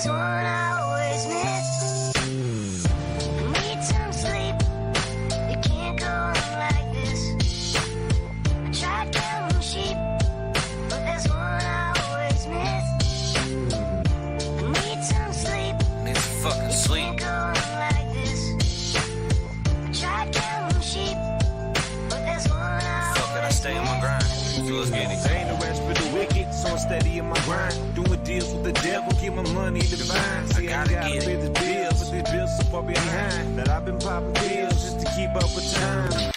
there's one I always miss. Need some sleep. It can't go on like this. I tried counting sheep, but there's one I always miss. Need some sleep. Need some fucking sleep. Can't go on like this. I tried counting sheep, but there's one I Fuck it, I always stay on my grind. So let's get it. There ain't no rest for the wicked, so I'm steady in my grind. Doing deals with the devil, get my money divine. See, I gotta gotta get pay it. the bills, but these bills so far behind that I've been popping pills just to keep up with time.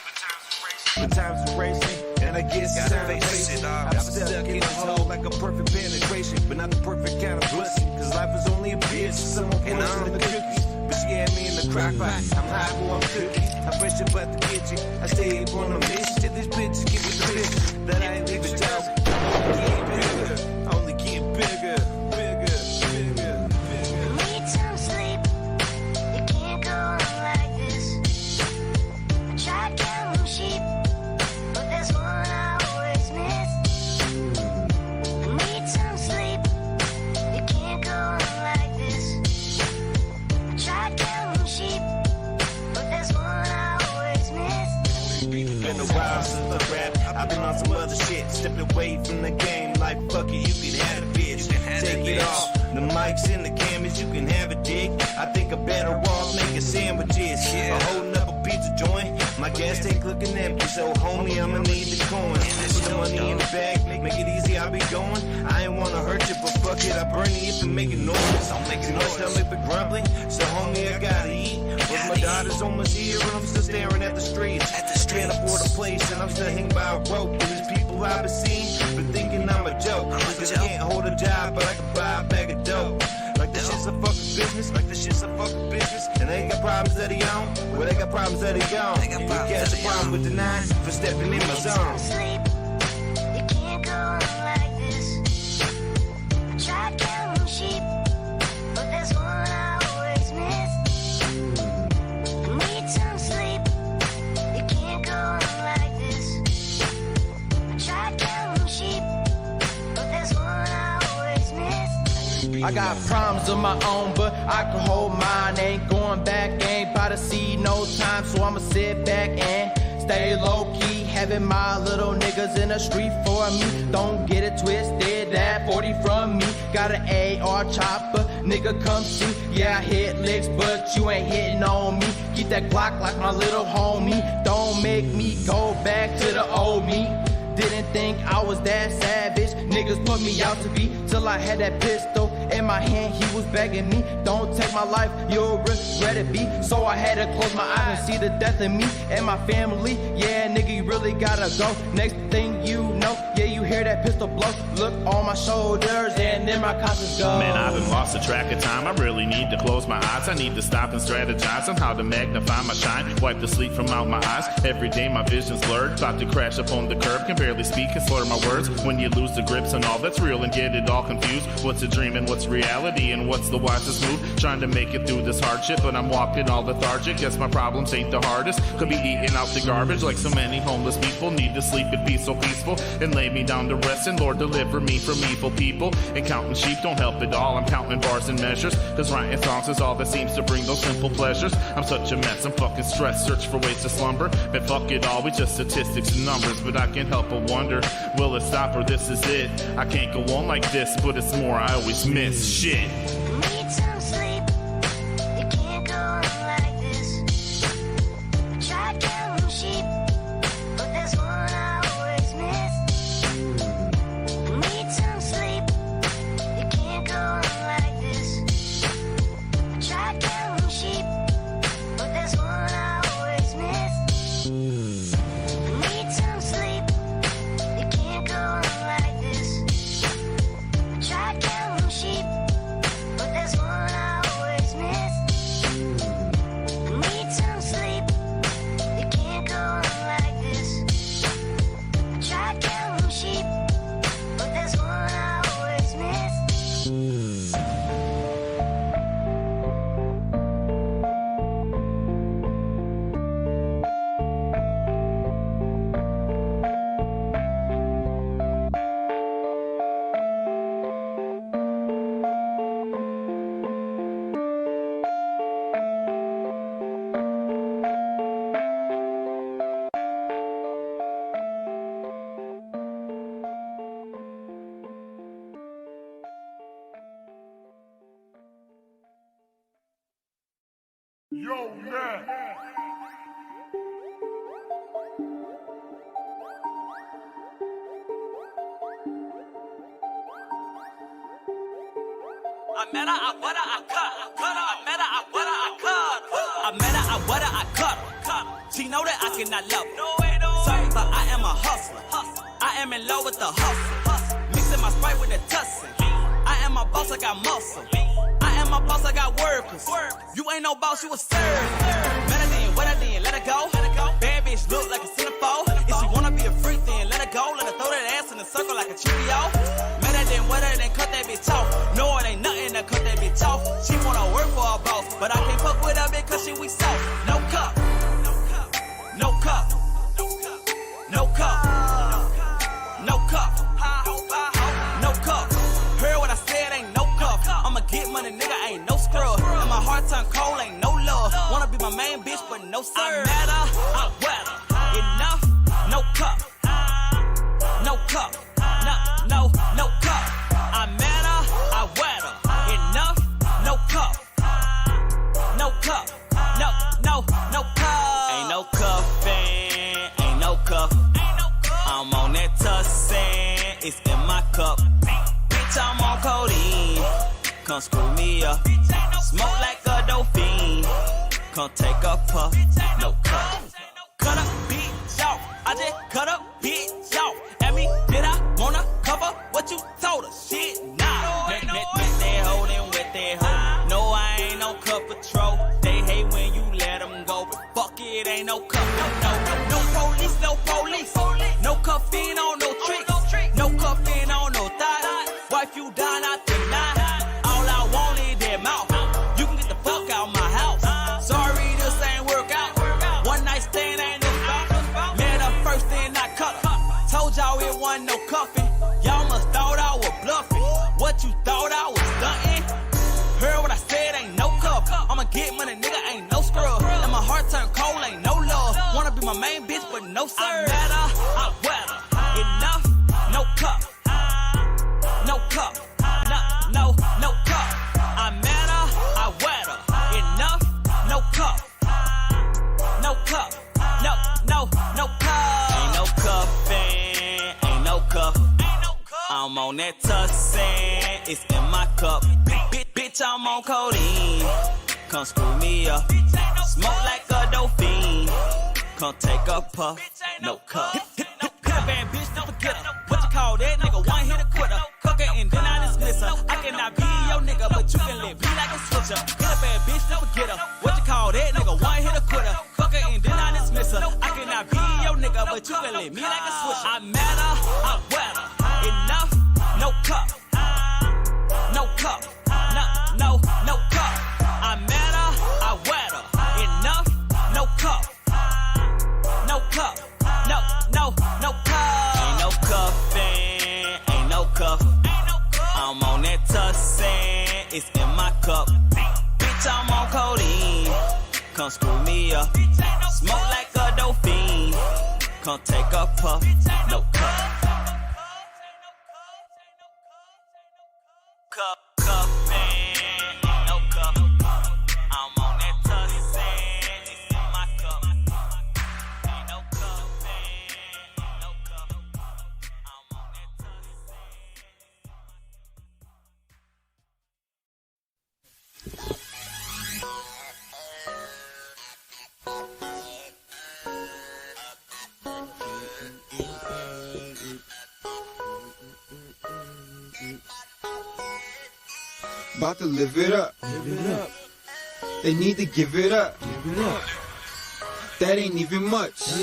The times are racing, and I guess it's time to face it. I'm stuck in a hole like a perfect penetration, but not the perfect kind of blessing. Cause life is only a bitch, someone put us in the cookies. But she had me in the crock pot. I'm high for I'm cooking. I fresh up at the kitchen. I stay up on a mission till these bitches give me the picture that I ain't leaving town. Only get bigger, bigger, bigger, bigger. Need some sleep. It can't go on like this. I tried counting sheep, but there's one I always miss. Need some sleep. It can't go on like this. I tried counting sheep, but there's one I always miss. Been a while since I rap. I've been on some other shit. Stepped away from the game. Like fuck it, you can have a bitch. Take it off. The mics in the cameras, you can have a dick. I think I better off making sandwiches. Or holding up a pizza joint. My gas tank looking empty, so homie, I'ma need the coin. Put the money in the bag, make it easy, I'll be going. I ain't wanna hurt you, but fuck it, I burn it if it making noise. I'm making noise, stomach for grumbling. So homie, I gotta eat. But my daughter's almost here, and I'm still staring at the streets. Can't afford a place, and I'm still hanging by a rope. And there's people I've been seeing, but thinking I'm a joke. Cause I can't hold a job, but I can buy a bag of dope. Like this shit's a fucking business, like this shit's a fucking business. And they ain't got problems that he on, well they got problems that he on. You catch a problem with the 9 for stepping in my zone. Sleep. It can't go on like this. I tried counting sheep, but there's one I always miss. Need some sleep. It can't go on like this. I tried counting sheep, but there's one I always miss. I got problems of my own, but I can hold mine. Ain't going back, ain't about to see no time, so I'ma sit back and stay low key. Having my little niggas in the street for me. Don't get it twisted, that 40 from me. Got an AR chopper, nigga come see. Yeah, I hit licks, but you ain't hitting on me. Keep that Glock like my little homie. Don't make me go back to the old me. Didn't think I was that savage. Niggas put me out to be till I had that pistol in my hand. He was begging me, don't take my life, you'll regret it, B. So I had to close my eyes and see the death in me and my family. Yeah, nigga, you really gotta go. Next thing you know, yeah, you hear that pistol blow. Look on my shoulders and then my conscience goes. Man, I've been lost the track of time. I really need to close my eyes. I need to stop and strategize on how to magnify my shine. Wipe the sleep from out my eyes. Every day my vision's blurred. About to crash up on the curb. Can barely speak and slur my words. When you lose the grips and all that's real and get it all confused. What's a dream and what's reality and what's the wisest move? Trying to make it through this hardship, but I'm walking all lethargic. Guess my problems ain't the hardest. Could be eating out the garbage like so many homeless people. Need to sleep and be so peaceful and lay me down to rest. And Lord, deliver me from evil people. And counting sheep don't help at all. I'm counting bars and measures. Cause writing songs is all that seems to bring those simple pleasures. I'm such a mess, I'm fucking stressed. Search for ways to slumber. But fuck it all, we just statistics and numbers. But I can't help but wonder, will it stop or this is it? I can't go on like this, but it's more I always miss. Shit. Need some sleep. It can't go on like this. I tried counting sheep, but there's one I always miss. Need some sleep. It can't go on like this. I tried counting sheep, but there's one I always miss. Need some sleep. It can't go on like this. I tried counting sheep, but there's one I I met her, I wet her, I cut her. I met her, I wet her, I cut her. I met her, I wet her, I cut her. She know that I cannot love her. Sorry, but I am a hustler. I am in love with the hustle. Mixing my Sprite with the tussin. I am a boss, I got muscle. I am a boss, I got workers. You ain't no boss, you a serve. Met her then, wet her then, let her go. Bad bitch look like a centerfold. If she wanna be a freak, then let her go. Let her throw that ass in a circle like a Cheerio. Met her then, wet her then, cut that bitch off. No, it ain't nothing to cut that bitch off. She wanna work for a boss, but I can't fuck with her because she weak soft. No cup. No cup. No cup. No cup. No cup. Heard what I said, ain't no cup. I'ma get money, nigga, ain't no scrub. And my heart turn cold, ain't no love. Wanna be my main bitch, but no sir. I met her, I wet her. Enough, no cup. No cup. No cup. I met her, I wet her. Enough, no cup. No cup. No cup. Ain't no cuffin', ain't no cuff. I'm on that tussin', it's in my cup. Bitch, I'm on codeine, come screw me up. Smoke like a dolphin, come take a puff. No cup. Cut up, bitch off. I just cut up, bitch off. At me, did I wanna cover what you told her? Shit, nah. Met that hoe, then wet that hoe. No, I ain't no cup patrol. They hate when you let them go, but fuck it, ain't no cup. No police, no police. No cuffin' on no tricks. No cuffin' on no thigh. Wife you down, I deny. All I want is that mouth. You can get the fuck out my house. Sorry, this ain't work out. One night stand ain't no stop. Met her first, then I cut her. Told y'all it wasn't no cuffin'. Y'all must thought I was bluffing. What you thought I was stuntin'? Heard what I said, ain't no cup. I'ma get money, nigga, ain't no scrub. And my heart turn cold, ain't no love. Wanna be my main bitch, but no sir. I met her, I wet her. Enough, no cup. No cup. No cup. I met her, I wet her. Enough, no cup. No cup. No cup. Ain't no cuffin', ain't no cup. I'm on that tussin', it's in my cup. Bitch, I'm on codeine, come screw me up. Smoke like a dolphin, come take a puff. No cup. Hit a bad bitch, don't forget her. What you call that nigga? One hit a quitter. Cook her and then I dismiss her. I cannot be your nigga, but you can let me like a switcher. Hit a bad bitch, don't forget her. What you call that nigga? One hit a quitter. Cook her and then I dismiss her. I cannot be your nigga, but you can let me like a switcher. I met her, I wet her. Enough, no cup. No cup. No cup. I met her, I wet her. Enough, no cup. No cup. No cup. Ain't no cuffin', ain't no cuff. I'm on that tussin', it's in my cup. Bitch, I'm on codeine, come screw me up. Smoke like a dolphin, come take a puff. No cup. Cuffin', ain't no cup. I'm on that tussin', it's in my cup. Ain't no cuffin', ain't no cup. I'm on that tussin'. About to live it up. They need to give it up. That ain't even much.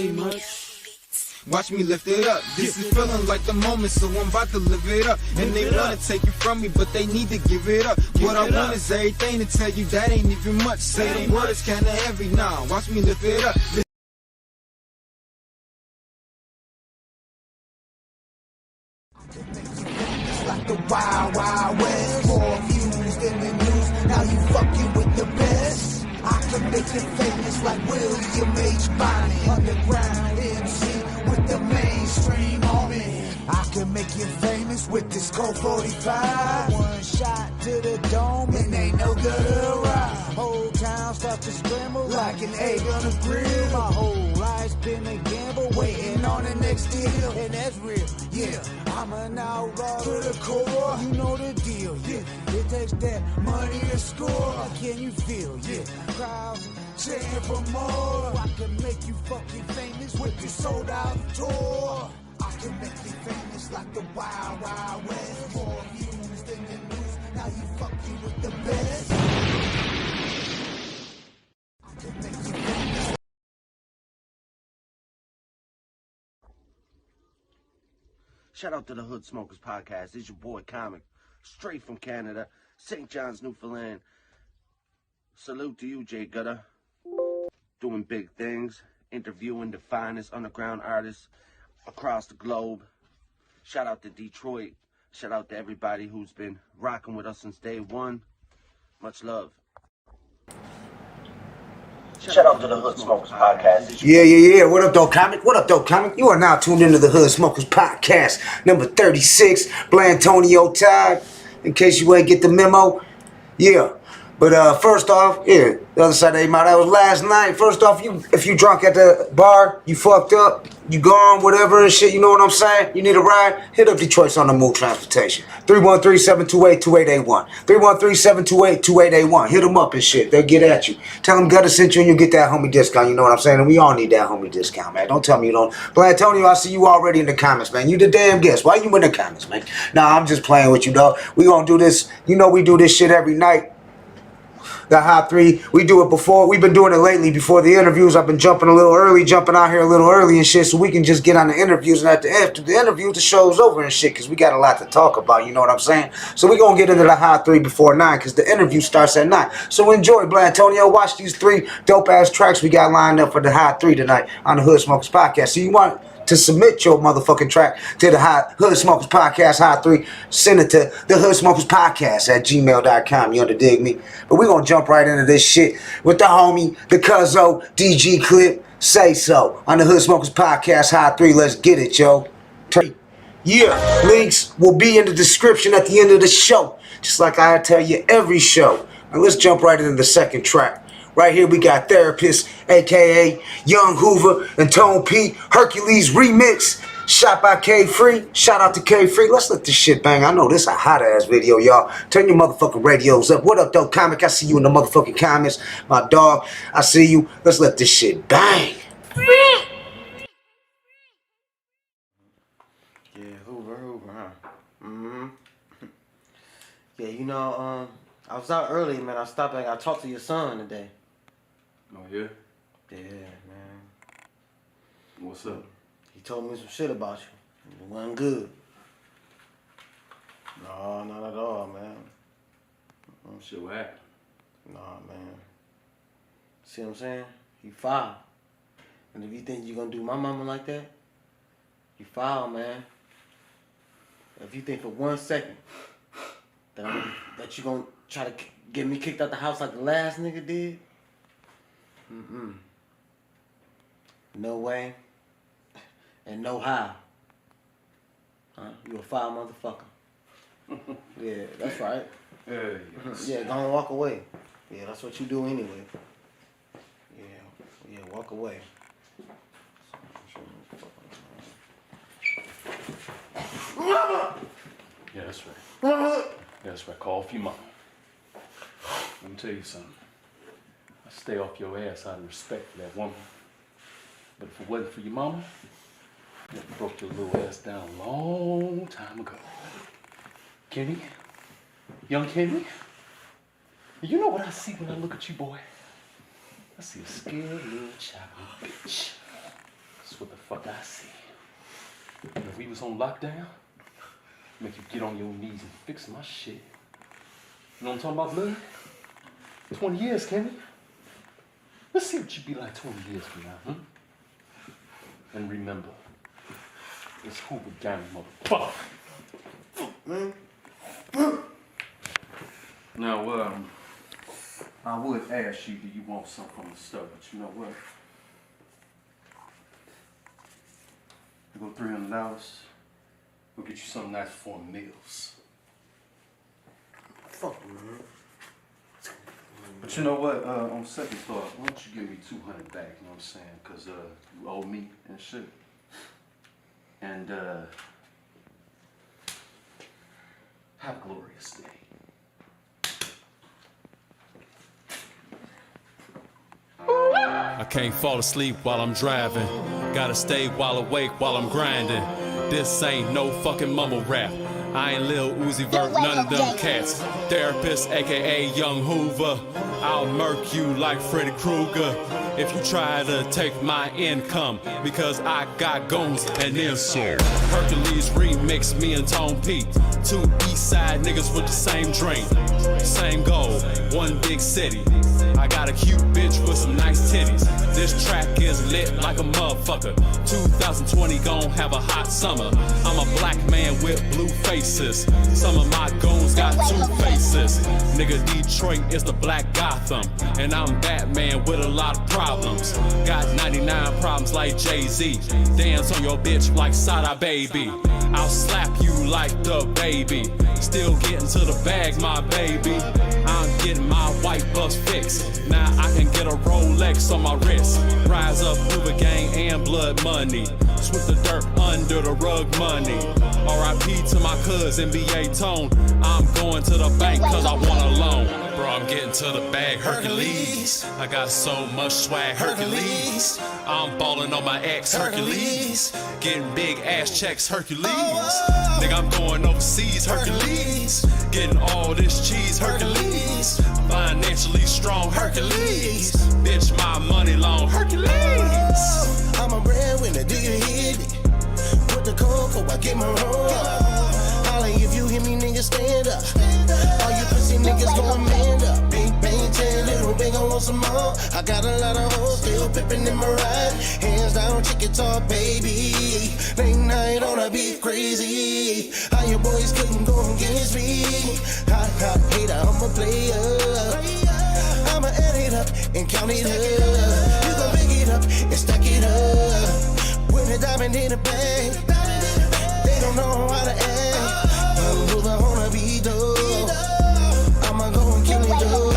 Watch me lift it up. This is feeling like the moment, so I'm about to live it up. And they wanna take it from me, but they need to give it up. What I want is everything to tell you that ain't even much. Say the word is kinda heavy now. Watch me lift it up. It's like the wild, wild west. More views than the news. Now you fucking with the best. I can make you famous like William H. Bonney. Underground MC with the mainstream army. I can make you famous with this Colt 45. One shot to the dome and ain't no good ride. Whole town starts to scramble like an egg on a grill. My whole life's been a gamble, waiting on the next deal. And that's real, yeah. I'm an outlaw to the core. You know the deal, yeah. It takes that money to score. Can you feel, yeah? Crowds cheering for more. I can make you fucking famous with your sold out tour. I can make you famous like the Wild Wild West. More views than the news. Now you fucking with the best. I can make you famous. Shout out to the Hood Smokers Podcast. It's your boy Comic, straight from Canada, St. John's, Newfoundland. Salute to you, Jay Gutter. Doing big things, interviewing the finest underground artists across the globe. Shout out to Detroit. Shout out to everybody who's been rocking with us since day one. Much love. Shout out to the Hood Smokers Podcast. Yeah. What up, though, Comic? What up, though, Comic? You are now tuned into the Hood Smokers Podcast, number 36, Blatonio Todd. In case you ain't get the memo, yeah. But first off, yeah, the other side of the that was last night. First off, if you drunk at the bar, you fucked up, you gone, whatever and shit, you know what I'm saying? You need a ride? Hit up Detroit's On the Move Transportation. 313-728-2881. 313-728-2881. Hit them up and shit. They'll get at you. Tell them Gutter sent you and you get that homie discount. You know what I'm saying? And we all need that homie discount, man. Don't tell me you don't. Blatonio, I see you already in the comments, man. You the damn guest. Why you in the comments, man? Nah, I'm just playing with you, dog. We gonna do this. You know we do this shit every night. The Hot 3, we do it before. We've been doing it lately before the interviews. I've been jumping out here a little early and shit, so we can just get on the interviews. And after the interview, the show's over and shit, because we got a lot to talk about, you know what I'm saying? So we're going to get into the Hot 3 before 9, because the interview starts at 9. So enjoy, Blatonio. Watch these 3 dope-ass tracks we got lined up for the Hot 3 tonight on the Hood Smokers Podcast. So you want to submit your motherfucking track to the Hood Smokers Podcast Hot 3, send it to the Hood Smokers Podcast at gmail.com. You underdig me? But we're going to jump right into this shit with the homie, the Cuzzo, DG Clip, Say So, on the Hood Smokers Podcast Hot 3. Let's get it, yo. Yeah, links will be in the description at the end of the show, just like I tell you every show. Now let's jump right into the second track. Right here we got Therapist, a.k.a. Young Hoover and Tone P, Hercules Remix, shot by K-Free. Shout out to K-Free. Let's let this shit bang. I know this a hot-ass video, y'all. Turn your motherfucking radios up. What up, though, Comic? I see you in the motherfucking comments. My dog, I see you. Let's let this shit bang. Yeah, Hoover, huh? Mm-hmm. Yeah, you know, I was out early, man. I stopped and I talked to your son today. Oh, yeah? Yeah, man. What's up? He told me some shit about you. It wasn't good. No, not at all, man. Shit, what happened? Nah, man. See what I'm saying? You foul. And if you think you're gonna do my mama like that, you foul, man. If you think for 1 second that you gonna try to get me kicked out the house like the last nigga did, no way and no how. You a foul motherfucker. Yeah, that's right. Yeah, go and walk away. Yeah, that's what you do anyway. Yeah, walk away. Yeah, that's right. Yeah, that's right. Call for your mama. Let me tell you something. I stay off your ass out of respect for that woman. But if it wasn't for your mama, you broke your little ass down a long time ago. Kenny? Young Kenny? You know what I see when I look at you, boy? I see a scared little child bitch. That's what the fuck I see. And if we was on lockdown, make you get on your knees and fix my shit. You know what I'm talking about, blood? 20 years, Kenny. Let's see what you be like 20 years from now, huh? And remember, it's Hoover Gang, motherfucker. Now, I would ask you, do you want something from the store? But you know what? You go $300. We'll get you something nice for meals. Fuck, man. But But you know what? On second thought, why don't you give me 200 back? You know what I'm saying? Cause you owe me and shit. And have a glorious day. I can't fall asleep while I'm driving. Gotta stay while awake while I'm grinding. This ain't no fucking mumble rap. I ain't Lil Uzi Vert, none of them cats. Therapist, aka Young Hoover. I'll murk you like Freddy Krueger if you try to take my income, because I got goons and then some. Hercules remix me and Tone P. Two east side niggas with the same dream, same goal, one big city. I got a cute bitch with some nice titties. This track is lit like a motherfucker. 2020 gon' have a hot summer. I'm a black man with blue faces. Some of my goons got two faces. Nigga, Detroit is the black Gotham, and I'm Batman with a lot of problems. Got 99 problems like Jay-Z. Dance on your bitch like Sada Baby. I'll slap you like the baby. Still getting to the bag, my baby. I'm getting my white bus fixed. Now I can get a Rolex on my wrist. Rise up, Uber gang and blood money. Sweep the dirt under the rug money. R.I.P. to my cousin, NBA Tone. I'm going to the bank cause I want a loan. Bro, I'm getting to the bag, Hercules. I got so much swag, Hercules. I'm balling on my ex, Hercules. Getting big ass checks, Hercules. Nigga, I'm going overseas, Hercules. Getting all this cheese, Hercules. Financially strong, Hercules. Bitch, my money long, Hercules. I'm a breadwinner, do you hear me? Put the cocoa, I get my roll. Holla if you hear me, niggas, stand up. All you pussy niggas going man up. Big bang, 10 little bang, I want some more. I got a lot of hoes still pippin' in my ride. Hands down, chick it all, baby. Late night on a beat crazy. How your boys couldn't go against me. Hot, hot hater, I'm a player. I'ma add it up and count it up. You gon' pick it up and stack it up. When the diamond in the bank, they don't know how to act. I'm moving on a beat though. I'ma go and kill it though.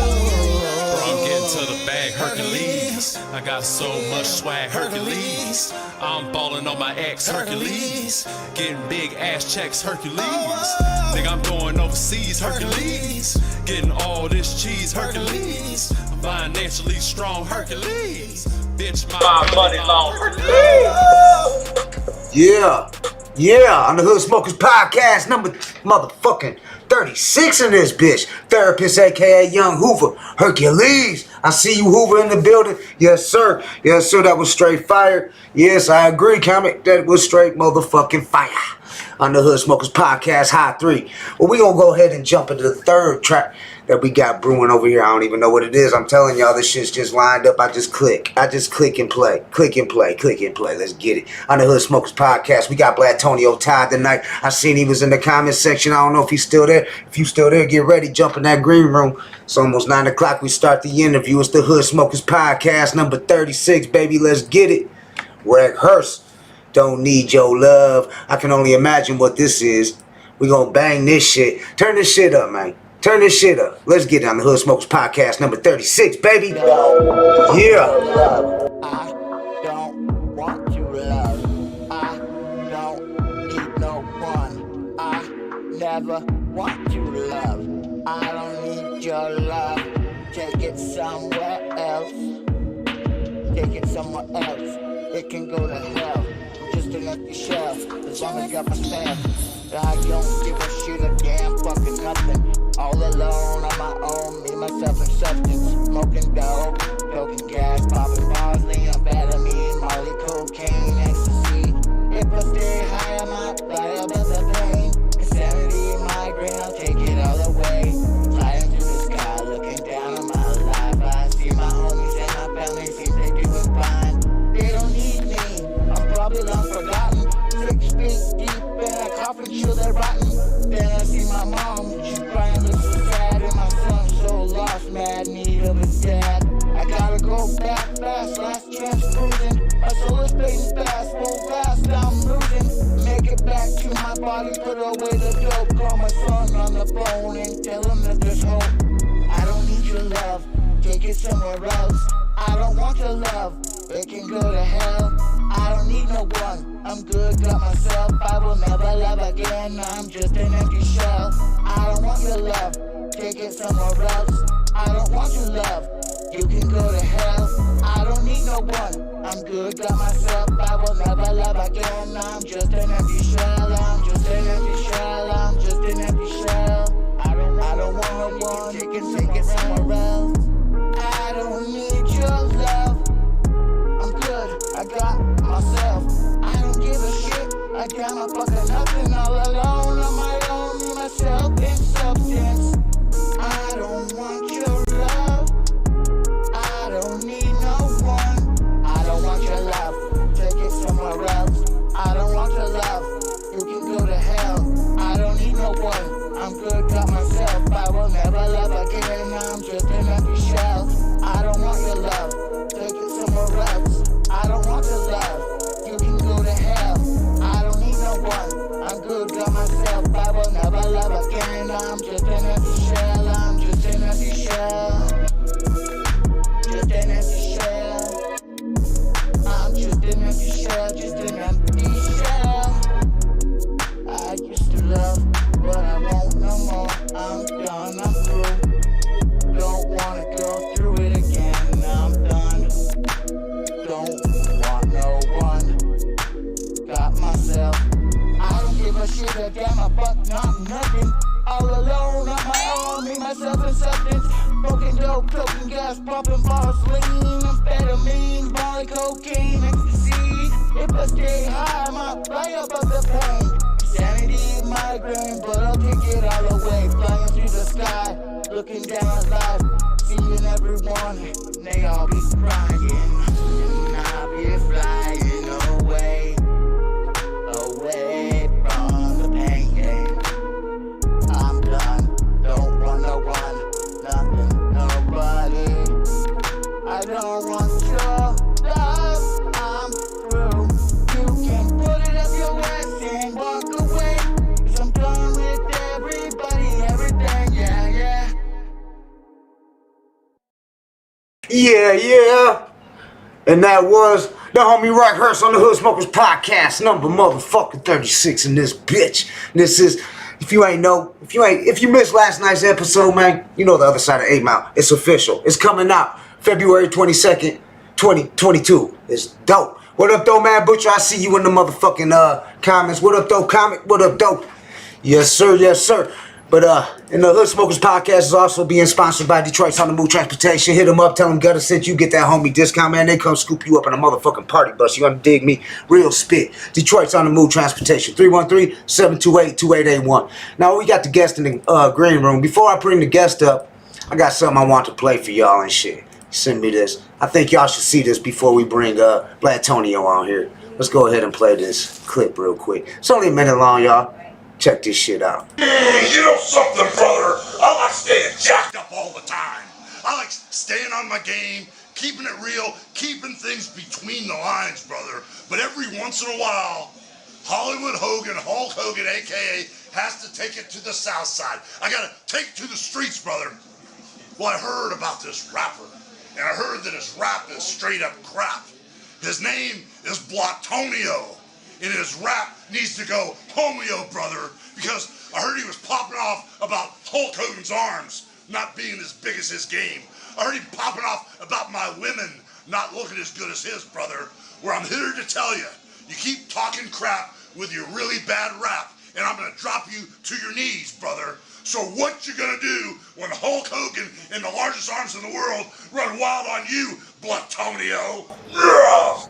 I'm getting to the bag, Hercules. I got so much swag, Hercules. I'm balling on my ex, Hercules. Getting big ass checks, Hercules. Nigga, I'm going overseas, Hercules. Getting all this cheese, Hercules. Financially strong, Hercules. Bitch, my money long, Hercules. Yeah, on the Hood Smokers Podcast, number motherfucking 36 in this bitch. Therapist, aka Young Hoover, Hercules. I see you, Hoover, in the building. Yes, sir. Yes, sir. That was straight fire. Yes, I agree, comic. That was straight motherfucking fire. On the Hood Smokers Podcast, High 3. Well, we gonna go ahead and jump into the third track that we got brewing over here. I don't even know what it is. I'm telling y'all, this shit's just lined up. I just click and play. Click and play. Let's get it. On the Hood Smokers Podcast, we got Blatonio Todd tonight. I seen he was in the comment section. I don't know if he's still there. If you still there, get ready. Jump in that green room. It's almost 9 o'clock. We start the interview. It's the Hood Smokers Podcast, number 36, baby. Let's get it. Reg Hurst. Don't need your love. I can only imagine what this is. We gonna bang this shit. Turn this shit up, man. Turn this shit up. Let's get it on the Hood Smokers Podcast, number 36, baby. Yeah. I don't want your love. I don't need no one. I never want your love. I don't need your love. Take it somewhere else. Take it somewhere else. It can go to hell. Just an empty shell. As long as I got my stamp. I don't give a shit, a damn fucking nothing. All alone on my own, me, myself, and substance. Smoking dope, smoking gas, popping parsley, amphetamine, Molly, cocaine, ecstasy. If I stay high, I might fly up as a plane. Insanity, migraine, I'll take it all away. Flying through the sky, looking down on my life. I see my homies and my family seem they doing fine. They don't need me, I'm probably long forgotten. 6 feet deep in a coffin, sure they're rotten. Then I see my mom, she's crying, looks so sad. And my son so lost, mad need of his dad. I gotta go back fast, last chance cruising. My soul is fading fast, won't fast, I'm losing. Make it back to my body, put away the dope. Call my son on the phone and tell him that there's hope. I don't need your love, somewhere else. I don't want your love, it can go to hell. I don't need no one, I'm good, got myself. I will never love again, I'm just an empty shell. I don't want your love, take it somewhere else. I don't want your love, you can go to hell. I don't need no one, I'm good, got myself. I will never love again, I'm just an empty shell. I'm just an empty shell, I'm just an empty shell. I don't want no one, take it somewhere else. I don't need your love, I'm good, I got myself. I don't give a shit, I got my fucking nothing all alone on my own, me, myself, and substance. I don't want your love, I don't need no one. I don't want your love, take it somewhere else. I don't want your love, you can go to hell. I don't need no one, I'm good, got myself. I will never love again, I'm just an empty shell. I don't want your love, take it somewhere else. I don't want your love, you can go to hell. I don't need no one, I'm good, got myself. I will never love again, I'm just an empty shell. I'm just an empty shell, just an empty shell. I'm just an empty shell, just an empty shell. I used to love, but I won't no more. I'm done, I'm through. Don't wanna go through it again. I'm done. Don't want no one. Got myself. I don't give a shit again. My butt not nothing. All alone on my own. Me, myself, and substance. Smoking dope, coking gas, pumping bars, lean, amphetamine, molly, cocaine, ecstasy. If I stay high, I might fly above the pain. Sanity, migraine, but I'll kick it all away. Flying through the sky, looking down at life, seeing everyone, and they all be crying. And I'll be flying away, away from the pain. Yeah. I'm done, don't want no one, nothing, nobody. I don't want your love, I'm through. You can put it up your ass and walk away, 'cause I'm done with everybody, everything, yeah, yeah. Yeah. And that was the homie Right Hearse on the Hood Smokers Podcast, number motherfucking 36 in this bitch. And this is, if you missed last night's episode, man, you know the other side of 8 Mile. It's official. It's coming out February 22nd, 2022. It's dope. What up, though, man? Butcher, I see you in the motherfucking comments. What up, though, comic? What up, dope? Yes, sir. Yes, sir. But and the Hood Smokers Podcast is also being sponsored by Detroit's On the Move Transportation. Hit them up, tell them Gutter sent you, get that homie discount, man. They come scoop you up in a motherfucking party bus. You gonna dig me? Real spit. Detroit's On the Move Transportation. 313-728-2881. Now we got the guest in the green room. Before I bring the guest up, I got something I want to play for y'all and shit. Send me this. I think y'all should see this before we bring Blatonio on here. Let's go ahead and play this clip real quick. It's only a minute long, y'all. Check this shit out. You know something, brother? I like staying jacked up all the time. I like staying on my game, keeping it real, keeping things between the lines, brother. But every once in a while, Hollywood Hogan, Hulk Hogan, a.k.a., has to take it to the south side. I gotta take it to the streets, brother. Well, I heard about this rapper, and I heard that his rap is straight up crap. His name is Blatonio. And his rap needs to go homeo, brother, because I heard he was popping off about Hulk Hogan's arms not being as big as his game. I heard him popping off about my women not looking as good as his, brother. Where I'm here to tell you, you keep talking crap with your really bad rap, and I'm gonna drop you to your knees, brother. So what you gonna do when Hulk Hogan and the largest arms in the world run wild on you, Blatonio? Yeah!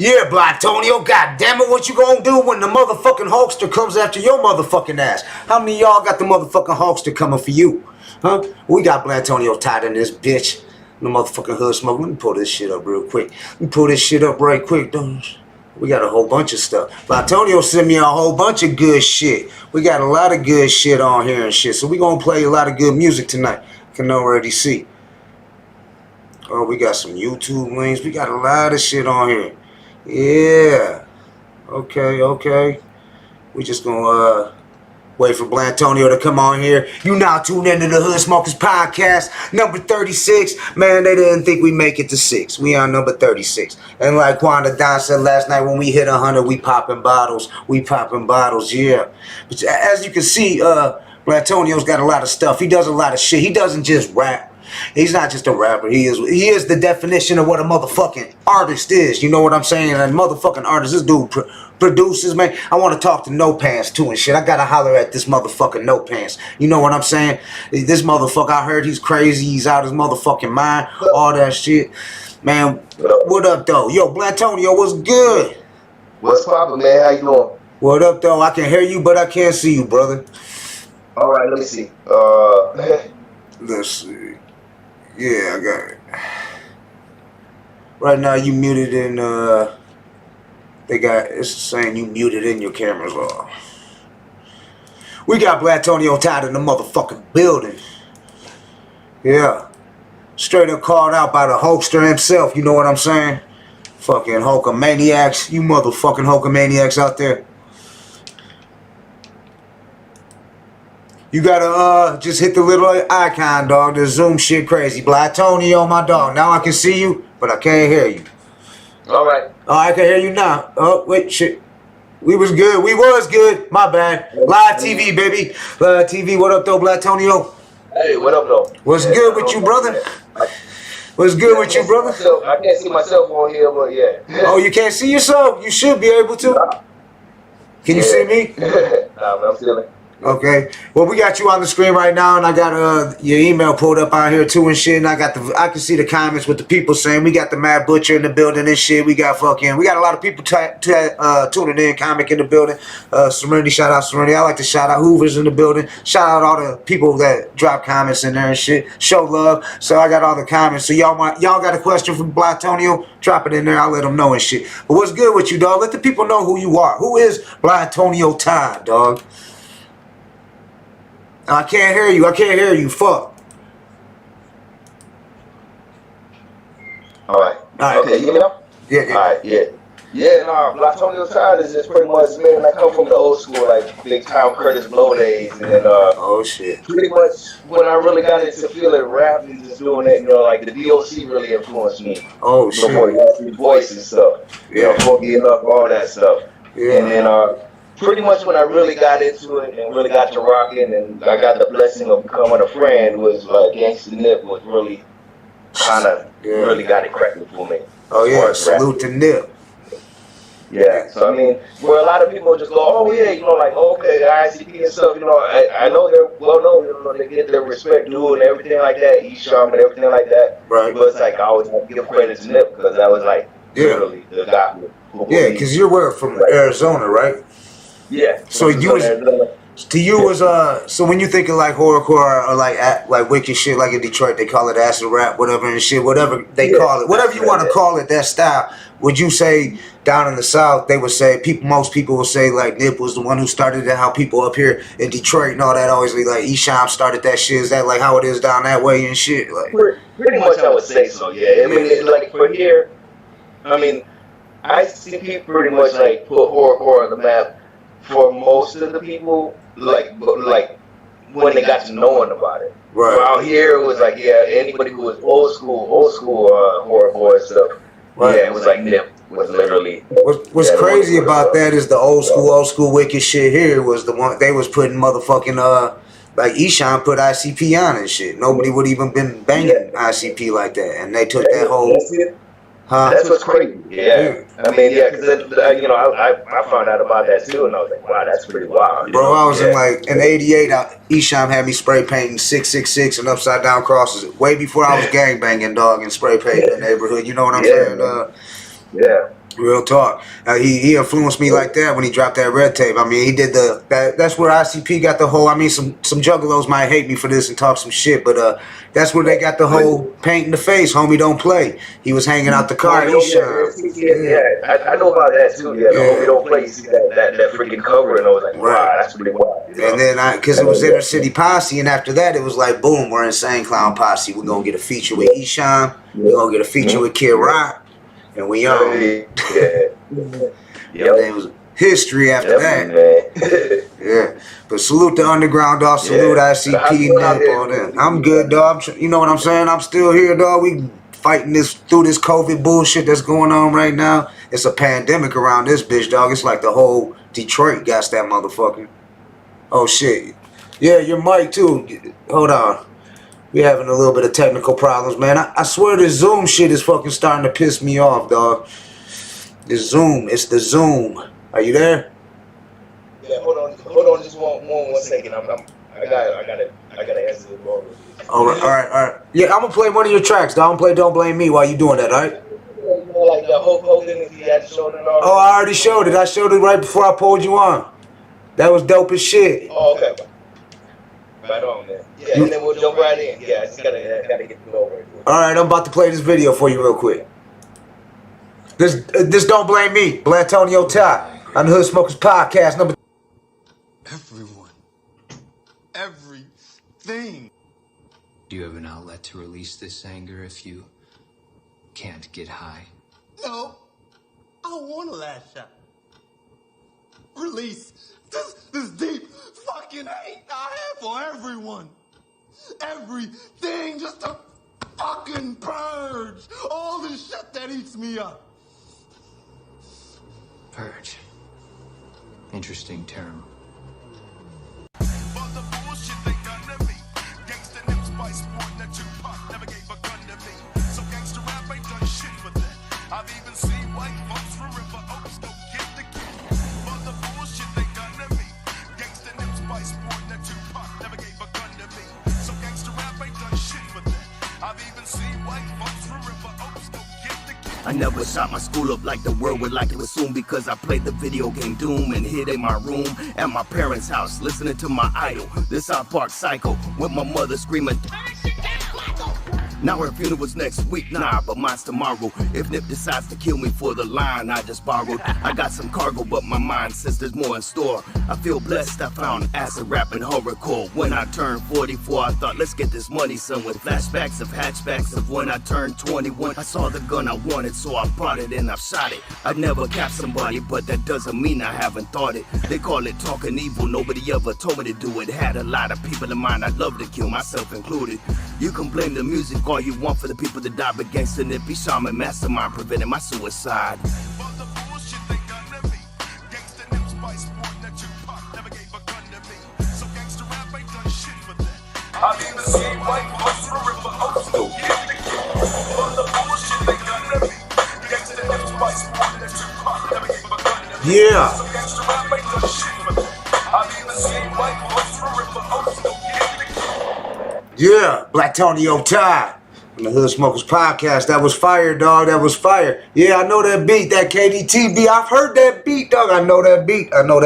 Yeah, Blatonio, goddammit, what you gonna do when the motherfucking Hulkster comes after your motherfucking ass? How many of y'all got the motherfucking Hulkster coming for you? Huh? We got Blatonio Todd in this bitch. The motherfucking Hood Smoke. Let me pull this shit up real quick. Let me pull this shit up right quick. We got a whole bunch of stuff. Blatonio sent me a whole bunch of good shit. We got a lot of good shit on here and shit. So we gonna play a lot of good music tonight. I can already see. Oh, we got some YouTube links. We got a lot of shit on here. Yeah. Okay. We just gonna Wait for Blatonio to come on here. You now tuned into the Hood Smokers Podcast, number 36. Man, they didn't think we make it to 6. We on number 36. And like Quanda Don said last night, when we hit 100, we popping bottles. We popping bottles, yeah. But as you can see, Blatonio's got a lot of stuff. He does a lot of shit. He doesn't just rap. He's not just a rapper. He is the definition of what a motherfucking artist is. You know what I'm saying? A motherfucking artist. This dude produces, man. I want to talk to No Pants too and shit. I gotta holler at this motherfucking No Pants. You know what I'm saying? This motherfucker, I heard he's crazy. He's out of his motherfucking mind. All that shit. Man, what up, though? Yo, Blatonio, what's good? What's poppin', man? How you doing? What up, though? I can hear you, but I can't see you, brother. All right, let me see. Let's see. Yeah, I got it. Right now, you muted in, it's saying you muted in your cameras off. We got Blatonio Todd in the motherfucking building. Yeah. Straight up called out by the Hulkster himself, you know what I'm saying? Fucking Hulkamaniacs, you motherfucking Hulkamaniacs out there. You gotta just hit the little icon, dog. The Zoom shit crazy. Blatonio, my dog. Now I can see you, but I can't hear you. All right. Oh, I can hear you now. Oh, wait, shit. We was good. We was good. My bad. Live TV, baby. Live TV. What up, though, Blatonio? Hey, what up, though? What's good with you, brother? What's good with you, brother? I can't see myself on here, but yeah. Oh, you can't see yourself? You should be able to. Can you see me? Nah, I'm feeling. Okay. Well, we got you on the screen right now, and I got your email pulled up on here too and shit. And I can see the comments with the people saying we got the Mad Butcher in the building and shit. We got a lot of people tuning in, comic in the building. Serenity, shout out Serenity. I like to shout out Hoover's in the building. Shout out all the people that drop comments in there and shit. Show love. So I got all the comments. So y'all got a question from Blatonio? Drop it in there. I'll let them know and shit. But what's good with you, dog? Let the people know who you are. Who is Blatonio Todd, dog? I can't hear you. I can't hear you. Fuck. All right. Okay, you hear me now? Yeah. All right, yeah. Yeah, nah, Blatonio Todd is just pretty much, man, I come from the old school, like, big time Curtis Blow days, and oh, shit. Pretty much, when I really got into feeling rap and just doing it, you know, like, the DOC really influenced me. Oh, shit. Before you got voice and stuff. You know, Forget Up, all that stuff. Yeah. And then, pretty much when I really got into it and really got to rocking and I got the blessing of becoming a friend was Gangsta Nip was really kind of really got it cracking for me. Oh yeah, salute to Nip. Yeah, so I mean, where a lot of people just go, oh yeah, you know, like okay, ICP and stuff, you know, I know they're well known, you know, they get their respect due and everything like that, Esham and everything like that. Right. But it's like I always want to give credit to Nip because that was like literally the guy. Yeah, because you're from Arizona, right? Yeah. So you was to you was so when you think of like horrorcore or like wicked shit like in Detroit they call it acid rap whatever and shit whatever they call it whatever you want to call it that style, would you say down in the South they would say most people would say like Nip was the one who started it, how people up here in Detroit and all that always be like Esham started that shit? Is that like how it is down that way and shit? Like pretty much I would say so, yeah. I mean it's like for here, I mean ICP pretty much like put horrorcore on the map for most of the people, like when they got to knowing about it. Right. So out here, it was like, yeah, anybody who was old school horrorcore and stuff. Right. Yeah, it was like Nip was literally. What's crazy about that is the old school wicked shit here was the one they was putting motherfucking like Esham put ICP on and shit. Nobody would even been banging ICP like that, and they took that whole. Huh? That's what's crazy. Yeah. I mean, yeah, because you know, I found out about that too, and I was like, wow, that's pretty wild. Bro, I was in 88. Esham had me spray painting 666 and upside down crosses way before I was gang banging, dog, and spray painting the neighborhood. You know what I'm saying? Yeah. Real talk. He influenced me like that when he dropped that Red Tape. I mean, he did that's where ICP got the whole. I mean, some juggalos might hate me for this and talk some shit, but that's where they got the whole paint in the face. Homie, don't play. He was hanging out the car. Yeah, I know about that too. Yeah, the Homie don't play. You see that freaking cover, and I was like, wow, that's pretty wild. You know? And then because it was Inner City Posse, and after that it was like, boom, we're Insane Clown Posse. We're gonna get a feature with Esham. We're gonna get a feature with Kid Rock. And we on. history after that. Man. Yeah. But salute the underground, dog. Salute ICP, Nip, all that. I'm good, dog. You know what I'm saying? I'm still here, dog. We fighting through this COVID bullshit that's going on right now. It's a pandemic around this bitch, dog. It's like the whole Detroit got that motherfucker. Oh shit. Yeah, your mic too. Hold on. We having a little bit of technical problems, man. I swear this Zoom shit is fucking starting to piss me off, dog. This Zoom, it's the Zoom. Are you there? Yeah, hold on, just one second. I gotta answer the door. All right. Yeah, I'm gonna play one of your tracks, dog. I'm gonna play "Don't Blame Me" while you doing that, all right? Like the Hogan, if you had showed it already. Oh, I already showed it. I showed it right before I pulled you on. That was dope as shit. Oh, okay. Right on, man. Yeah, and then we'll jump right in. Yeah, I just gotta get the door right quick. All right, I'm about to play this video for you real quick. This Don't Blame Me, Blatonio Todd on the Hood Smokers Podcast number. Everyone. Everything. Do you have an outlet to release this anger if you can't get high? No. I want to lash out. Release this deep fucking hate I have for everyone. Everything just to fucking purge all the shit that eats me up. Purge. Interesting term. I've even seen white folks from River Oaks go get the kid. For the bullshit they done to me. Gangsta Nip Spice sporting that Tupac never gave a gun to me. So gangsta rap ain't done shit for that. I've even seen white folks from River Oaks go get the kid. I never shot my school up like the world would like to assume, because I played the video game Doom and hid in my room at my parents' house listening to my idol, the South Park Psycho, with my mother screaming. Now her funeral's next week, nah, but mine's tomorrow. If Nip decides to kill me for the line I just borrowed, I got some cargo, but my mind says there's more in store. I feel blessed, I found acid rap and horrorcore. When I turned 44, I thought, let's get this money, son. With flashbacks of hatchbacks of when I turned 21, I saw the gun I wanted, so I brought it and I've shot it. I've never capped somebody, but that doesn't mean I haven't thought it. They call it talking evil, nobody ever told me to do it. Had a lot of people in mind I'd love to kill, myself included. You can blame the music all you want for the people that died, but gangsta Nippy shaman mastermind prevented my suicide. I've even seen white folks from River Oaks go get the kid. For the bullshit they done to me. Gangsta Nip Spice sporting that Tupac never gave a gun to me. Yeah. So gangsta rap ain't done shit for that. I've even seen white folks from River Oaks go get the kid. Yeah, Blatonio Todd on the Hood Smokers Podcast. That was fire, dog. That was fire. Yeah, I know that beat, that KDT beat. I've heard that beat, dog. I know that beat. I know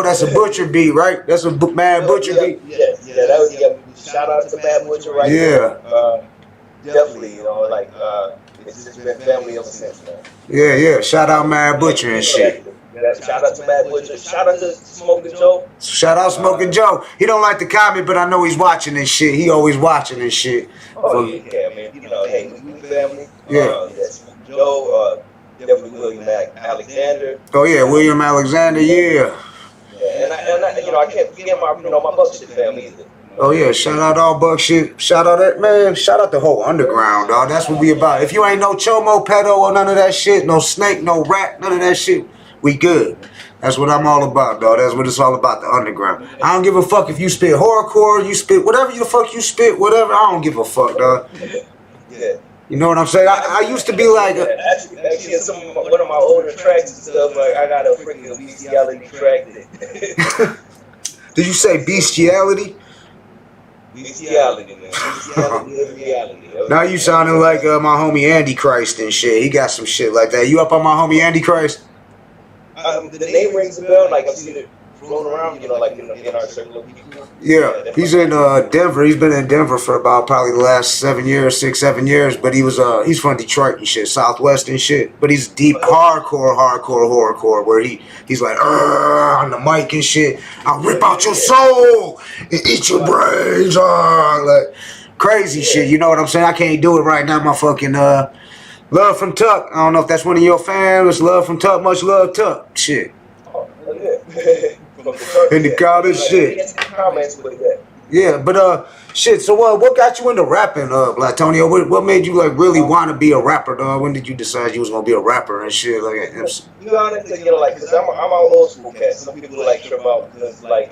that's a Butcher beat, right? That's a Mad Butcher beat. Yeah, that was, shout out to Mad Butcher right there. Definitely, you know, like, it's just been family ever since, man. Yeah. Shout out Mad Butcher and shit. Shout out to Mad Butcher. Shout out to Smokin Joe. Shout out Smokin Joe. He don't like to comment, but I know he's watching and shit. He always watching and shit. Oh, yeah, man. You know, hey, we family. Yeah. Joe, definitely William Alexander. Oh, yeah, William Alexander, yeah. And I you know, I can't forget my Buckshit family either. Oh, yeah, shout out all Buckshit. Shout out that, man. Shout out the whole underground, dog. That's what we about. If you ain't no chomo, pedo, or none of that shit, no snake, no rat, none of that shit, we good. That's what I'm all about, dog. That's what it's all about, the underground. I don't give a fuck if you spit horrorcore, you spit whatever the fuck you spit, whatever. I don't give a fuck, dog. Yeah. You know what I'm saying? I used to be like... Actually, in one of my older tracks and stuff, like, I got a freaking bestiality track. Did you say bestiality? Bestiality, man. Bestiality is reality. Now you sounding like my homie Andy Christ and shit. He got some shit like that. You up on my homie Andy Christ? The name rings a bell. Like, I've seen it floating around, you know, like in our circle of people. Yeah, he's in Denver. He's been in Denver for about probably the last 7 years, 6-7 years. But he was he's from Detroit and shit, Southwest and shit. But he's deep hardcore horrorcore, where he's like on the mic and shit. I'll rip out your soul and eat your brains, like crazy shit. You know what I'm saying? I can't do it right now. My fucking Love from Tuck. I don't know if that's one of your fans. Love from Tuck. Much love, Tuck. Shit. In the comments, shit. Yeah, but shit. So what got you into rapping, Blatonio? What made you like really want to be a rapper, dog? When did you decide you was gonna be a rapper and shit? Like, you honestly, you know, like, cause I'm an old school cat. Some people like trip out because like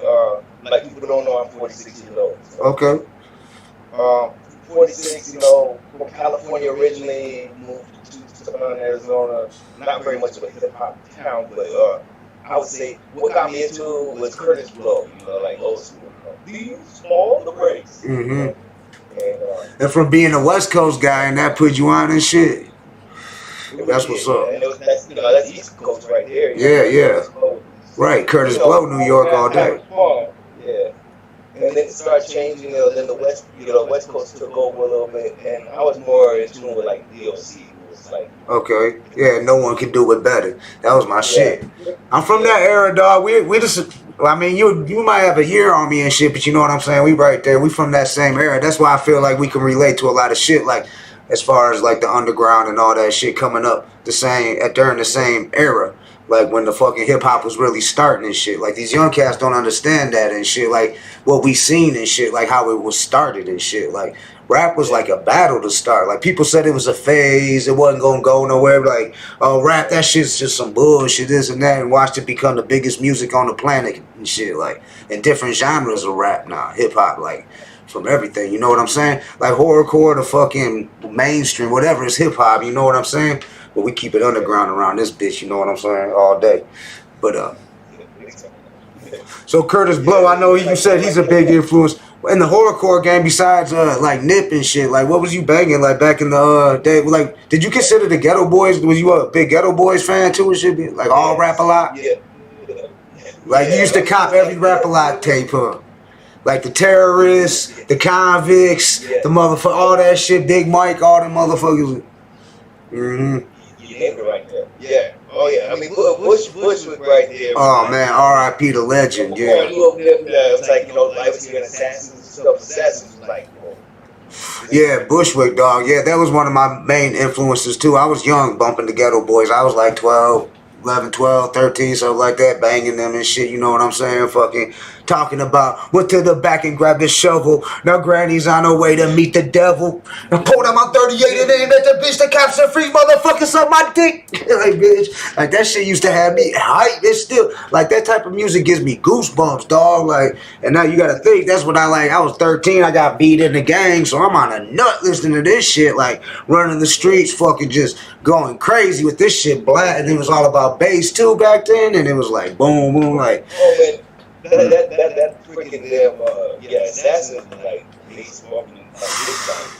people don't know I'm 46 years old. So. Okay. 46, you know, from California originally, moved to Tucson, Arizona. Not very much of a hip hop town, but I would say what got me into was Curtis Blow, you know, like old school. These all the breaks. Mm-hmm. And from being a West Coast guy, and that put you on and shit. That's what's up. And that's, you know, that's East Coast right there. Yeah. Right, Curtis Blow, New York all day. Yeah. And then it started changing, you know, then the West Coast took over a little bit, and I was more in tune with like DOC. Like, okay, yeah, no one can do it better. That was my shit. I'm from that era, dog. We just, I mean, you might have a year on me and shit, but you know what I'm saying? We right there. We from that same era. That's why I feel like we can relate to a lot of shit, like as far as like the underground and all that shit coming up during the same era. Like when the fucking hip hop was really starting and shit. Like these young cats don't understand that and shit. Like what we seen and shit. Like how it was started and shit. Like rap was like a battle to start. Like people said it was a phase. It wasn't gonna go nowhere. Like, oh, rap, that shit's just some bullshit, this and that. And watched it become the biggest music on the planet and shit. Like in different genres of rap now. Hip hop, like from everything. You know what I'm saying? Like horrorcore to fucking mainstream, whatever is hip hop. You know what I'm saying? But we keep it underground around this bitch, you know what I'm saying, all day. But so Curtis Blow, I know you said he's a big influence in the horrorcore game. Besides like Nip and shit, like what was you banging like back in the day? Like, did you consider the Ghetto Boys? Was you a big Ghetto Boys fan too? It should be like all Rap a Lot. Yeah. Like you used to cop every Rap a Lot tape, huh? Like the Terrorists, the Convicts, the motherfucker, all that shit. Big Mike, all them motherfuckers. Mm-hmm. You named it right there. Yeah. Oh yeah. I mean, Bushwick right there. Oh man, R.I.P. the legend. Yeah. It's like, you know, I was hearing Assassins and stuff. Assassins was like, yeah, Bushwick, dog. Yeah, that was one of my main influences too. I was young bumping the Ghetto Boys. I was like 11, 12, 13, something like that, banging them and shit, you know what I'm saying? Fucking talking about, went to the back and grabbed the shovel. Now granny's on her way to meet the devil. I pulled out my 38 and aimed at the bitch. The cops said, free motherfuckers on my dick. Like, bitch, like that shit used to have me hype. It's still, like that type of music gives me goosebumps, dog. Like, and now you gotta think, that's what I like. I was 13, I got beat in the gang, so I'm on a nut listening to this shit, like running the streets, fucking just going crazy with this shit, black. And it was all about bass too back then, and it was like boom, boom, like. Oh man, that freaking damn Assassins like bass bumping big time.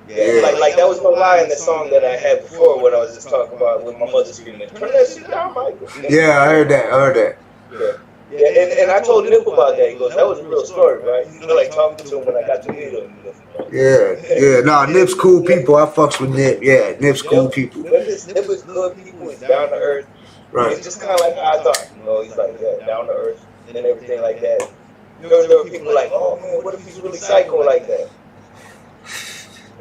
Yeah, like that was no lie in the song that I had before when I was just talking about with my mother screaming, turn that shit down, Michael. Yeah, I heard that. Yeah, and I told Nip about that. He goes, that was a real story, right? You know, like talking to him when I got to meet him. Yeah. Nah, Nip's cool people. I fucks with Nip. Yeah, Nip's cool people. Nip is good people. He's down to earth. Right. It's just kind of like how I thought. You know, he's like down to earth and everything like that. You know, there were people like, oh man, what if he's really psycho like that?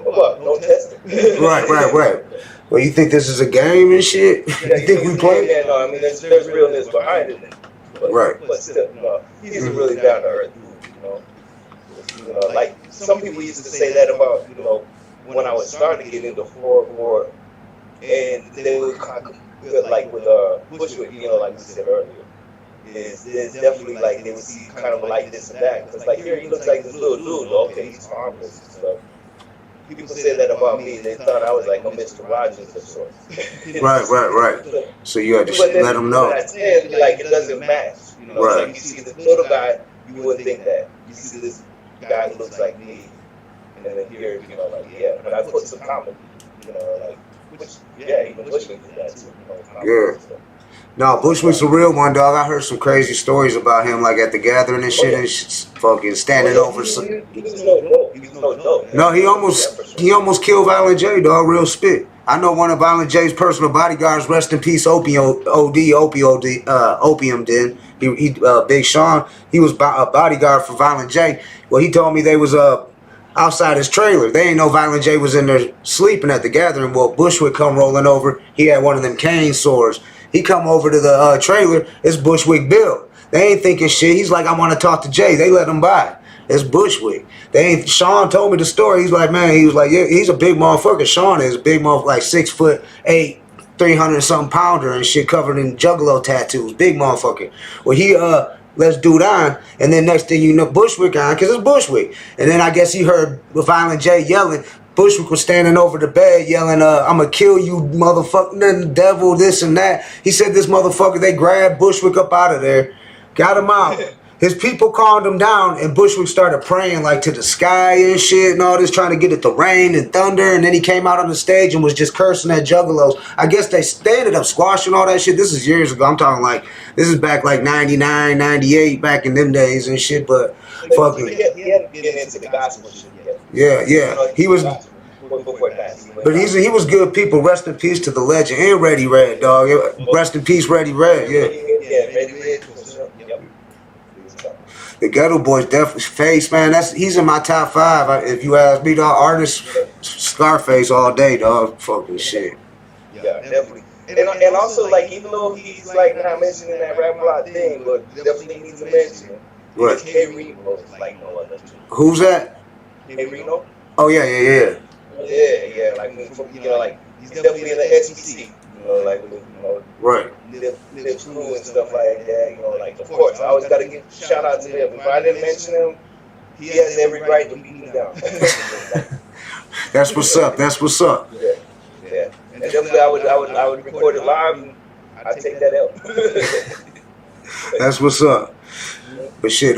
What? Don't test it. Right. Well, you think this is a game and shit? You think we play? Yeah, no, I mean, there's realness behind it. But still, you know, he's a really down to earth dude, you know. You know, like some people used to say that about, you know, when I was starting to get into horror, and they would kind of feel like with Bushwick, you know, like we said earlier, is definitely like they would see kind of like this and that. Because like here he looks like this little dude, okay, he's harmless and stuff. People said that about me. They thought I was like a Mr. Rogers of sorts. Right. So you had to let them know. Like it doesn't match. You know, like you see this little guy, you wouldn't think that. You see this guy who looks like me, and then here, you know, like but I put some comedy, you know, like even Bushwick did that too. You know, No, Bushwick's a real one, dog. I heard some crazy stories about him, like at the gathering and shit, and fucking standing over some. He was no joke. No, he almost killed Violent J, dog. Real spit. I know one of Violent J's personal bodyguards. Rest in peace, Opium Den. He Big Sean. He was a bodyguard for Violent J. Well, he told me they was outside his trailer. They ain't know Violent J was in there sleeping at the gathering. Well, Bushwick come rolling over. He had one of them cane swords. He come over to the trailer. It's Bushwick Bill. They ain't thinking shit. He's like, I want to talk to Jay. They let him by. It's Bushwick. They ain't. Sean told me the story. He's like, man, he was like, yeah, he's a big motherfucker. Sean is a big motherfucker, like 6'8", 300 something pounder and shit, covered in juggalo tattoos. Big motherfucker. Well, he let's dude on, and then next thing you know, Bushwick on, because it's Bushwick. And then I guess he heard Violent J yelling. Bushwick was standing over the bed yelling, I'ma kill you, motherfucker, devil, this and that. He said this motherfucker, they grabbed Bushwick up out of there, got him out. His people calmed him down, and Bushwick started praying like to the sky and shit and all this, trying to get it to rain and thunder. And then he came out on the stage and was just cursing at juggalos. I guess they ended up squashing all that shit. This is years ago. I'm talking like, this is back like 99, 98, back in them days and shit. But fucking. He hadn't been into the gospel shit yet. Yeah. He was. But he was good people. Rest in peace to the legend and Reddy Red, dog. Rest in peace, Reddy Red. Yeah. Reddy Red. The Ghetto Boys definitely Face, man. He's in my top 5. If you ask me, dog, artist Scarface all day, dog. Fucking shit. Yeah, definitely. And also, like, even though he's like not mentioning that rap block thing, but definitely needs to mention. What? K Reno is like no other. Who's that? K Reno. Oh yeah. Yeah. Like, you know, like he's definitely in the SEC. You know, like, you know, right. Live crew and stuff like that. You know, like, of course, I always got to give shout out to him. If I didn't mention him, he has every right to beat me down. That's what's up. Yeah. And definitely, I would record it live. And I'd take that out. That's what's up. But shit,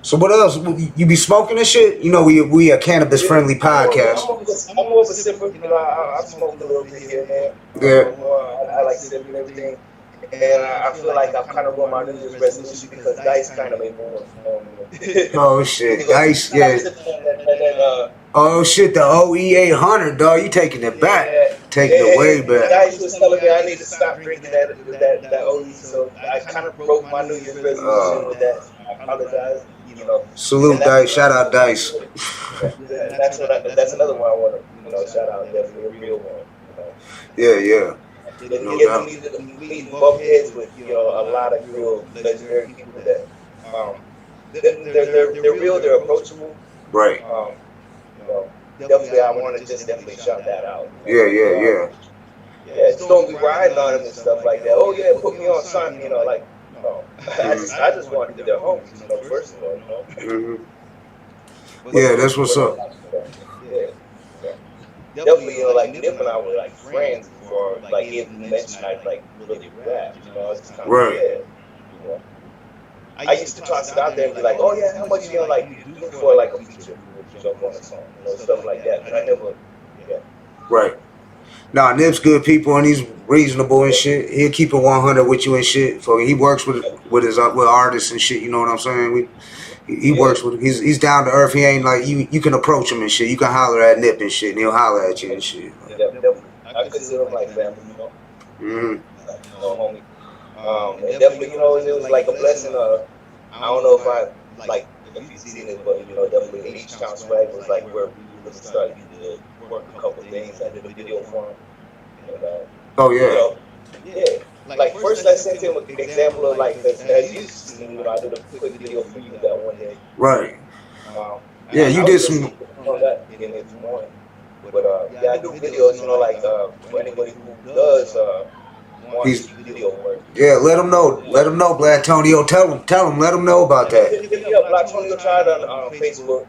so what else? You be smoking and shit? You know, we a cannabis friendly podcast. I'm more of a sipper. You know, I smoke a little bit here and there. Yeah. I like sipping everything. And I feel like I've kind of run my New Year's resolution because Dice kind of made more. Oh shit, Dice, yeah. Oh shit, the OE 800, dog. You taking it back? Taking it way back. Dice was telling me I need to stop drinking that OE, so I kind of broke my New Year's resolution with that. I apologize. You know, salute Dice, shout out Dice. That's another one I want to, shout out. Definitely a real one. Yeah. No doubt. We bump heads with a lot of real legendary people that they're real, they're approachable. Right. Definitely, I want to just definitely shout that out. Yeah. Just don't be riding on them and stuff like that. Oh yeah, put me on son. Like. I just want to be their homies, first of all, Mm-hmm. Yeah, that's what's up. Yeah. Definitely, like Nip and I were like friends before, like he had mentioned I like really rap, it's kind of right. I used to toss it out there and be like, oh yeah, how much like you do for like a feature, jump on a song, stuff like that. But I never, Right. Nah, Nip's good people and he's reasonable and shit. He'll keep it 100 with you and shit. So he works with artists and shit. You know what I'm saying? He works with. He's down to earth. He ain't like you. You can approach him and shit. You can holler at Nip and shit, and he'll holler at you and shit. I consider him like family. Mm-hmm. Homie. And definitely, it was like a blessing. I don't know if you've seen it, but definitely H-Town Swag was like where we really started to work a couple things. I did a video for him. Oh yeah. Like first I sent him an example of like as you seen, I did a quick video for you that one day. Right. Yeah, you did some. On that in this morning. But I do videos, like for anybody who does want to do video work. Yeah, let them know. Let them know, Blatonio. Tell them. Let them know about that. Yeah, Blatonio Todd on Facebook.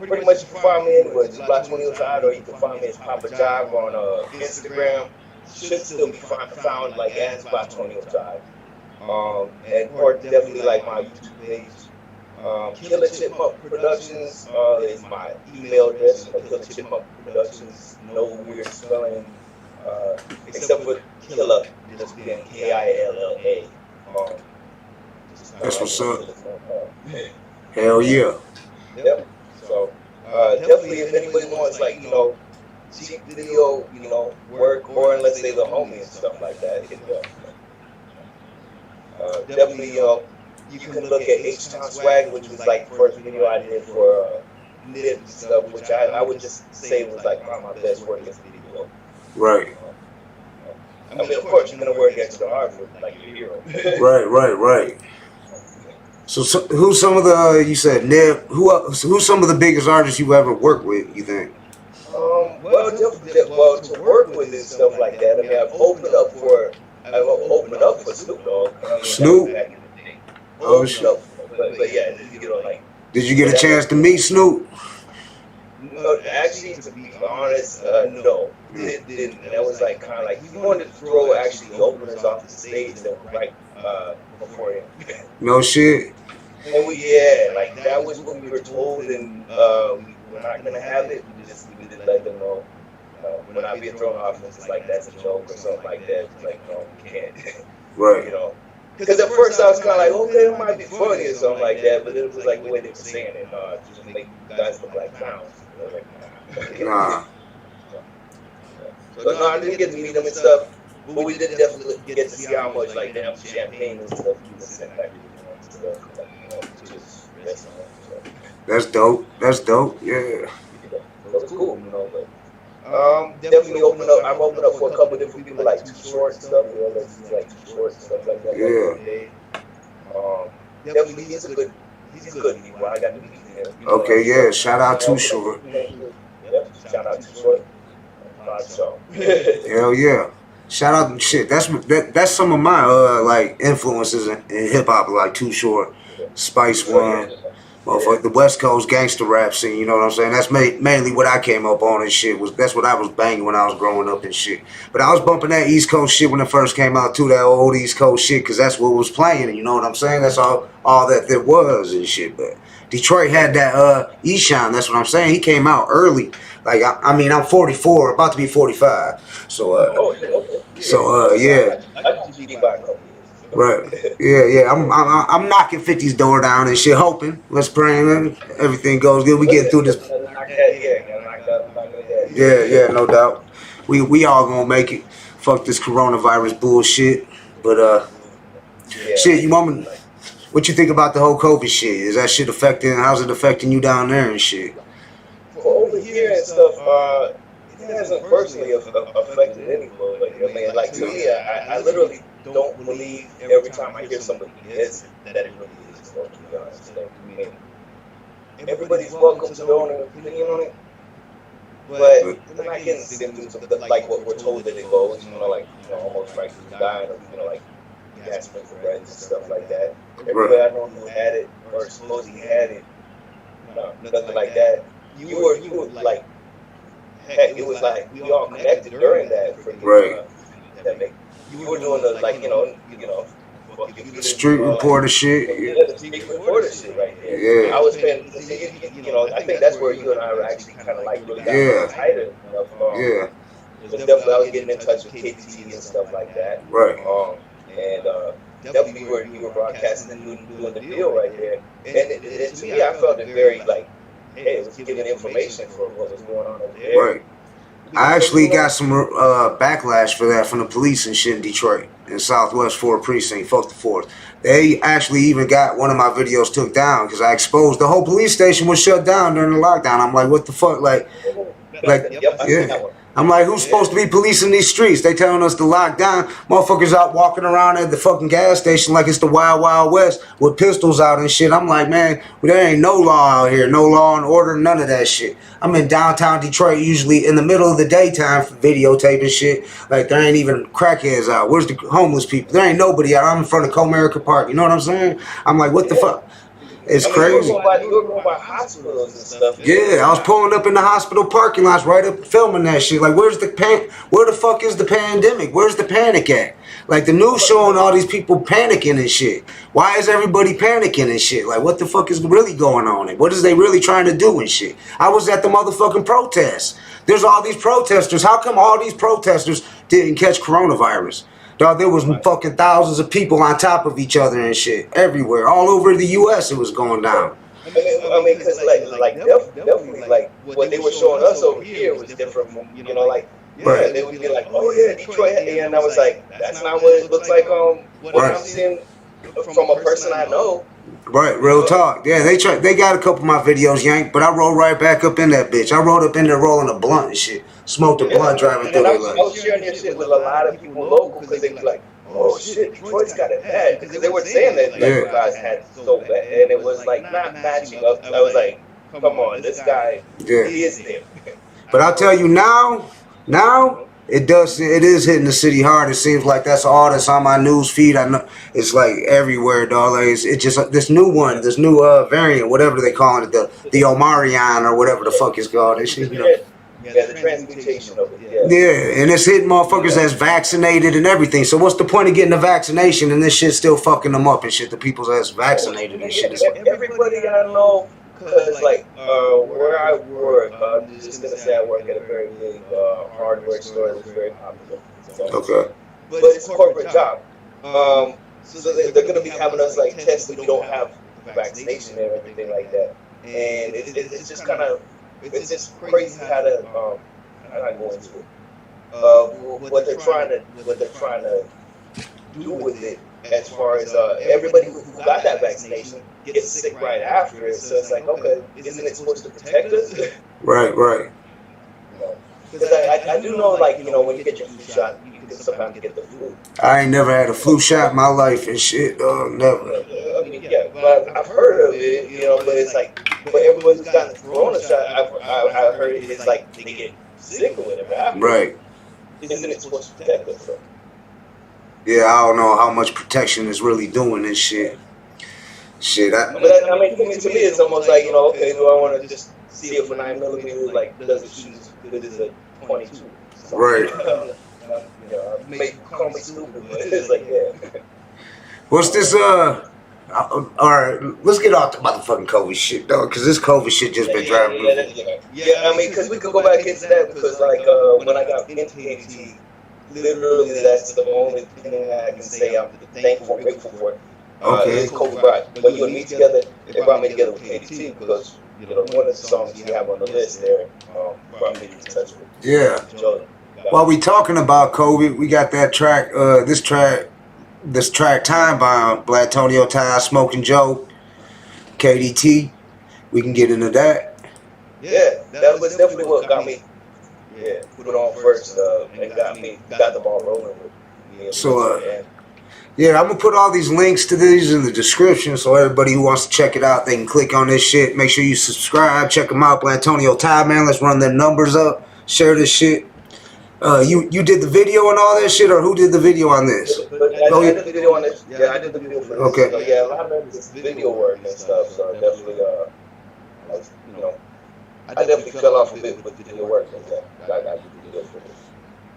Pretty much you can find me anywhere, just Blatonio Todd, or you can find me as Papa Jive on Instagram. Should still be found like as Blatonio Todd. And or definitely like my YouTube page. Killer Chipmunk Productions is my email address. Killer Chipmunk Productions, no weird spelling, except for Killer, just being Killa. That's what's up. Hell yeah. Yep. So definitely, if anybody wants cheap video, work, or let's say the homie and stuff like that, hit me up. Definitely, you can look at H-Town Swag, which was like the first video I did for Nip and stuff, which I would just say was like my best work video. Right. I mean, of course, you're gonna work extra hard for like your hero. Right. So who's some of the you said Neb? Who's some of the biggest artists you ever worked with? You think? Well, to work with and stuff like that. I mean, I've opened up for Snoop Dogg. Snoop. Oh shit. But yeah, you know, like. Did you get a chance to meet Snoop? No, actually, to be honest, no. It didn't. And that was like kind of like he wanted to throw actually the openers off the stage right before him. No shit. And like that was what we were told, and we're not gonna have it. We just let them know. We're not being thrown off, and it's like that's a joke or something like that. It's like no, we can't. Right. You know. Because at first I was kind of like, okay, it might be funny or something like that, but it was like the way they were saying it, just make you guys look like clowns. I was like, nah. So no, I didn't get to meet them and stuff, but we did definitely get to see how much like damn champagne and stuff he was sent back. That's dope. Yeah. It was cool, you know, but definitely I've opened up for a couple of different people like Too Short and stuff, you know, like Too Short and stuff like that. Yeah. Definitely he's a good people. I got to meet him. You know, Okay, yeah. Shout out Too Short. Yep, shout out Too Short. So. Hell yeah. Shout out shit. That's some of my like influences in hip hop, like Too Short, Spice One. Motherfucker, the West Coast gangster rap scene, you know what I'm saying? That's mainly what I came up on and shit. That's what I was banging when I was growing up and shit. But I was bumping that East Coast shit when it first came out too, that old East Coast shit, because that's what was playing, you know what I'm saying? That's all that there was and shit. But Detroit had that E-Shine, that's what I'm saying. He came out early. Like, I mean, I'm 44, about to be 45. So, yeah. Right. Yeah. I'm knocking 50's door down and shit, hoping. Let's pray everything goes good. We get through this. Yeah, no doubt. We all gonna make it. Fuck this coronavirus bullshit. But shit, what you think about the whole COVID shit? Is that shit how's it affecting you down there and shit? Over here and stuff, it hasn't personally affected anybody. I mean, like to me, I literally don't believe every time I hear somebody is that it really is. To be honest, I mean, everybody's welcome to their own opinion on it, but they're not getting symptoms of like what we're told that it goes. You know, like almost like dying of like gasping for breath and stuff like that. Everybody I know who had it or supposedly had it, nothing like that. You were like, heck, it was like we all connected during that. You were doing the like, street reporter shit. Yeah, the street reporter shit right there. Yeah. I was paying, I think that's where you and I were actually kind of like really got tighter. Yeah. But definitely I was getting in touch with KTT and stuff like that. Right. And definitely you were broadcasting and doing the deal right there. And to me, I felt it very like, hey, it was giving information for what was going on over there. Right. I actually got some backlash for that from the police and shit in Detroit, in Southwest 4th Precinct, fuck the 4th. They actually even got one of my videos took down because I exposed the whole police station was shut down during the lockdown. I'm like, what the fuck? Like, yeah. I'm like, who's supposed to be policing these streets? They telling us to lock down. Motherfuckers out walking around at the fucking gas station like it's the Wild Wild West with pistols out and shit. I'm like, man, there ain't no law out here. No law and order, none of that shit. I'm in downtown Detroit usually in the middle of the daytime videotaping shit. Like, there ain't even crackheads out. Where's the homeless people? There ain't nobody out. I'm in front of Comerica Park. You know what I'm saying? I'm like, what the fuck? It's crazy. You were going by hospitals and stuff. Yeah, I was pulling up in the hospital parking lots right up filming that shit. Like, where the fuck is the pandemic? Where's the panic at? Like, the news showing all these people panicking and shit. Why is everybody panicking and shit? Like, what the fuck is really going on? And what is they really trying to do and shit? I was at the motherfucking protests. There's all these protesters. How come all these protesters didn't catch coronavirus? Dog, there was fucking thousands of people on top of each other and shit everywhere, all over the U.S. It was going down. I mean, because like definitely like what they were showing us over here was different from like they would be like, oh yeah, Detroit, and I was like, that's not what it looks like what I'm seeing from a person I know. Right, real talk. Yeah, they got a couple of my videos yanked, but I rolled right back up in that bitch. I rolled up in there rolling a blunt and shit. Smoked a blunt driving through there. Like. I was sharing your shit with a lot of people local because they was like, oh shit, Detroit's got it bad. Because they were saying that you guys had it so bad. And it was like not matching up. I was like, come on, this guy, he is there. But I'll tell you now, it is hitting the city hard. It seems like that's all that's on my news feed. I know it's like everywhere, dog. Like it's just this new variant, whatever they call it, the Omarion or whatever the fuck it's called. That shit, you know. Yeah, the transmutation of it. Yeah, and it's hitting motherfuckers that's vaccinated and everything. So what's the point of getting a vaccination and this shit's still fucking them up and shit? The people that's vaccinated and shit. Everybody I know, because like where I work, I'm just gonna say I work at a very big hardware store that's very popular. Okay. But it's a corporate job. So they're gonna be having us like test if we don't have vaccination and everything like that. And it's just kind of. It's just crazy how to I'm not going into it. What they're trying to do with it, as far as everybody who got that vaccination gets sick right after it. So it's like, okay, isn't it supposed to protect us? Right. Because I do know, like, you know, when you get your flu shot, you can sometimes get the flu. I ain't never had a flu shot in my life and shit, never. I mean, yeah, but I've heard of it, you know, but it's like, but everyone who's gotten the corona shot, I heard it's like they get sick or whatever after. Right. Isn't it supposed to protect us? Yeah, I don't know how much protection is really doing this shit. Shit, I mean, to me, it's almost like, you know, okay, do I want to just see if a 9mm like does it shoot as good as a 22? So, right. You know, call me stupid, but it's like, yeah. What's this? Alright, let's get off the motherfucking COVID shit, though, because this COVID shit just been driving me. Yeah, I mean, because we could go back into that, because, like, when I got into KT, literally, that's the only thing that I can say I'm thankful and grateful for. Okay. It's COVID brought. When you and me together, it brought me together with KT, because, you know, one of the songs you have on the list there brought me to touch with. Yeah. While we talking about COVID, we got that track, this track, Timebomb, Blatonio Todd, Smokin Joe, KDT. We can get into that. Yeah, that was definitely what got me. Yeah, put it on first and got the ball rolling with me. So, yeah, I'm gonna put all these links to these in the description, so everybody who wants to check it out, they can click on this shit. Make sure you subscribe, check them out, Blatonio Todd, man. Let's run their numbers up, share this shit. You did the video and all that shit, or who did the video on this? I did the video on this. Yeah, I did the video for this. Okay. So, yeah, a lot of this video work and stuff. So I definitely, I definitely fell off a bit with the video work. I did the video for this.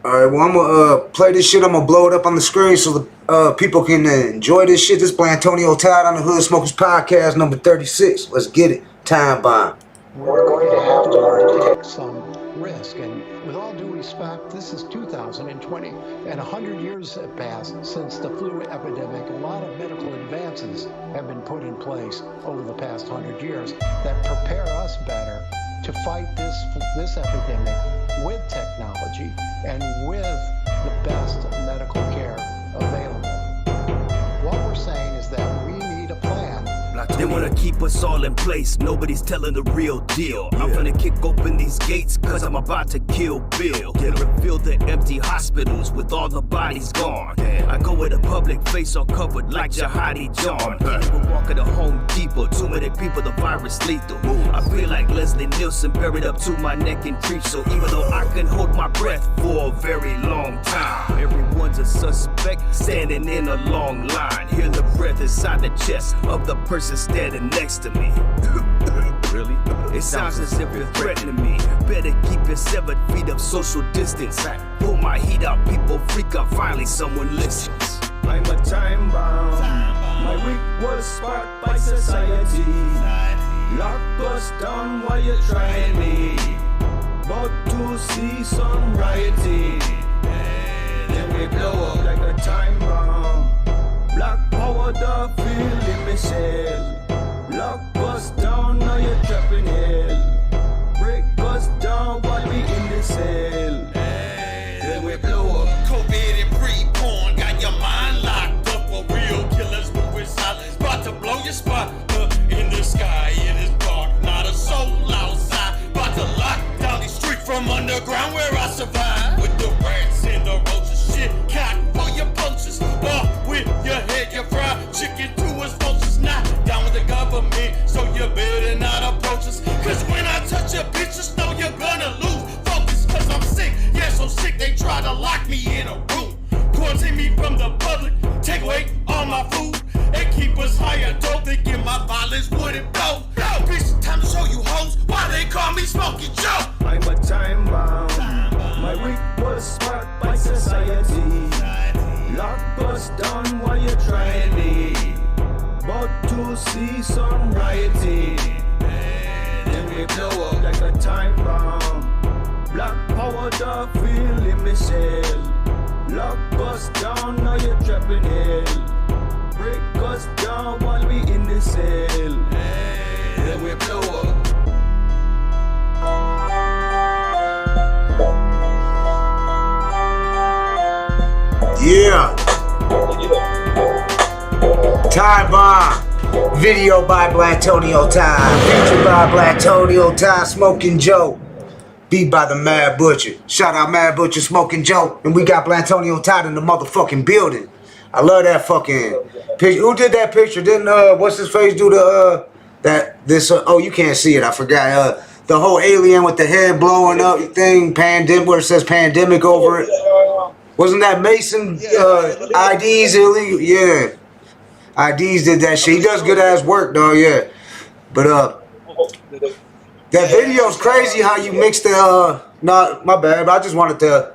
All right. Well, I'm gonna play this shit. I'm gonna blow it up on the screen so the people can enjoy this shit. This is Blatonio Todd on the Hood Smokers Podcast, number 36. Let's get it. Timebomb. We're going to have to learn to take some risk, and with all due respect, this is 2020, and 100 years have passed since the flu epidemic. A lot of medical advances have been put in place over the past 100 years that prepare us better to fight this epidemic with technology and with the best medical care available. What we're saying is that we need a plan. They wanna keep us all in place, nobody's telling the real deal. I'm gonna kick open these gates, cause I'm about to kill Bill. And reveal the empty hospitals with all the bodies gone. I go with a public face all covered like Jihadi John. People walking to Home Depot, too many people, the virus lethal. I feel like Leslie Nielsen buried up to my neck in grief. So even though I can hold my breath for a very long time, everyone's a suspect standing in a long line. Hear the breath inside the chest of the person standing next to me. Really? It sounds as if you're threatening me. Better keep your 7 feet of social distance. Pull my heat out, people freak out. Finally, someone listens. I'm a time bomb. My week was sparked by society. Lock us down while you're trying me. About to see some rioting. Then we blow up like a time bomb. Black power, the feeling Michelle. Lock us down, now you're trapped in hell. Break us down while we in the cell. Then we blow up. COVID and pre-porn got your mind locked up for real killers with silence. About to blow your spot. In the sky, it is dark, not a soul outside. About to lock down these streets from underground where I survive. With the rats and the roaches, shit, cock for your poachers. With your head, your fried chicken to us vultures. Not down with the government, so you better not approach us. Cause when I touch a bitch, just know you're gonna lose focus. Cause I'm sick, yeah, so sick they try to lock me in a room. Quarantine me from the public, take away all my food, and keep us higher. Don't thinking my violence wouldn't blow. No, bitch, time to show you hoes why they call me Smokin Joe. I'm a time bomb. My week was sparked by society. Lock us down while you're trying me. But to see some rioting, then we blow up like a time bomb. Black power, the feeling Michelle. Lock us down, now you're trapping hell. Break us down while we in the cell. Then we blow up. Yeah. Timebomb. Video by Blatonio Todd. Featured by Blatonio Todd, Smokin Joe. Beat by the Mad Butcher. Shout out Mad Butcher, Smokin Joe. And we got Blatonio Todd in the motherfucking building. I love that fucking picture. Who did that picture? Didn't what's his face do the oh, you can't see it, I forgot. The whole alien with the head blowing up thing, pandemic, where it says pandemic over it. Wasn't that Mason? IDs illegal? Yeah. IDs did that shit. He does good ass work, though, yeah. But that video's crazy how you mix the nah, my bad, but I just wanted to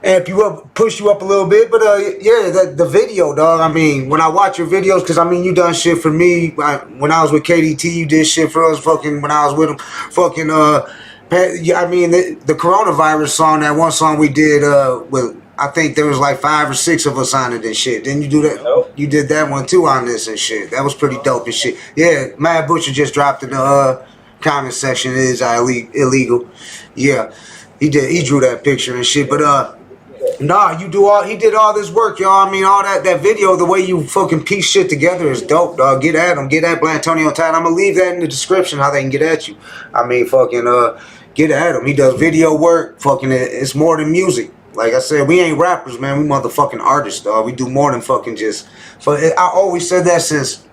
amp you up, push you up a little bit. But yeah, the video, dog. I mean, when I watch your videos, because I mean, you done shit for me. When I was with KDT, you did shit for us. Fucking when I was with him, fucking I mean, the coronavirus song, that one song we did with, I think there was like 5 or 6 of us on it and shit. Didn't you do that? Nope. You did that one too on this and shit. That was pretty dope and shit. Yeah, Mad Butcher just dropped in the comment section. It is illegal. Yeah, he drew that picture and shit. But nah, he did all this work, y'all. I mean, all that video, the way you fucking piece shit together is dope, dog. Get at him. Get at Blatonio Todd. I'm gonna leave that in the description how they can get at you. I mean, fucking get at him. He does video work. Fucking, it's more than music. Like I said, we ain't rappers, man. We motherfucking artists, dog. We do more than fucking just. I always said that since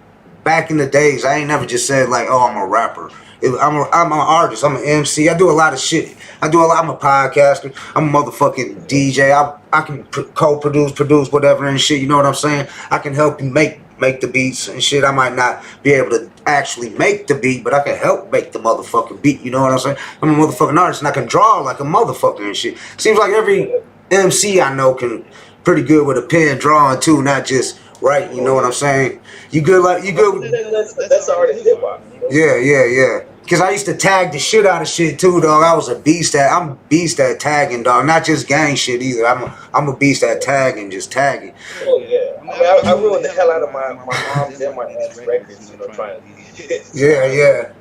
back in the days. I ain't never just said like, oh, I'm a rapper. I'm an artist. I'm an MC. I do a lot of shit. I'm a podcaster. I'm a motherfucking DJ. I can co-produce, produce, whatever and shit. You know what I'm saying? I can help you make the beats and shit. I might not be able to actually make the beat, but I can help make the motherfucking beat. You know what I'm saying? I'm a motherfucking artist and I can draw like a motherfucker and shit. Seems like every MC I know can pretty good with a pen drawing too, not just write. You know what I'm saying? You good? That's artist hip hop. Yeah. Cause I used to tag the shit out of shit too, dog. I was a beast at. I'm a beast at tagging, dog. Not just gang shit either. I'm a beast at tagging, just tagging. Oh yeah. I mean, I ruined the hell out of my mom's and my aunt's records, you know, trying to do shit. Yeah.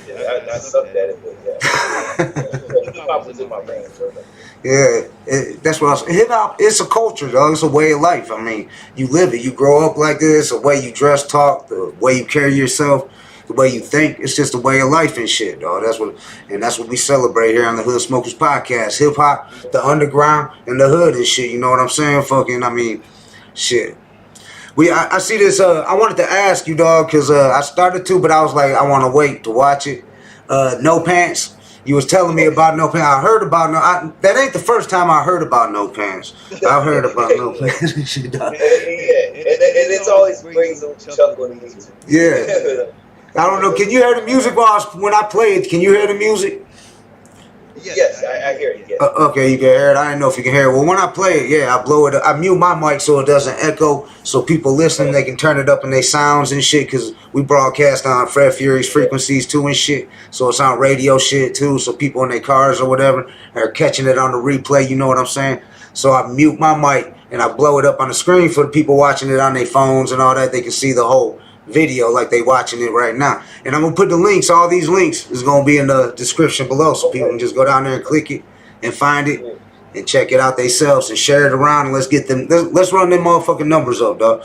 I sucked at it, but yeah. Hip hop was in my veins, so. Yeah, that's what I was. Hip hop, it's a culture, dog. It's a way of life. I mean, you live it. You grow up like this. The way you dress, talk, the way you carry yourself, the way you think. It's just a way of life and shit, dog. That's what we celebrate here on the Hood Smokers Podcast. Hip hop, the underground, and the hood and shit. You know what I'm saying? Fucking, I mean, shit. I see this. I wanted to ask you, dog, because I started to, but I was like, I want to wait to watch it. No Pants. You was telling me about No Pants. I heard about that ain't the first time I heard about No Pants. I heard about No Pants and shit, dog. Yeah, and it's always brings them chuckle and music. Yeah. I don't know. Can you hear the music when I play it? Can you hear the music? Yes, I hear it. Yes. Okay, you can hear it. I didn't know if you can hear it. Well, when I play it, yeah, I blow it up. I mute my mic so it doesn't echo, so people listening, they can turn it up in their sounds and shit, because we broadcast on Fred Fury's frequencies too and shit, so it's on radio shit too, so people in their cars or whatever are catching it on the replay, you know what I'm saying? So I mute my mic and I blow it up on the screen for the people watching it on their phones and all that. They can see the whole video like they watching it right now. And I'm gonna put the links, all these links is gonna be in the description below, so people can just go down there and click it and find it and check it out themselves and share it around, and let's get them, let's run them motherfucking numbers up, dog.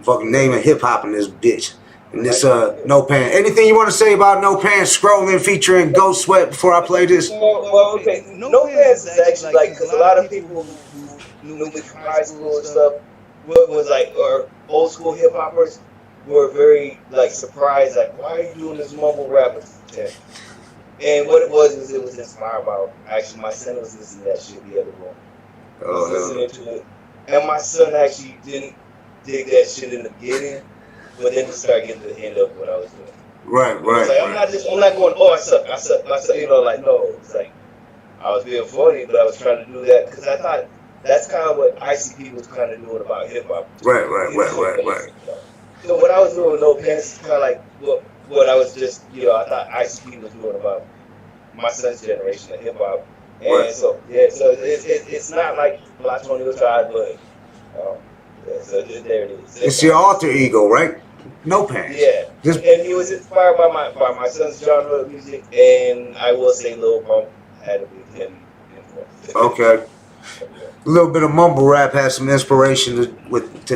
Fucking name of hip hop in this bitch. And this No Pants. Anything you want to say about No Pants Scrolling featuring Ghost Sweat before I play this? Well, okay. No Pants is actually like, because a lot of people who knew me from high school and stuff was like, or old school hip hoppers were very like surprised, like, why are you doing this mumble rap? And what it was inspired by, actually, my son was listening to that shit the other morning. Listening to it. And my son actually didn't dig that shit in the beginning, but then he started getting to the end of what I was doing. Right. Like, I'm not going, oh, I suck, you know, like, no. It's like, I was being funny, but I was trying to do that because I thought that's kind of what ICP was kind of doing about hip hop. Right. So what I was doing with No Pants is kind of like what I was just, you know, I thought ICP was doing about my son's generation of hip hop. And so it's not like Blatonio Todd, but so there it is. It's your alter ego, right? No Pants. Yeah. And he was inspired by my son's genre of music, and I will say Lil Pump had a big hit. Okay. A little bit of mumble rap has some inspiration with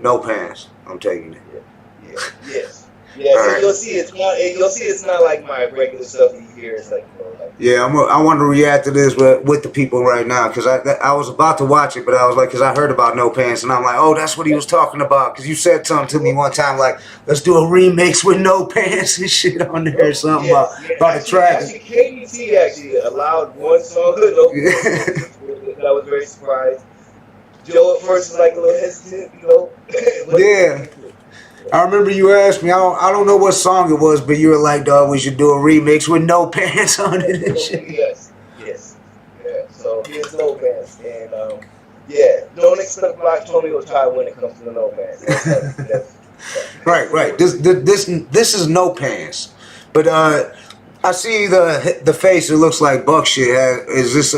No Pants. I'm taking it. Yes. Yeah. So you'll see it's not like my regular stuff you hear. It's like, you know, like. Yeah, I want to react to this with the people right now because I was about to watch it, but I was like, because I heard about No Pants and I'm like, oh, that's what he was talking about. Because you said something to me one time like, let's do a remix with No Pants and shit on there or something about the track. Actually, KBT actually allowed one song. I was very surprised. Joe at first was like a little hesitant, you know. Yeah. I remember you asked me, I don't know what song it was, but you were like, dog, we should do a remix with No Pants on it and shit. Yes. Yeah. So here's No Pants. And don't expect Blatonio Todd when it comes to the No Pants. Right. This is No Pants. But I see the face, it looks like Buck shit. Is this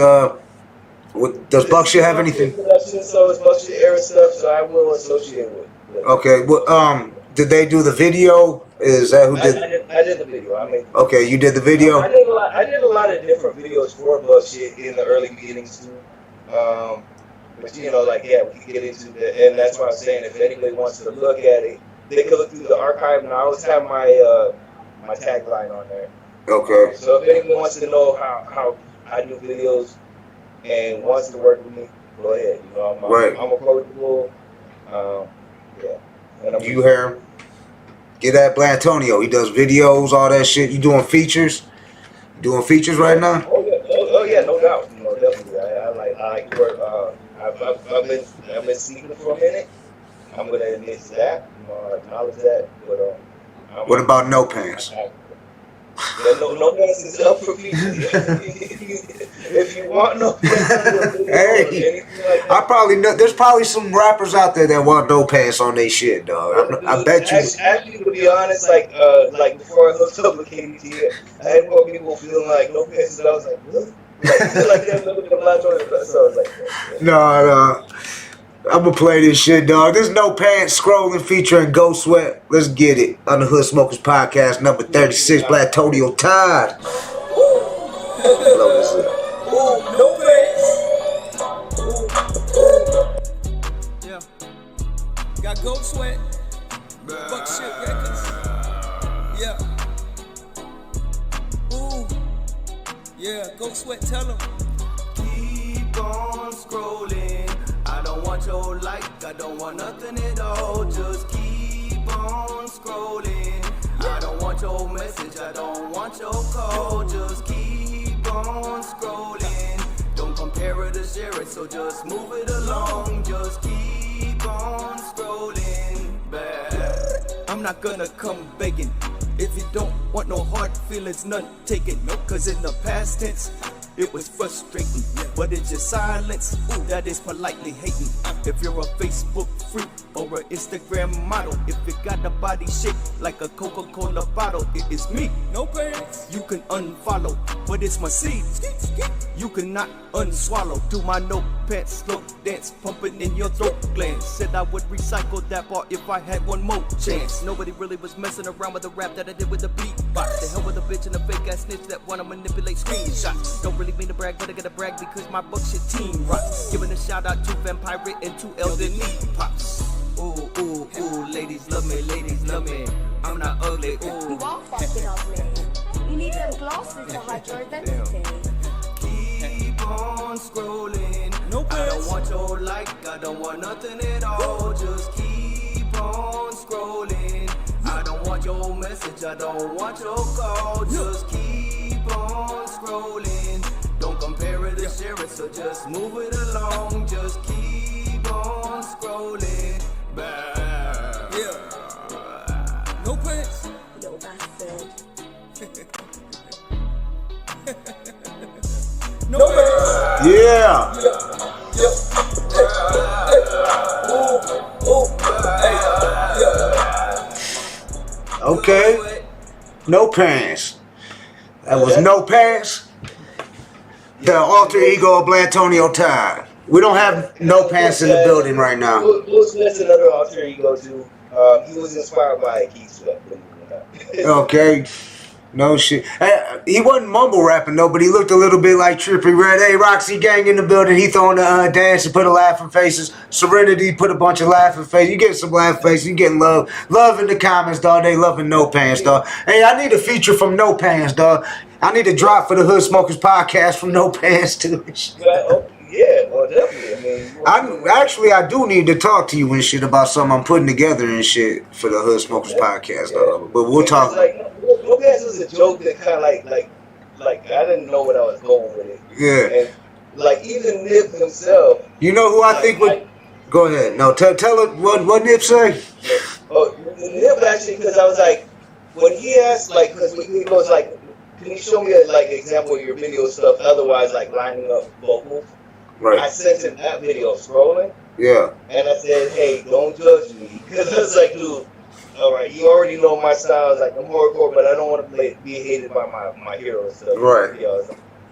does Buck shit have anything? So it's Buck shit era stuff, so I will associate with. Okay, well, did they do the video? Is that who did? I did the video. I mean. Okay, you did the video. I did a lot of different videos for Buck shit in the early beginnings too. But you know, like we can get into that, and that's why I'm saying if anybody wants to look at it, they can look through the archive, and I always have my my tagline on there. Okay. So if anyone wants to know how I do videos and wants to work with me, go ahead. You know, I'm approachable. You hear him? Get that Blatonio. He does videos, all that shit. You doing features? You doing features right now? Oh yeah, no doubt. You know, definitely. I like work. I've been seeking for a minute. I'm gonna admit to that. You know, I acknowledge that. But what about No Pants? No Pants is up for features. If you want No Pants, hey, I probably know. There's probably some rappers out there that want No Pants on their shit, dog. I bet you. Actually, to be honest, like before I hooked up with KBT, I had more people feeling like No Pants, and I was like, what? Like that, look at the Blatonio. So I was like, no. I'm gonna play this shit, dog. This No Pants Scrolling featuring Ghost Sweat. Let's get it on the Hood Smokers Podcast, number 36, Blatonio Todd. Blow this up. No Pants. Yeah. Got Ghost Sweat. Fuck shit records. Yeah. Ooh. Yeah, Ghost Sweat, tell him. Keep on scrolling. I don't want your like, I don't want nothing at all. Just keep on scrolling. I don't want your message, I don't want your call. Just keep on scrolling. Don't compare it or share it, so just move it along. Just keep on scrolling. Bad. I'm not gonna come begging. If you don't want no hard feelings, none taken. No, cause in the past tense, it was frustrating, but it's just silence. Ooh, that is politely hating. If you're a Facebook freak or an Instagram model, if you got a body shaped like a Coca-Cola bottle, it is me. No pants. You can unfollow, but it's my seed. You cannot unswallow. Do my No Pants slow dance, pumping in your throat glands. Said I would recycle that bar if I had one more chance. Nobody really was messing around with the rap that I did with the beatbox. The hell with a bitch and a fake ass snitch that wanna manipulate screenshots. Don't really mean to brag, but I gotta brag because my buck shit team rocks. Giving a shout out to Vampire and to Elden Pops. Ooh, Ooh, ooh, ladies love me, ladies love me. I'm not ugly, ooh. You are fucking ugly. You need them glasses to hide your identity. Keep on scrolling. I don't want your like, I don't want nothing at all. Just keep on scrolling. I don't want your message, I don't want your call. Just keep on scrolling. Don't compare it to share it, so just move it along. Just keep on scrolling. Yeah. No pants. Little bastard. No pants. Yeah. Okay. No pants. That was no pants. The alter ego of Blatonio Todd. We don't have no pants in the building right now. Will Smith's another alter ego too. He was inspired by Keith Sweat. Okay. No shit. Hey, he wasn't mumble rapping though, but he looked a little bit like Trippie Redd. Hey, Roxy Gang in the building. He throwing the dance and put a laughing faces. Serenity put a bunch of laughing faces. You get some laughing faces. You getting love. Love in the comments, dog. They loving No Pants, dog. Hey, I need a feature from No Pants, dog. I need a drop for the Hood Smokers podcast from No Pants too. Yeah, well, definitely. I do need to talk to you and shit about something I'm putting together and shit for the Hood Smokers podcast, dog. But we'll talk. No Pants was a joke that kind of like I didn't know what I was going with it. Yeah. And like even Nip himself. You know who I think would. Go ahead. No, tell it what Nip say. Oh, Nip actually, because I was like, when he asked, like, because he was like, can you show me a like example of your video stuff? Otherwise, like lining up vocals. Right. I sent him that video scrolling. Yeah. And I said, hey, don't judge me, because I was like, dude, all right, you already know my style. It's like I'm hardcore, but I don't want to be hated by my hero and stuff. Right. You know,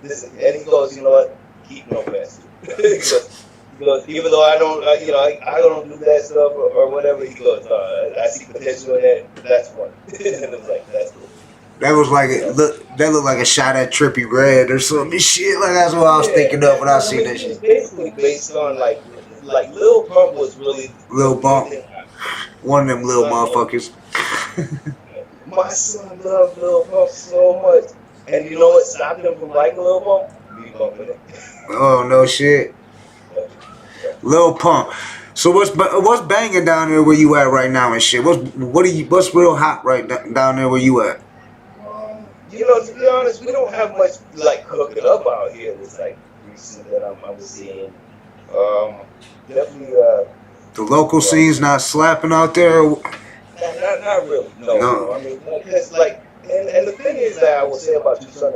and he goes, you know what? Keep No Pants. He goes, even though I don't, I don't do that stuff or whatever. He goes, I see potential in that. That's fun. And it was like, that's cool. That was like that looked like a shot at Trippie Redd or something. Shit, like that's what I was thinking of when I seen that shit. It's basically based on like Lil Pump was really Lil Bump. One of them little motherfuckers. My son loved Lil Pump so much. And you know what stopped him from liking Lil Pump? Me bumping it. Oh, no shit. Lil Pump. So what's banging down there where you at right now and shit? What's real hot right down there where you at? You know, to be honest, we don't have much like cooking up out here. It's like recent that I'm seeing. Definitely. The local scene's not slapping out there. Not really. No. I mean, because like, and the thing is that I will say about you, son,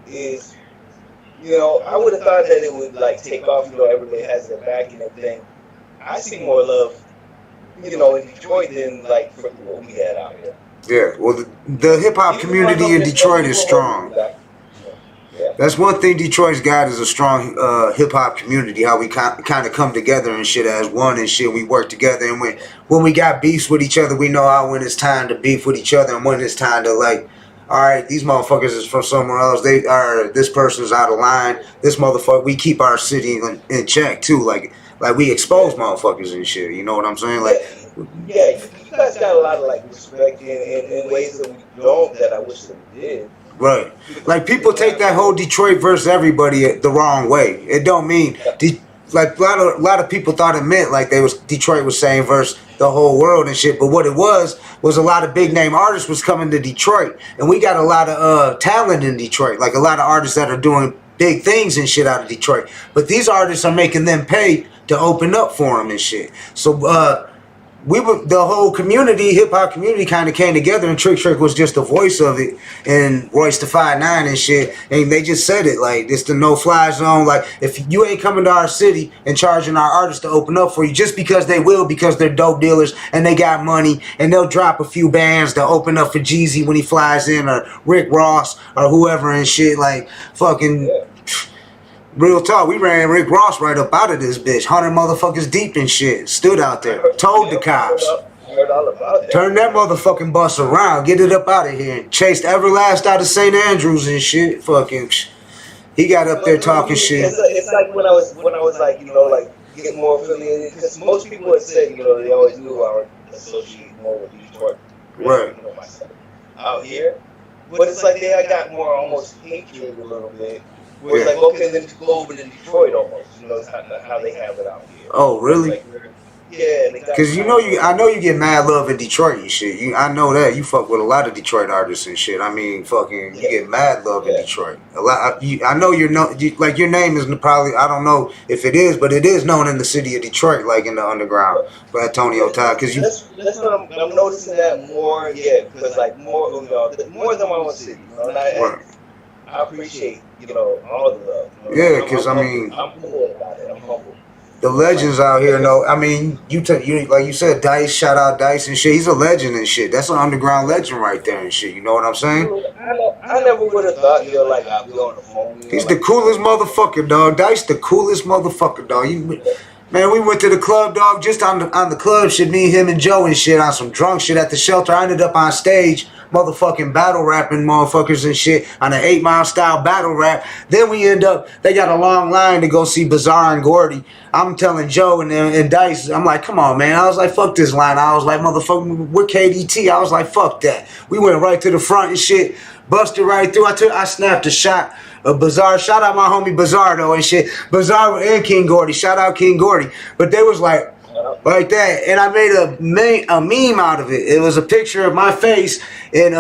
is, you know, I would have thought that it would like take off. You know, everybody has their back and everything. I see more love, you know, in Detroit than like for what we had out here. Yeah, well, the hip-hop community in Detroit is strong. That's one thing Detroit's got is a strong hip-hop community, how we kind of come together and shit as one and shit. We work together, and when we got beefs with each other, we know how when it's time to beef with each other and when it's time to, like, all right, these motherfuckers is from somewhere else. This person's out of line. This motherfucker, we keep our city in check, too. Like we expose motherfuckers and shit, you know what I'm saying? Like, yeah, you guys got a lot of like respect in ways that we don't, that I wish that we did. Right. Like people take that whole Detroit versus everybody the wrong way. It don't mean like a lot of people thought it meant like Detroit was saying versus the whole world and shit. But what it was a lot of big name artists was coming to Detroit, and we got a lot of talent in Detroit. Like a lot of artists that are doing big things and shit out of Detroit. But these artists are making them pay to open up for them and shit. So the whole community, hip hop community, kind of came together, and Trick was just the voice of it, and Royce the 5'9" and shit, and they just said it like it's the no-fly zone. Like if you ain't coming to our city and charging our artists to open up for you, just because they're dope dealers and they got money, and they'll drop a few bands to open up for Jeezy when he flies in, or Rick Ross or whoever and shit. Like fucking. Real talk, we ran Rick Ross right up out of this bitch. 100 motherfuckers deep and shit. Stood out there. Told the cops. Turn that motherfucking bus around. Get it up out of here. And chased Everlast out of St. Andrews and shit. Fucking. He got up there talking shit. It's like when I was like, you know, like get more affiliated? Because most people would say, you know, they always knew I would associate more with Detroit. Right. You know, myself out here. But it's like I got more almost hatred a little bit. Where it's like, okay, then go over to Detroit almost. You know, it's how they have it out here. Oh, really? Like, yeah. Because you know, I know you get mad love in Detroit and shit. I know that you fuck with a lot of Detroit artists and shit. I mean, fucking, you get mad love in Detroit. A lot. I know like your name is probably, I don't know if it is, but it is known in the city of Detroit, like in the underground, Blatonio Todd. Because that's what I'm noticing that more. Yeah, because like more, you know, more than my own city. You know, and I appreciate, you know, all the love. You know? Yeah, because I mean, I'm cool about it. I'm humble. The legends out here know. I mean, you like you said, Dice. Shout out Dice and shit. He's a legend and shit. That's an underground legend right there and shit. You know what I'm saying? I never would have thought, you know, like I'd be on the phone. He's the coolest motherfucker, dog. Dice, the coolest motherfucker, dog. Man, we went to the club, dog. Just on the club shit. Me, him, and Joe and shit on some drunk shit at the shelter. I ended up on stage, motherfucking battle rapping motherfuckers and shit on an 8 Mile style battle rap. Then we end up, they got a long line to go see Bizarre and Gordy. I'm telling Joe and Dice, I'm like, come on, man. I was like, fuck this line. I was like, motherfucker, we're KDT. I was like, fuck that. We went right to the front and shit, busted right through. I snapped a shot of Bizarre. Shout out my homie Bizarre though and shit. Bizarre and King Gordy. Shout out King Gordy. But they was like that, and I made a meme out of it. It was a picture of my face and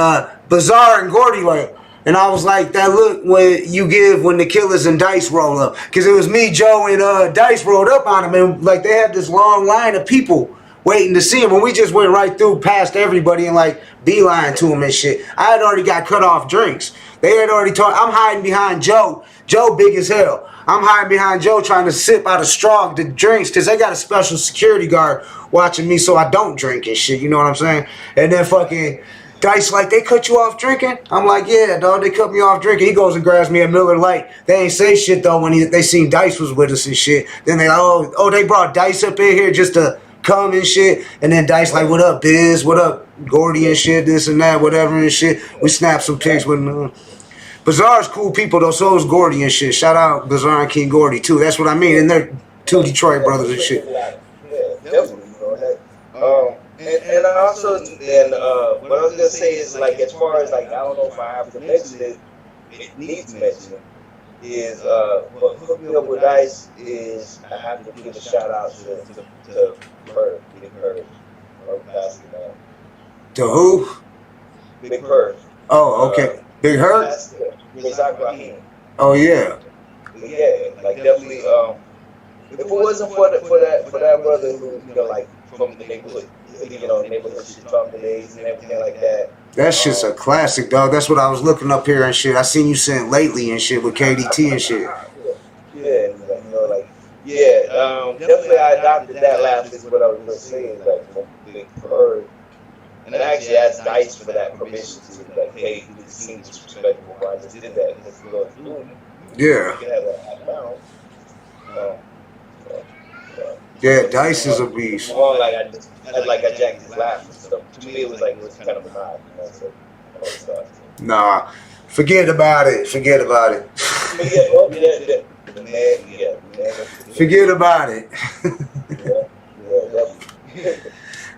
Bizarre and Gordy like. And I was like, that look when you give when the Killers and Dice roll up. Because it was me, Joe, and Dice rolled up on them. And like they had this long line of people waiting to see him. And we just went right through past everybody and like beeline to him and shit. I had already got cut off drinks. They had already told, I'm hiding behind Joe. Joe big as hell. I'm hiding behind Joe trying to sip out of straw the drinks because they got a special security guard watching me so I don't drink and shit. You know what I'm saying? And then fucking Dice like, they cut you off drinking? I'm like, yeah, dog, they cut me off drinking. He goes and grabs me a Miller Lite. They ain't say shit, though, when they seen Dice was with us and shit. Then they like, oh, they brought Dice up in here just to come and shit. And then Dice like, what up, Biz? What up, Gordy and shit, this and that, whatever and shit. We snapped some pics with them. Bizarre's cool people, though, so is Gordy and shit. Shout out Bizarre and King Gordy, too. That's what I mean. And they're two Detroit brothers and shit. Yeah, definitely. And also, what I was gonna say is like, as far as like, I don't know if I have to mention it, it needs mentioning is what hooked me up with Dice is I have to give a shout out to Bird, Big Bird, or passing man. To who? Big Bird. Oh, okay. Big Hurt? Oh yeah. Yeah, like definitely. If it wasn't for that brother who, you know, like from the neighborhood, you know, neighborhood shit talking days and everything like that. That shit's a classic, dog. That's what I was looking up here and shit. I seen you sent lately and shit with KDT and shit. Yeah, you know, like, yeah, definitely I adopted that last is what I was just saying, like, from Big Bird. And I actually asked Dice for that permission to, like, hey, this seems disrespectful, but I just did that because we were doing it. Yeah. You can have that down. Yeah, Dice is a beast. Well, like I jacked his laugh and stuff. To me, it was kind of a nod, you know, so, Nah, forget about it. Forget about it. Forget about it.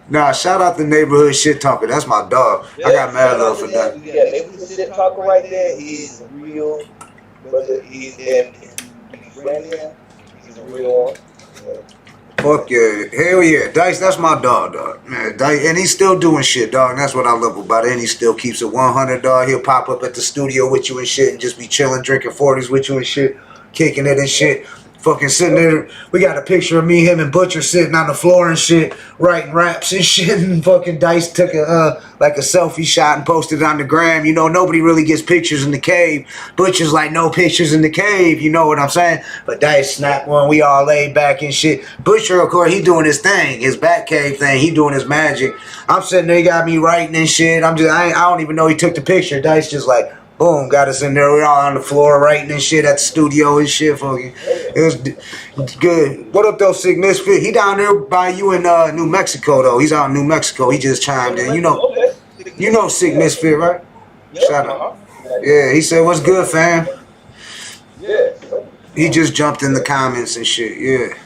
Nah, shout out the neighborhood shit talker. That's my dog. I got mad love for that. Yeah, neighborhood shit talker right there. He's real, brother. He's friendly. He's a real one. Fuck yeah. Hell yeah. Dice, that's my dog. Man, Dice, and he's still doing shit, dog. And that's what I love about it. And he still keeps it 100, dog. He'll pop up at the studio with you and shit and just be chilling, drinking 40s with you and shit, kicking it and shit. Fucking sitting there. We got a picture of me, him, and Butcher sitting on the floor and shit, writing raps and shit. And fucking Dice took a selfie shot and posted it on the gram. You know, nobody really gets pictures in the cave. Butcher's like, no pictures in the cave. You know what I'm saying? But Dice snapped one. We all laid back and shit. Butcher, of course, he doing his thing, his back cave thing. He doing his magic. I'm sitting there, he got me writing and shit. I don't even know he took the picture. Dice just like, boom, got us in there. We all on the floor writing and shit at the studio and shit. Fucking, it was good. What up, though, Sick Misfit? He down there by you in New Mexico, though. He's out in New Mexico. He just chimed in. You know Sick Misfit, right? Shout out. Yeah, he said, what's good, fam? Yeah. He just jumped in the comments and shit, yeah.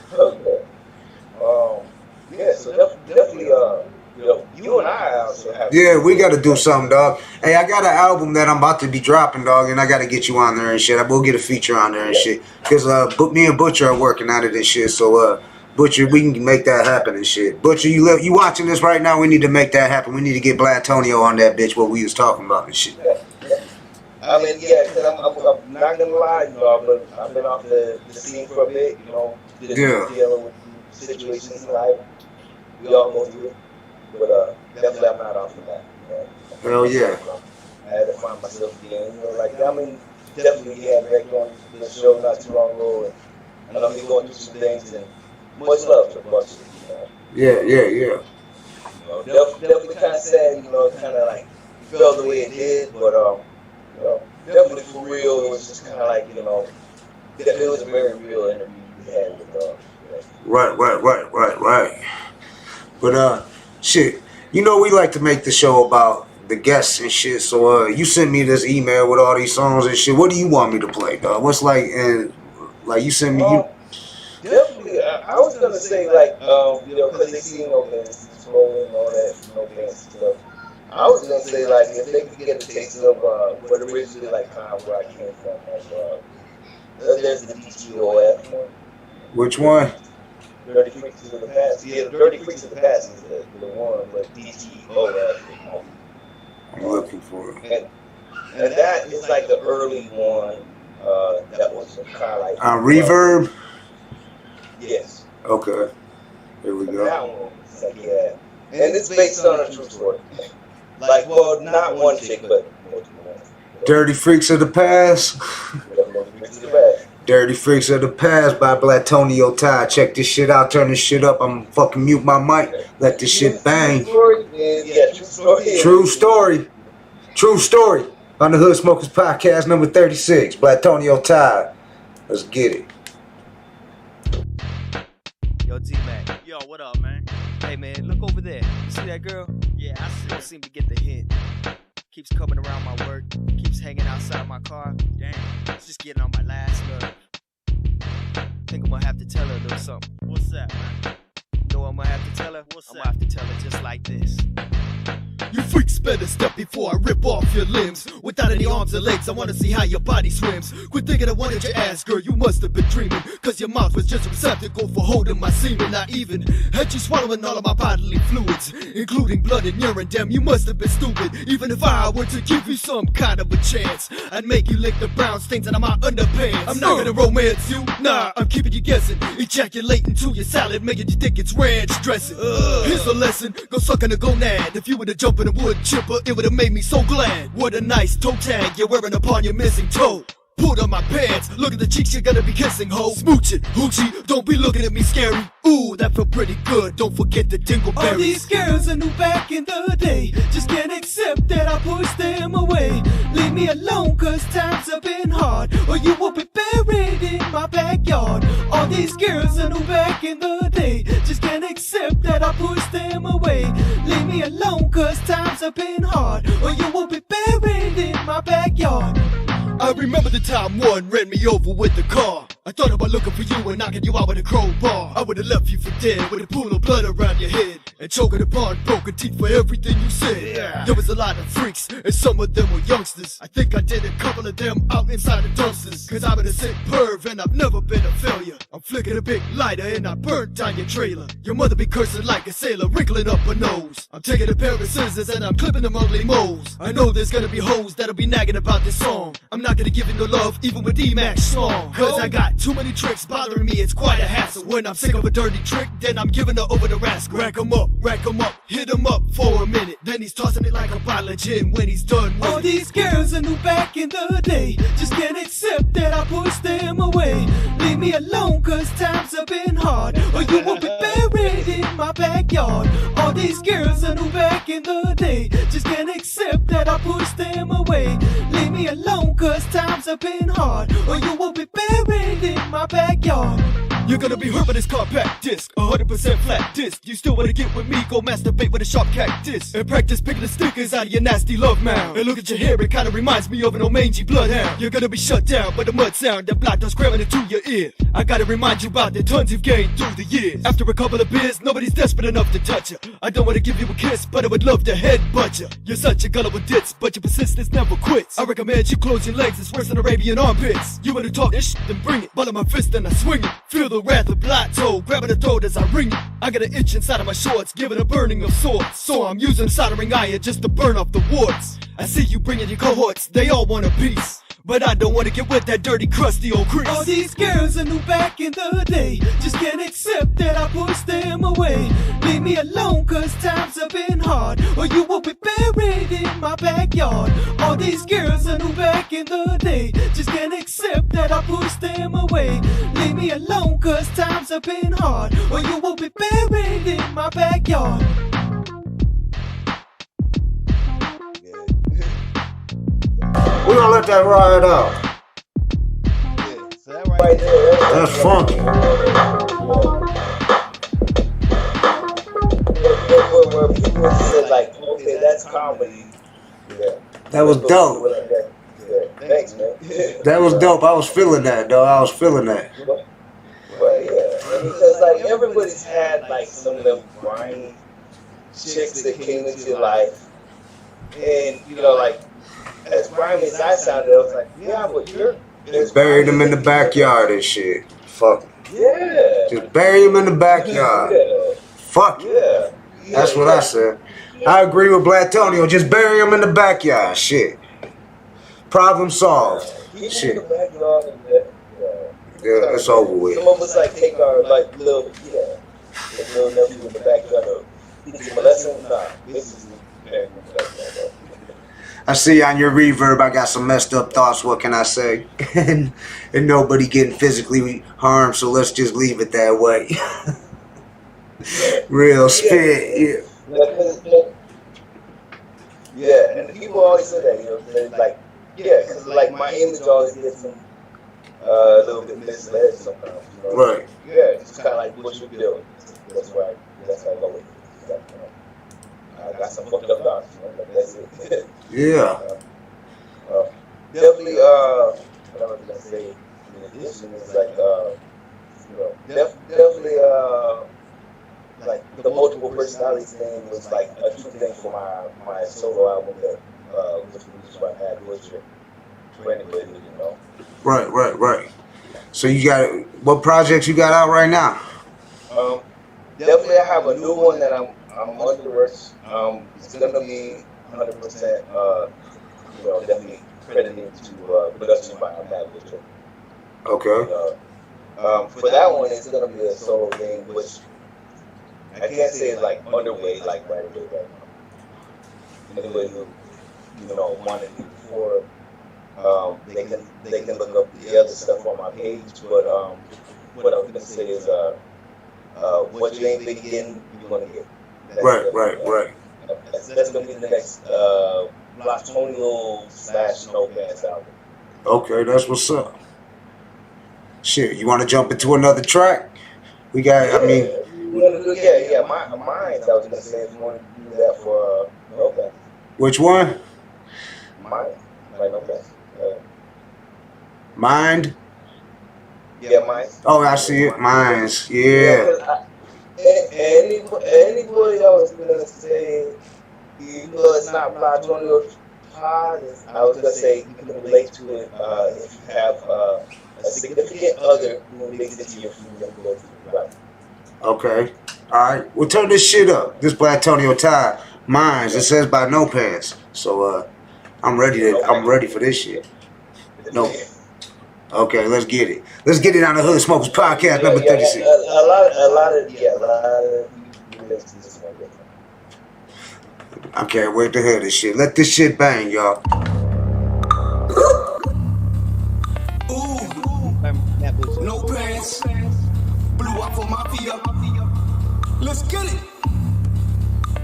Yeah, we gotta do something, dog. Hey, I got an album that I'm about to be dropping, dog, and I gotta get you on there and shit. I will get a feature on there and shit. Cause me and Butcher are working out of this shit. So Butcher, we can make that happen and shit. Butcher, you watching this right now? We need to make that happen. We need to get Blatonio on that bitch. What we was talking about and shit. I mean, yeah, cause I'm not gonna lie, you know, I've been off the scene for a bit, you know, just dealing with situations in life. We all go through it, but definitely I'm not off the bat. You know? Hell yeah. I had to find myself again, you know, like I mean, definitely had Greg on the show not too long ago, and I'm been going through some things, and much love to Buster, you know. Yeah. You know, definitely kind of sad, you know, kind of like felt the way it did, but you know, definitely for real, it was just kind of like, you know, it was a very real interview we had with Right. But shit, you know we like to make the show about the guests and shit. So you sent me this email with all these songs and shit. What do you want me to play, dog? What's like you sent me Definitely, I was gonna say like you know, because they see Hogan, Smokin and all that, you know, fancy stuff. I was gonna say like if they could get a taste of what originally like kind of where I came from, like there's the DTOF one. Which one? Dirty Freaks of the Past. Yeah, Dirty Freaks of the Past is the one, but DTOF. I'm looking for it. And that is like the early one that was kind of like Reverb. Yes. Okay. Here we go. That one, it's like, yeah, and it's based on a true story. Like, well, not one chick, but multiple. Dirty Freaks of the Past. Dirty Freaks of the Past by Blatonio Todd. Check this shit out. Turn this shit up. I'm fucking mute my mic. Let this shit bang. Yeah, True story. True story. On the Thehoodsmokers Podcast number 36. Blatonio Todd. Let's get it. Yo, D-Mac. Yo, what up, man? Hey, man, look over there. You see that girl? Yeah, I see. Don't seem to get the hint. Keeps coming around my work. Keeps hanging outside my car. Damn, it's just getting on my last nerve. Think I'm gonna have to tell her a little something. What's that, man? You know what I'm gonna have to tell her? I'm gonna have to tell her just like this. You freaks better step before I rip off your limbs. Without any arms or legs, I wanna see how your body swims. Quit thinking I wanted your ass, girl, you must have been dreaming. Cause your mouth was just a receptacle for holding my semen. I even had you swallowing all of my bodily fluids, including blood and urine. Damn, you must have been stupid. Even if I were to give you some kind of a chance, I'd make you lick the brown stains out of my underpants. I'm not gonna romance you, nah, I'm keeping you guessing. Ejaculating to your salad, making you think it's ranch dressing. Here's a lesson, go suck on a gonad. If you were to jump in a wood chipper, it would have made me so glad. What a nice toe tag you're wearing upon your missing toe. Put on my pants, look at the cheeks you're gonna be kissing, ho. Smooch it, hoochie, don't be looking at me scary. Ooh, that felt pretty good, don't forget the dingleberries. All these girls I knew back in the day just can't accept that I pushed them away. Leave me alone cause times have been hard, or you will be buried in my backyard. All these girls I knew back in the day just can't accept that I pushed them away. Leave me alone cause times have been hard, or you will be buried in my backyard. I remember the time one ran me over with the car. I thought about looking for you and knocking you out with a crowbar. I would've left you for dead with a pool of blood around your head and choking upon broken teeth for everything you said. Yeah. There was a lot of freaks and some of them were youngsters. I think I did a couple of them out inside the dumpsters. Cause I'm a sick perv and I've never been a failure. I'm flicking a big lighter and I burnt down your trailer. Your mother be cursing like a sailor, wrinkling up her nose. I'm taking a pair of scissors and I'm clipping them ugly moles. I know there's gonna be hoes that'll be nagging about this song. I'm not gonna give you no love even with D-Mac's song. Cause I got too many tricks bothering me, it's quite a hassle. When I'm sick of a dirty trick, then I'm giving her over the rascal. Rack 'em up, hit 'em up for a minute. Then he's tossing it like a bottle of gin when he's done with all it. These girls I knew back in the day just can't accept that I pushed them away. Leave me alone cause times have been hard, or you will be buried in my backyard. All these girls I knew back in the day just can't accept that I pushed them away. Leave me alone cause times have been hard, or you will be buried in my backyard. You're gonna be hurt by this compact disc, 100% flat disc. You still wanna get with me, go masturbate with a sharp cactus and practice picking the stickers out of your nasty love mound. And look at your hair, it kinda reminds me of an old mangy bloodhound. You're gonna be shut down by the mud sound that Black does cramming into your ear. I gotta remind you about the tons you've gained through the years. After a couple of beers, nobody's desperate enough to touch you. I don't wanna give you a kiss, but I would love to headbutt you. You're such a gullible ditz, but your persistence never quits. I recommend you close your legs, it's worse than Arabian armpits. You wanna talk this shit, then bring it. Ball in my fist and I swing it. Feel the wrath of Blato, grabbing the throat as I ring it. I got an itch inside of my shorts, giving a burning of sorts. So I'm using soldering iron just to burn off the warts. I see you bringing your cohorts, they all want a piece. But I don't wanna get with that dirty, crusty old grease. All these girls I knew back in the day just can't accept that I pushed them away. Leave me alone, cause times have been hard, or you will be buried in my backyard. All these girls I knew back in the day just can't accept that I pushed them away. Leave me alone, cause times have been hard, or you will be buried in my backyard. We're gonna let that ride out. Right there, that's funky. Where people said like, okay, that's comedy. Yeah. That was dope. Yeah. Thanks, man. That was dope. I was feeling that, though. I was feeling that. But yeah, because like everybody's had like some of them grimy chicks that came into your life, and you know, like as grimy as I sounded, I was like, yeah, but you're. Buried them in the backyard and shit. Fuck. Yeah. Just bury them in the backyard. Yeah. Fuck. Yeah. That's what I said. I agree with Blatonio. Just bury them in the backyard. Shit. Problem solved. Shit. Yeah, it's over with. Some of us like take our like little nephew in the backyard. Teach him a lesson. Nah, this is the I see on your reverb I got some messed up thoughts, what can I say? and nobody getting physically harmed, so let's just leave it that way. Real spit, yeah, and people always say that, you know, they're like, yeah, because like my image always gets a little bit misled sometimes, you know? Right. Yeah, it's kind of like what you're doing. That's why I go with it. I got some fucked up thoughts, you know, like that's it. Yeah. Definitely, what I was gonna say in addition is like, you know, definitely, like the multiple personalities thing was like a true thing for my solo album that was released by Mad Butcher. For anybody, you know. Right. So you got, what projects you got out right now? Definitely I have a new one that I'm under works. It's gonna be 100%, you know, definitely credited to production by Mad Butcher. Okay. For that one, it's gonna be a solo thing, which I can't say is like underway, like right away, right now. Anybody who you know wanted it before, they can look up the other stuff on my page. But what I was gonna say is, what you ain't been getting, you're gonna get. Right. That's gonna be the next Blatonio / Smokin album. Okay, that's what's up. Shit, you want to jump into another track? We got, Yeah, Minds. I was gonna say if you want to do that for okay. Which one? Mind, like okay. Mind? Yeah, Minds. Oh, I see it. Minds. Yeah. Anybody I was gonna say, even though it's not Blatonio Todd, I was gonna say you can relate to it if you have a significant other who makes it to your freedom. Right. Okay. Alright. We'll turn this shit up. This Blatonio Todd. Minds. It says by No Pants. So I'm ready for this shit. No. Okay, let's get it. Let's get it on the Hood Smokers Podcast number 36. A lot of I can't wait to hear this shit. Let this shit bang, y'all. No pants, blew up for mafia. Let's get it.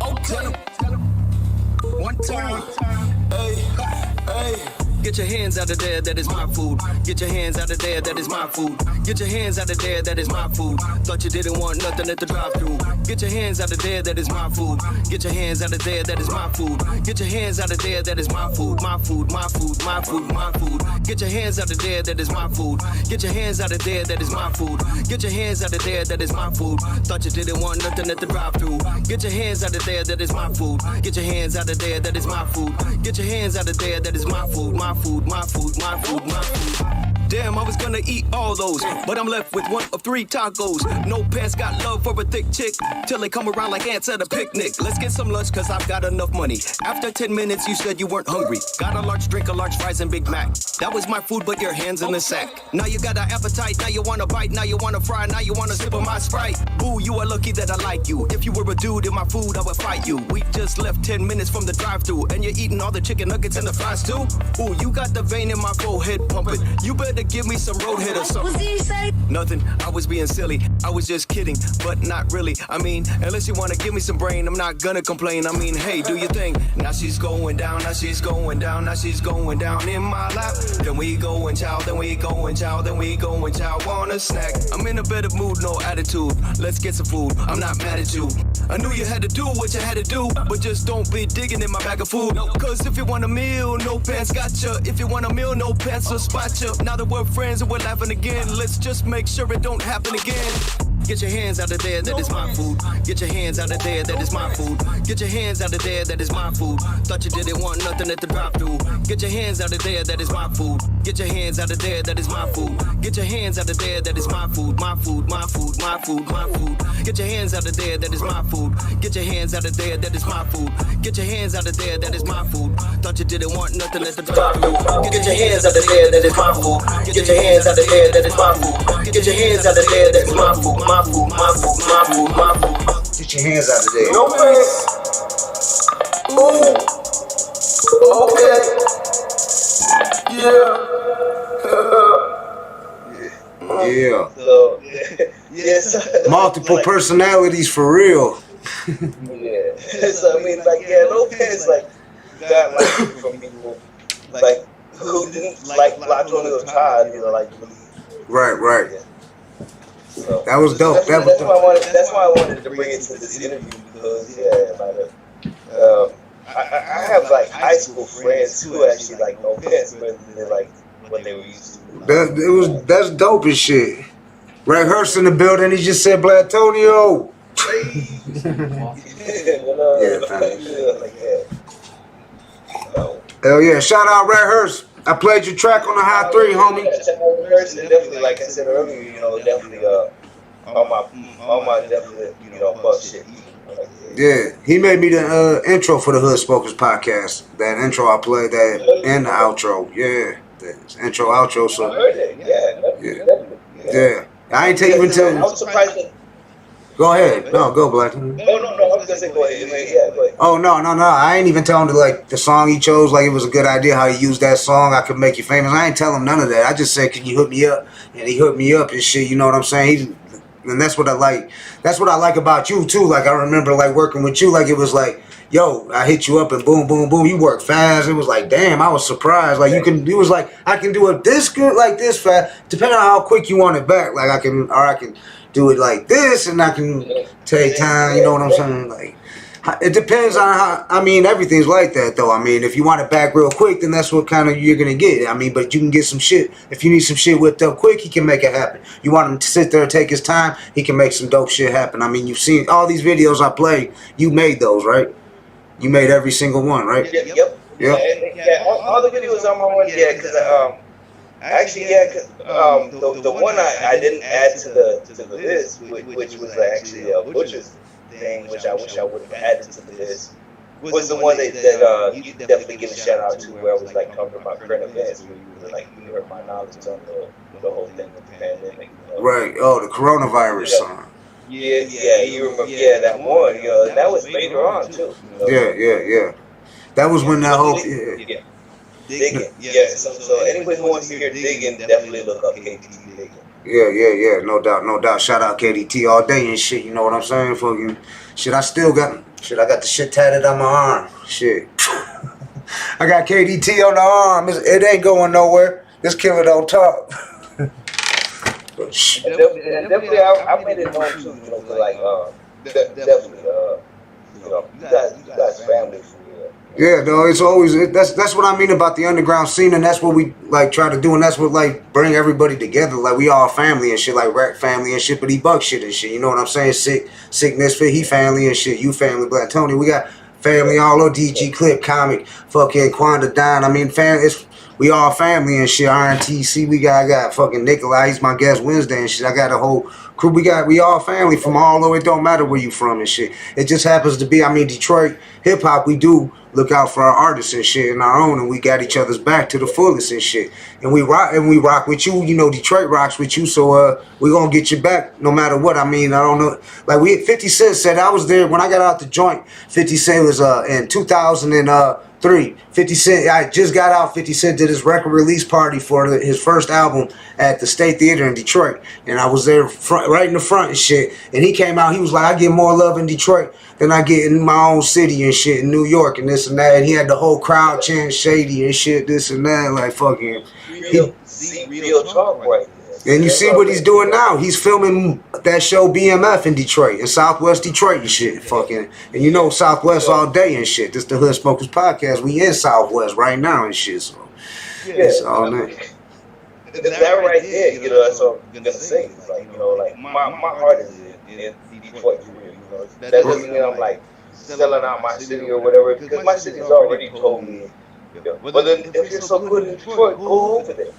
Okay. One time, hey. Get your hands out of there, that is my food. Get your hands out of there, that is my food. Get your hands out of there, that is my food. Thought you didn't want nothing at the drive-thru. Get your hands out of there, that is my food. Get your hands out of there, that is my food. Get your hands out of there, that is my food. My food, my food, my food, my food. Get your hands out of there, that is my food. Get your hands out of there, that is my food. Get your hands out of there, that is my food. Thought you didn't want nothing at the drive-thru. Get your hands out of there, that is my food. Get your hands out of there, that is my food. Get your hands out of there, that is my food. My food, my food, my food, my food. Damn, I was gonna eat all those, but I'm left with 1 of 3 tacos. No pants, got love for a thick chick, till they come around like ants at a picnic. Let's get some lunch, cause I've got enough money. After 10 minutes, you said you weren't hungry. Got a large drink, a large fries, and Big Mac. That was my food, but your hands in the sack. Now you got an appetite, now you wanna bite, now you wanna fry, now you wanna sip of my Sprite. Ooh, you are lucky that I like you. If you were a dude in my food, I would fight you. We just left 10 minutes from the drive-thru, and you're eating all the chicken nuggets and the fries too? Ooh, you got the vein in my forehead pumping. You better give me some road hit or something. What did you say? Nothing, I was being silly. I was just kidding, but not really. I mean, unless you wanna give me some brain, I'm not gonna complain. I mean, hey, do your thing. Now she's going down, now she's going down, now she's going down in my lap. Then we go and chow, then we go and chow, then we go and chow on a snack. I'm in a better mood, no attitude. Let's get some food, I'm not mad at you. I knew you had to do what you had to do, but just don't be digging in my bag of food. Cause if you want a meal, no pants gotcha. If you want a meal, no pants will spot you. Now that we're friends and we're laughing again, let's just make sure it don't happen again. Get your hands out of there, that is my food. Get your hands out of there, that is my food. Get your hands out of there, that is my food. Thought you didn't want nothing at the drive-thru. Get your hands out of there, that is my food. Get your hands out of there, that is my food. Get your hands out of there, that is my food. My food, my food, my food, my food. Get your hands out of there, that is my food. Get your hands out of there, that is my food. Get your hands out of there, that is my food. Thought you didn't want nothing at the drive-thru. Get your hands out of there, that is my food. Get your hands out of there, that is my food. Get your hands out of there, that is my food. My food, my food, my food, my food. Get your hands out of there. No face. Ooh. Okay. Yeah. Yeah. So, yes. Multiple personalities for real. Yeah. So I mean, like, yeah, Lopez like got like from people like who didn't like Blatonio Todd, you know, like. Right. Yeah. So, that was dope. That's why I wanted to bring it to this interview because I have like high school friends who actually like no pants rather than like what they were used to. That's dope as shit. Ray Hurst in the building. He just said Blatonio. Hell yeah! Shout out Ray Hurst. I played your track on the high 3, homie. Definitely, like I said earlier, you know, definitely on my definitely, you know, fuck shit. Yeah, he made me the intro for the Thehoodsmokerspotcast podcast. That intro I played, that and the outro. Yeah, the intro, outro. So I heard it. Yeah. I ain't even tell you. I was surprised that. Go ahead. No, go Black. No. I was gonna say go ahead. Yeah, go ahead. Oh no! I ain't even telling him like the song he chose. Like it was a good idea how he used that song. I could make you famous. I ain't tell him none of that. I just said, "Can you hook me up?" And he hooked me up and shit. You know what I'm saying? And that's what I like. That's what I like about you too. Like I remember like working with you. Like it was like, yo, I hit you up and boom, boom, boom. You work fast. It was like, damn, I was surprised. Like you can. It was like I can do it this good, like this fast, depending on how quick you want it back. Like I can do it like this, and I can take time. You know what I'm saying? Like it depends on how. I mean, everything's like that though. I mean, if you want it back real quick, then that's what kind of you're gonna get. I mean, but you can get some shit. If you need some shit whipped up quick, he can make it happen. You want him to sit there and take his time, he can make some dope shit happen. I mean, you've seen all these videos I played. You made those, right? You made every single one, right? Yep. Yeah, all the videos on my one, yeah, because actually, yeah, cause the one I didn't add to the list, which was actually Butcher's thing, which I wish I would have added to the list, was the one that you definitely give a shout out to, where I was like talking about current events, where you were like, you heard my knowledge on the whole thing with the pandemic. You know? Right. Oh, the coronavirus song. Yeah, you remember? Yeah, that one. You know, that was later on too. You know? Yeah. That was when that whole Digging. Yeah. So anybody who wants to hear Digging, definitely look up KDT Digging. Yeah. No doubt. Shout out KDT all day and shit. You know what I'm saying? Fucking shit. I got the shit tatted on my arm. Shit. I got KDT on the arm. It ain't going nowhere. This killer don't talk. Definitely, I made it known too, you know, to like, definitely, you know, you guys family. Yeah, though, it's always that's what I mean about the underground scene, and that's what we like try to do, and that's what like bring everybody together. Like we all family and shit, like Rack family and shit, but he buck shit and shit. You know what I'm saying? Sick Misfit, he family and shit. You family, Blatonio. We got family all over. DG Clip, Comic, fucking Quanda Don. I mean, we all family and shit. RNTC, I got fucking Nikolai. He's my guest Wednesday and shit. I got a whole crew. We all family from all over. It don't matter where you from and shit. It just happens to be. I mean, Detroit hip hop. We do look out for our artists and shit and our own, and we got each other's back to the fullest and shit. And we rock with you. You know, Detroit rocks with you. So we gonna get you back no matter what. I mean, I don't know. Like 50 Cent said, I was there when I got out the joint. 50 Cent was in 2003. 50 Cent, I just got out. 50 Cent did his record release party for his first album at the State Theater in Detroit, and I was there right in the front and shit. And he came out. He was like, I get more love in Detroit than I get in my own city and shit in New York and this and that. And he had the whole crowd chanting Shady and shit, this and that, like fucking. Real talk, right? And you see what he's doing now. He's filming that show BMF in Detroit, in Southwest Detroit and shit. Fucking, and you know Southwest all day and shit. This the Hood Smokers Podcast. We in Southwest right now and shit. So it's all that. That right there, you know, that's what I'm gonna say. Like, you know, like my heart is in Detroit for real. You know, that doesn't mean I'm like selling out my city or whatever, because my city's already told me. You know, but then if you're so good in Detroit, go over there.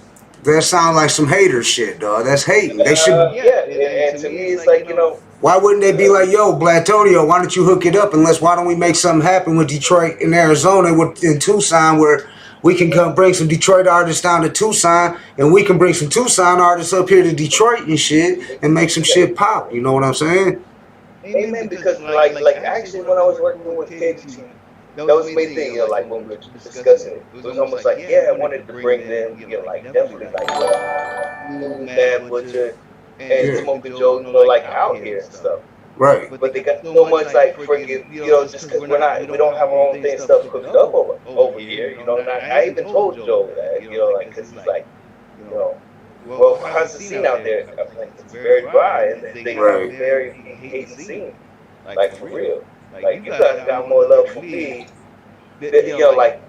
That sound like some hater shit, dog. That's hating. They should. And to me, it's like, you know. Why wouldn't they be like, yo, Blatonio, why don't you hook it up? Why don't we make something happen with Detroit and Arizona, in Tucson, where we can come bring some Detroit artists down to Tucson, and we can bring some Tucson artists up here to Detroit and shit, and make some shit pop. You know what I'm saying? Amen. Because like actually, when I was working with KDT, that was the main thing, you know, like when we were discussing it. It was almost like, yeah, I wanted to bring them, you know, like definitely like Mad Butcher and Smokin Joe, you know, like out here and stuff. Right. But they got so much like freaking, you know, just because we don't have our own thing stuff cooked up over here, you know. And I even told Joe that, you know, like, because he's like, you know, well, how's the scene out there? I'm like, it's very dry, and they have a very hazy scene, like for real. Like, you guys got more love for me, you know, like,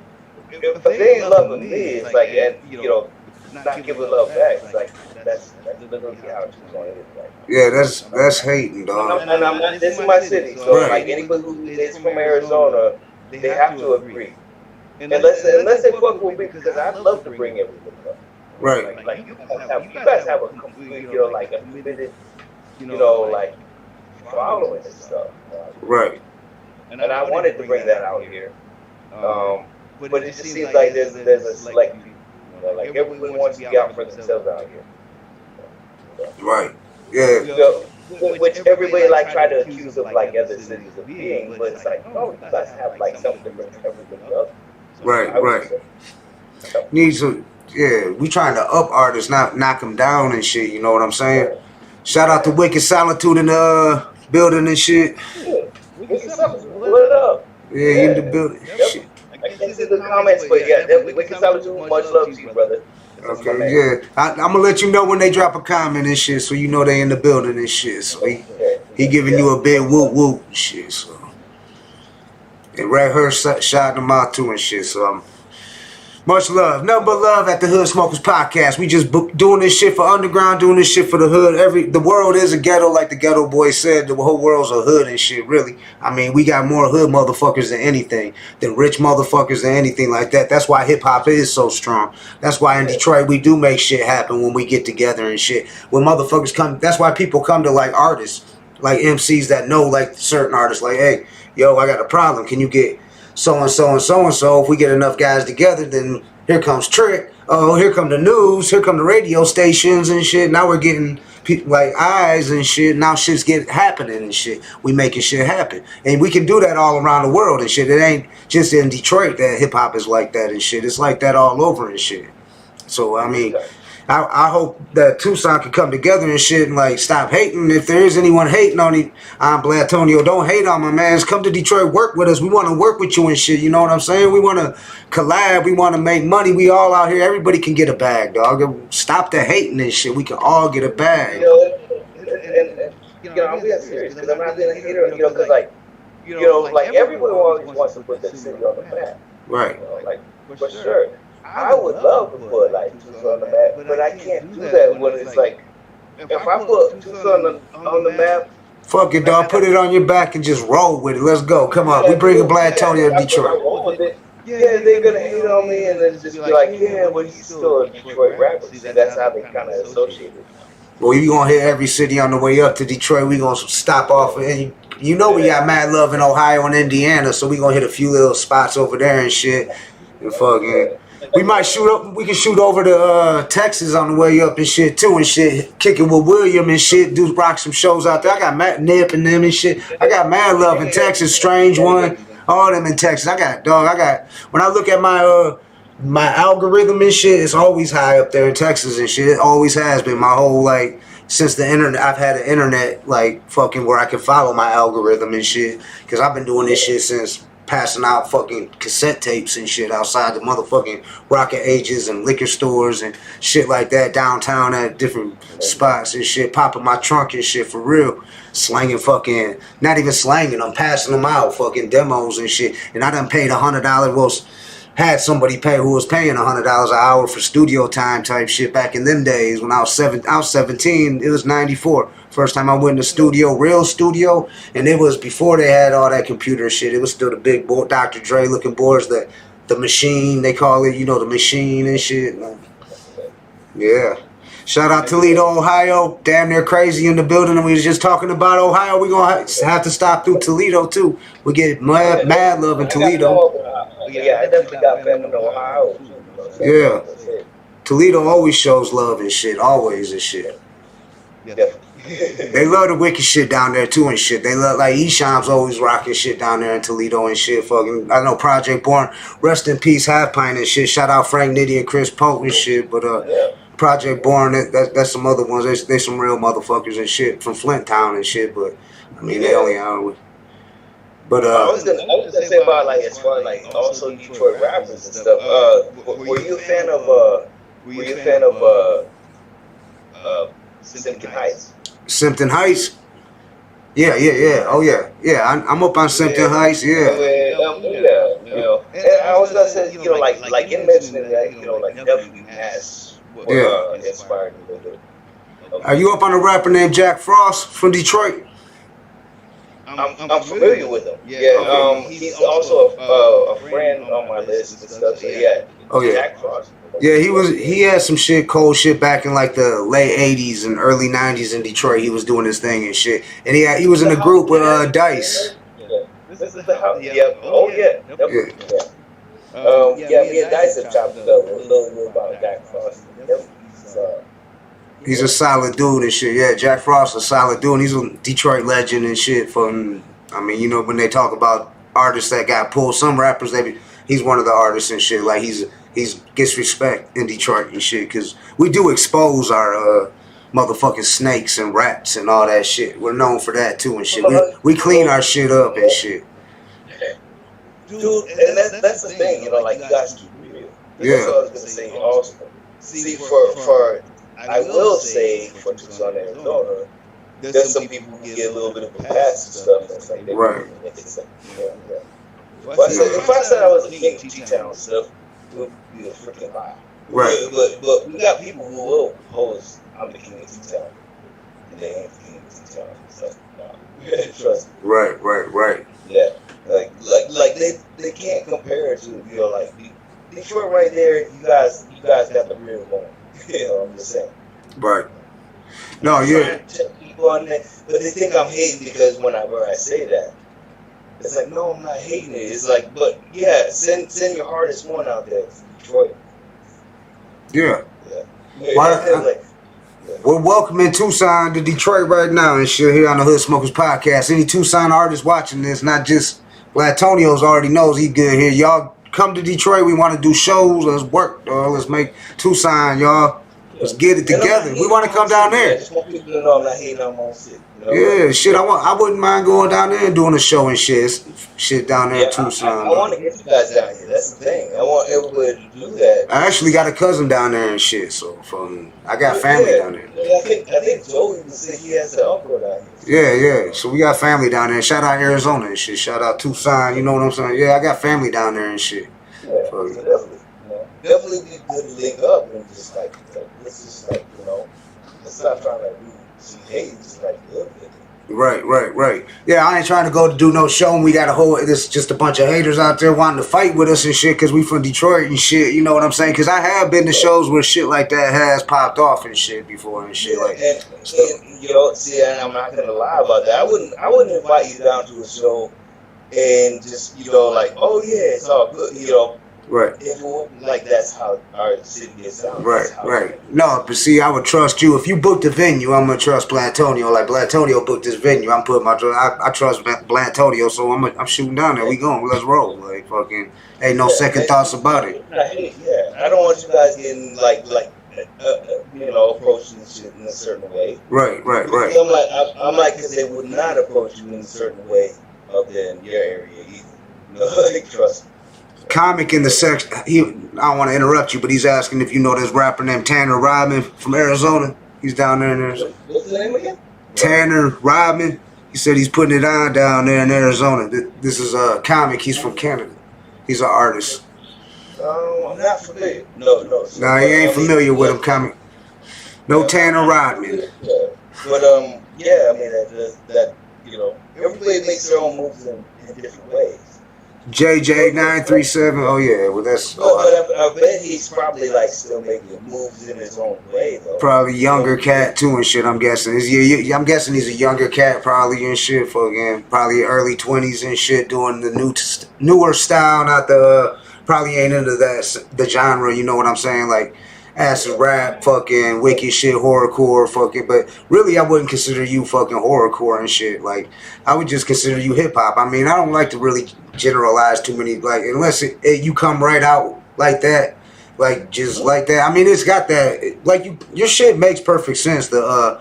if they ain't loving me, it's like, and, you know, not giving love back, it's like, that's literally how it's going to be. Like, yeah, that's hating, dog. And I'm not, this is my city, so like, anybody who is from Arizona, they have to agree. Unless they fuck with me, because I'd love to bring everything up. Right. Like you guys have a complete, you know, like a committed, you know, like, following and stuff. Right. And I wanted to bring that out here, but it just seems like there's a select, you know, like everyone wants to get out for themselves out here. Right. Yeah. So, which everybody like try to accuse of like other cities of being, but it's like, no, you guys have like something different than everybody else. Right. Need some. Yeah, we trying to up artists, not knock them down and shit. You know what I'm saying? Shout out to Wicked Solitude in the building and shit. What up? Yeah, in the building. Shit. I can't see the comments, but yeah, definitely Wicked Solitude. Much love to you, brother. Okay, yeah. I'm gonna let you know when they drop a comment and shit, so you know they in the building and shit. So he giving you a big whoop whoop and shit. So and Red Hurst shouting them out too and shit. So much love, nothing but love at the Hood Smokers Podcast. We just doing this shit for underground, doing this shit for the hood. The world is a ghetto, like the Ghetto Boy said. The whole world's a hood and shit, really. I mean, we got more hood motherfuckers than anything, than rich motherfuckers than anything like that. That's why hip hop is so strong. That's why in Detroit we do make shit happen when we get together and shit. When motherfuckers come, that's why people come to like artists, like MCs that know like certain artists. Like, hey, yo, I got a problem. Can you get so-and-so and so-and-so? If we get enough guys together, then here comes Trick. Oh, here come the news. Here come the radio stations and shit. Now we're getting people like eyes and shit. Now shit's happening and shit. We making shit happen. And we can do that all around the world and shit. It ain't just in Detroit that hip-hop is like that and shit. It's like that all over and shit. So, I mean, I hope that Tucson can come together and shit and like stop hating. If there is anyone hating on it, I'm Blatonio. Don't hate on my mans. Come to Detroit, work with us. We want to work with you and shit. You know what I'm saying? We want to collab. We want to make money. We all out here. Everybody can get a bag, dog. Stop the hating and shit. We can all get a bag. You know, and I'm being serious because I'm not being a hater. You know, because like everyone always wants to put their city on the map. Right. You know, like for sure. I would love to put like Tucson on the map, but I can't do that when it's like if I put Tucson on the map. Fuck it, dog. Put it on your back and just roll with it. Let's go. Come on. We bringing Blatonio to Detroit. Yeah, they're gonna hate on me and then just be like, yeah, but he's still a Detroit rapper. See, that's how they kind of associate it. Well, you gonna hit every city on the way up to Detroit. We gonna stop off, and you know we got mad love in Ohio and Indiana, so we gonna hit a few little spots over there and shit. And fucking, we might shoot up. We can shoot over to Texas on the way up and shit too, and shit. Kick it with William and shit. Do rock some shows out there. I got Matt Nip and them and shit. I got mad love in Texas. Strange One, all them in Texas. I got when I look at my my algorithm and shit, it's always high up there in Texas and shit. It always has been my whole, like, since the internet. I've had an internet, like, fucking where I can follow my algorithm and shit. Because I've been doing this shit since passing out fucking cassette tapes and shit outside the motherfucking Rocket Ages and liquor stores and shit like that downtown at different spots and shit. Popping my trunk and shit for real. Slanging fucking, not even slanging, I'm passing them out, fucking demos and shit. And I done paid $100, well, had somebody pay who was paying $100 an hour for studio time type shit back in them days when I was 17. It was 94. First time I went in the studio, real studio, and it was before they had all that computer shit. It was still the big board, Dr. Dre looking boards, the machine they call it, you know, the machine and shit. Yeah. Shout out Toledo, Ohio. Damn near crazy in the building, and we was just talking about Ohio. We gonna have to stop through Toledo too. We get mad love in Toledo. Yeah, I definitely got family in Ohio. Yeah. Toledo always shows love and shit, always and shit. They love the wicked shit down there too and shit. They love, like, Esham's always rocking shit down there in Toledo and shit. Fucking, I know Project Born, rest in peace, Half Pint and shit. Shout out Frank Nitty and Chris Pope and shit. But Project Born, that's some other ones. They some real motherfuckers and shit from Flint Town and shit. But I mean, they only out with. But I was gonna say about, like, as far as, like, also Detroit rappers and stuff. Were you a fan of Simpton Heights? Simpton Heights? Yeah. Oh yeah. I'm up on Simpton Heights. Yeah. You know, and I was gonna say, you know, like in mentioning that, you know, like WS inspired me a little bit. Are you up on a rapper named Jack Frost from Detroit? I'm familiar with him. Yeah. He's also a friend on my list and stuff. So yeah. Oh yeah. Jack Frost. Yeah, he had some shit, cold shit back in like the late 80s and early 90s in Detroit. He was doing his thing and shit. And he was in a group with Dice. This is the house. Yeah. Oh yeah. Me and Dice have chopped it up a little bit about Jack Frost. He's a solid dude and shit. Yeah, Jack Frost is a solid dude. He's a Detroit legend and shit. From, I mean, you know, when they talk about artists that got pulled, some rappers, he's one of the artists and shit. Like, he's gets respect in Detroit and shit, because we do expose our motherfucking snakes and rats and all that shit. We're known for that too and shit. We clean our shit up and shit. Dude, and that's the thing, you know, like, you guys keep it real. That's what I was gonna say also. See, for I will say for Tucson, Arizona, there's some people who get a little bit of a pass and stuff. And like they right. It's like, If I said I was a king of T-Town and stuff, it would be a freaking lie. Right. But we got people who will pose, I'm the king of T-Town. And they ain't the king of T-Town. So, trust me. Right. Yeah. Like they can't compare it to, you know, like, Detroit right there, you guys got the real one. You know, I'm just saying. Right. No, yeah. People on there, but they think I'm hating because whenever I say that, it's like, no, I'm not hating it. It's like, but yeah, send your hardest one out there to Detroit. Yeah. We're welcoming Tucson to Detroit right now and shit here on the Hood Smokers Podcast. Any Tucson artists watching this, not just Blatonio's already knows he good here. Y'all come to Detroit. We want to do shows. Let's work, dog. Let's make Tucson, y'all. Let's get it together. We want to come down there. I just want people to know I'm not hating on my own shit. You know? Yeah, shit. I wouldn't mind going down there and doing a show and shit down there too, son. I want to get you guys down here. That's the thing. I want everybody to do that. I actually got a cousin down there and shit, so I got family down there. I think Joey even said he has an uncle down here. Yeah. So we got family down there. Shout out Arizona and shit. Shout out Tucson. You know what I'm saying? Yeah, I got family down there and shit. Yeah, so definitely be good to link up and just like let's just like, you know, let's stop trying to do some hate, just like live with it. Right. Yeah, I ain't trying to go to do no show and we got there's just a bunch of haters out there wanting to fight with us and shit because we from Detroit and shit, you know what I'm saying? Because I have been to shows where shit like that has popped off and shit before and shit like that. And you know, see, and I'm not gonna lie about that. I wouldn't invite you down to a show and just, you know, like, oh yeah, it's all good, you know. Right. If it wasn't like that's how our city gets down. Right. No, but see, I would trust you. If you booked a venue, I'm going to trust Blatonio. Like, Blatonio booked this venue. I'm putting I trust Blatonio, so I'm shooting down there. We going. Let's roll. Like, fucking, ain't no second thoughts about it. I don't want you guys getting, you know, approaching this shit in a certain way. Right. I'm like, because they would not approach you in a certain way up there in your area either. You know, like, trust me. Comic in the section, I don't want to interrupt you, but he's asking if you know this rapper named Tanner Rodman from Arizona. He's down there in Arizona. What's the name again? Tanner Rodman. He said he's putting it on down there in Arizona. This is a comic. He's from Canada. He's an artist. I'm not familiar. No. Nah, he ain't familiar with him, comic. No Tanner Rodman. But yeah, I mean that you know, everybody makes their own moves in different ways. JJ937. Oh yeah, well that's. But I bet he's probably like still making moves in his own way though. Probably younger cat too and shit. I'm guessing. I'm guessing he's a younger cat probably and shit. Fucking probably early 20s and shit, doing the newer style. Not the probably ain't into the genre. You know what I'm saying? Like acid rap, fucking wicked shit, horrorcore, fucking. But really, I wouldn't consider you fucking horrorcore and shit. Like I would just consider you hip hop. I mean, I don't like to really generalize too many, like, unless you come right out like that, like just like that. I mean, it's got that, like, your shit makes perfect sense, the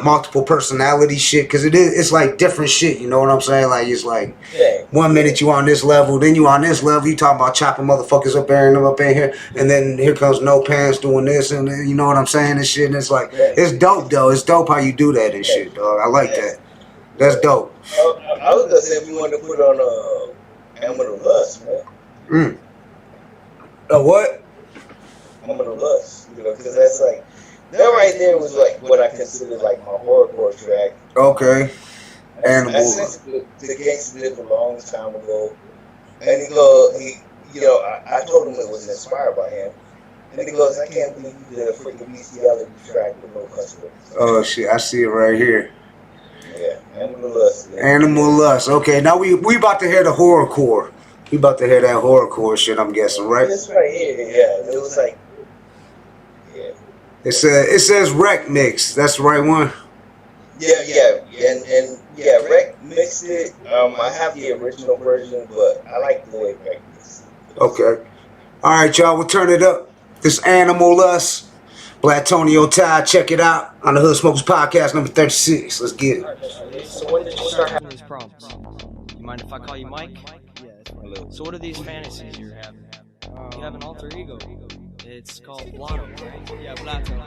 multiple personality shit, because it's like different shit, you know what I'm saying? Like, it's like 1 minute you on this level, then you on this level, you talking about chopping motherfuckers up there and them up in here, and then here comes No Pants doing this, and then, you know what I'm saying, and shit, and it's like, it's dope though, it's dope how you do that and shit, dog. I like that. That's dope. I was gonna say if you wanted to put on Amateur Lust, man. A what? Amateur Lust, you know, because that's like, that right there was like what I consider like my horrorcore track. Okay. Animal. I sent the Gangsta Dip a long time ago, and you know, I told him it was inspired by him, and he goes, I can't believe you did a freaking bestiality track with no cuss words. Oh shit, I see it right here. Yeah, Animal Lust. Yeah. Animal Lust. Okay, now we about to hear the horrorcore. We about to hear that horrorcore shit, I'm guessing, right? This right here, yeah. It was like, yeah. It says Rec Mix. That's the right one? Yeah. And Rec mixed it. I have the original version, but I like the way Rec mixed it. Okay. Alright, y'all, we'll turn it up. This Animal Lust. Blatonio Todd, check it out on the Hood Smokers Podcast, number 36. Let's get it. So when did you start having these problems? You mind if I call you Mike? Yeah, that's fine. So what are these fantasies you're having? You have an alter ego. It's called Blotto, right? Yeah, Blotto.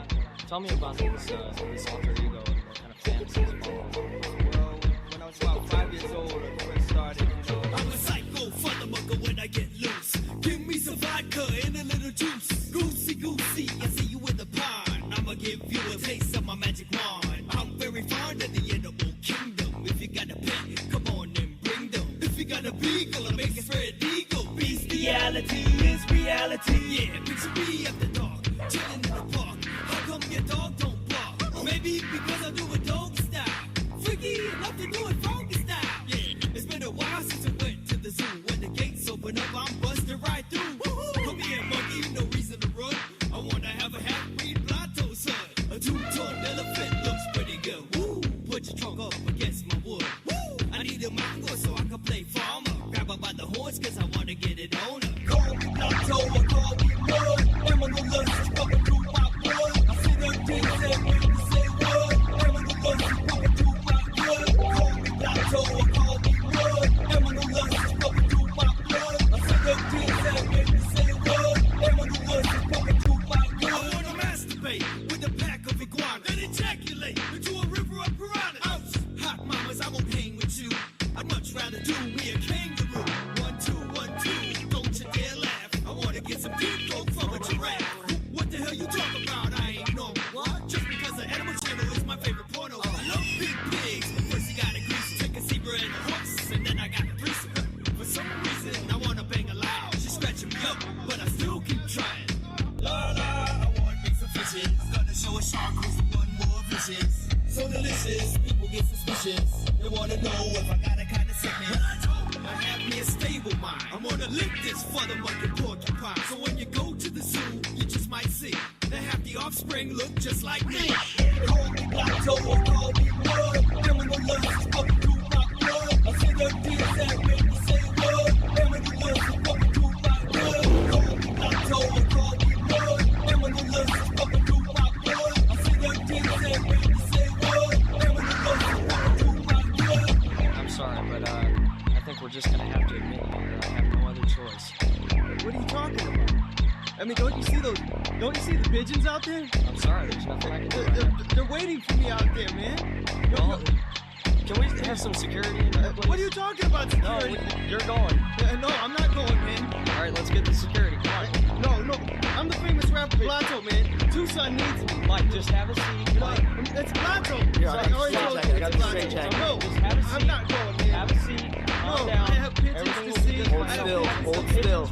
Tell me about this alter ego and what kind of fantasies you have. Well, when I was about 5 years old, I first started, you know. I'm a psycho motherfucker when I get loose. Give me some vodka and a little juice. Goosey, I see you in the pond. I'ma give you a taste of my magic wand. I'm very fond of the animal kingdom. If you got a pet, come on and bring them. If you got a beagle, I'll make it spread eagle. Bestiality is reality. Yeah, picture me at the dark, chilling in the park. How come your dog don't bark? Maybe because I do it dog style. Freaky enough to do it funky style. Yeah, it's been a while since I went to the zoo. When the gates open up, I'm busted right through. Come here, monkey, no reason to run. I wanna have a half-breed Blotto son. A two-ton elephant looks pretty good. Woo! Put your trunk up against my wood. Woo! I need a mango so I can play farmer. Grab her by the horns cause I wanna get it on her. Call me Blotto or call me Mud. I'm on the dishes. So delicious, people get suspicious. They wanna know if I got a kind of sickness. I have me a stable mind. I'm gonna lick this for the monkey porcupine. So when you go to the zoo, you just might see that half the offspring look just like me. Call me Blato or call me Blood. Criminal lust is fucking through my blood. I see the tears that make me say word. Criminal lust is fucking through my blood. Call me Blato or call me Blood. Criminal lust is fucking through my blood. I see the tears that make me say word. Criminal lust is fucking through my blood. I'm sorry, but I think we're just gonna have to admit here I have no other choice. What are you talking about? I mean, don't you see the pigeons out there? I'm sorry, there's nothing I can do. They're waiting for me out there, man. Well, can we have some security in there, please? What are you talking about, security? No, you're going. No, I'm not going, man. All right, let's get the security. Come on. No, I'm the famous rapper Blato, man. Tucson needs me. Mike, just have a seat. Mike, it's Blato. Here, I I got already the told straight you jacket. I got it's the Blato. straight jacket. No, Just have a seat. I'm not going, man. Have a seat. Calm No, down. I have pigeons Everything to will be see. good. Hold still. Hold still.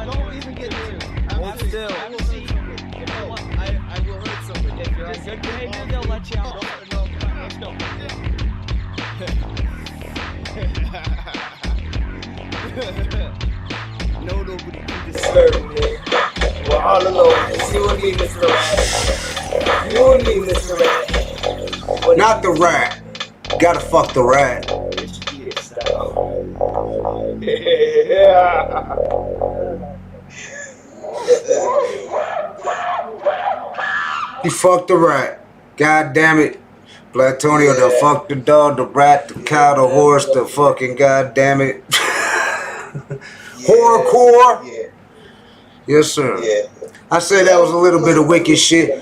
Don't even get near me. Hold still. I will hurt somebody. I will hurt somebody. If you're on good behavior, they'll let you out. No, let's go. No, nobody can disturb me. We're all alone. It's you and me, Mr. Rat. You and me, Mr. Rat. Not the rat. Gotta fuck the rat. He fucked the rat. God damn it. Blatonio done fucked the dog, the rat, the cow, the horse, the fucking goddamn it. Horrorcore. Yeah. Yes, sir. Yeah. I said that was a little bit of wicked shit.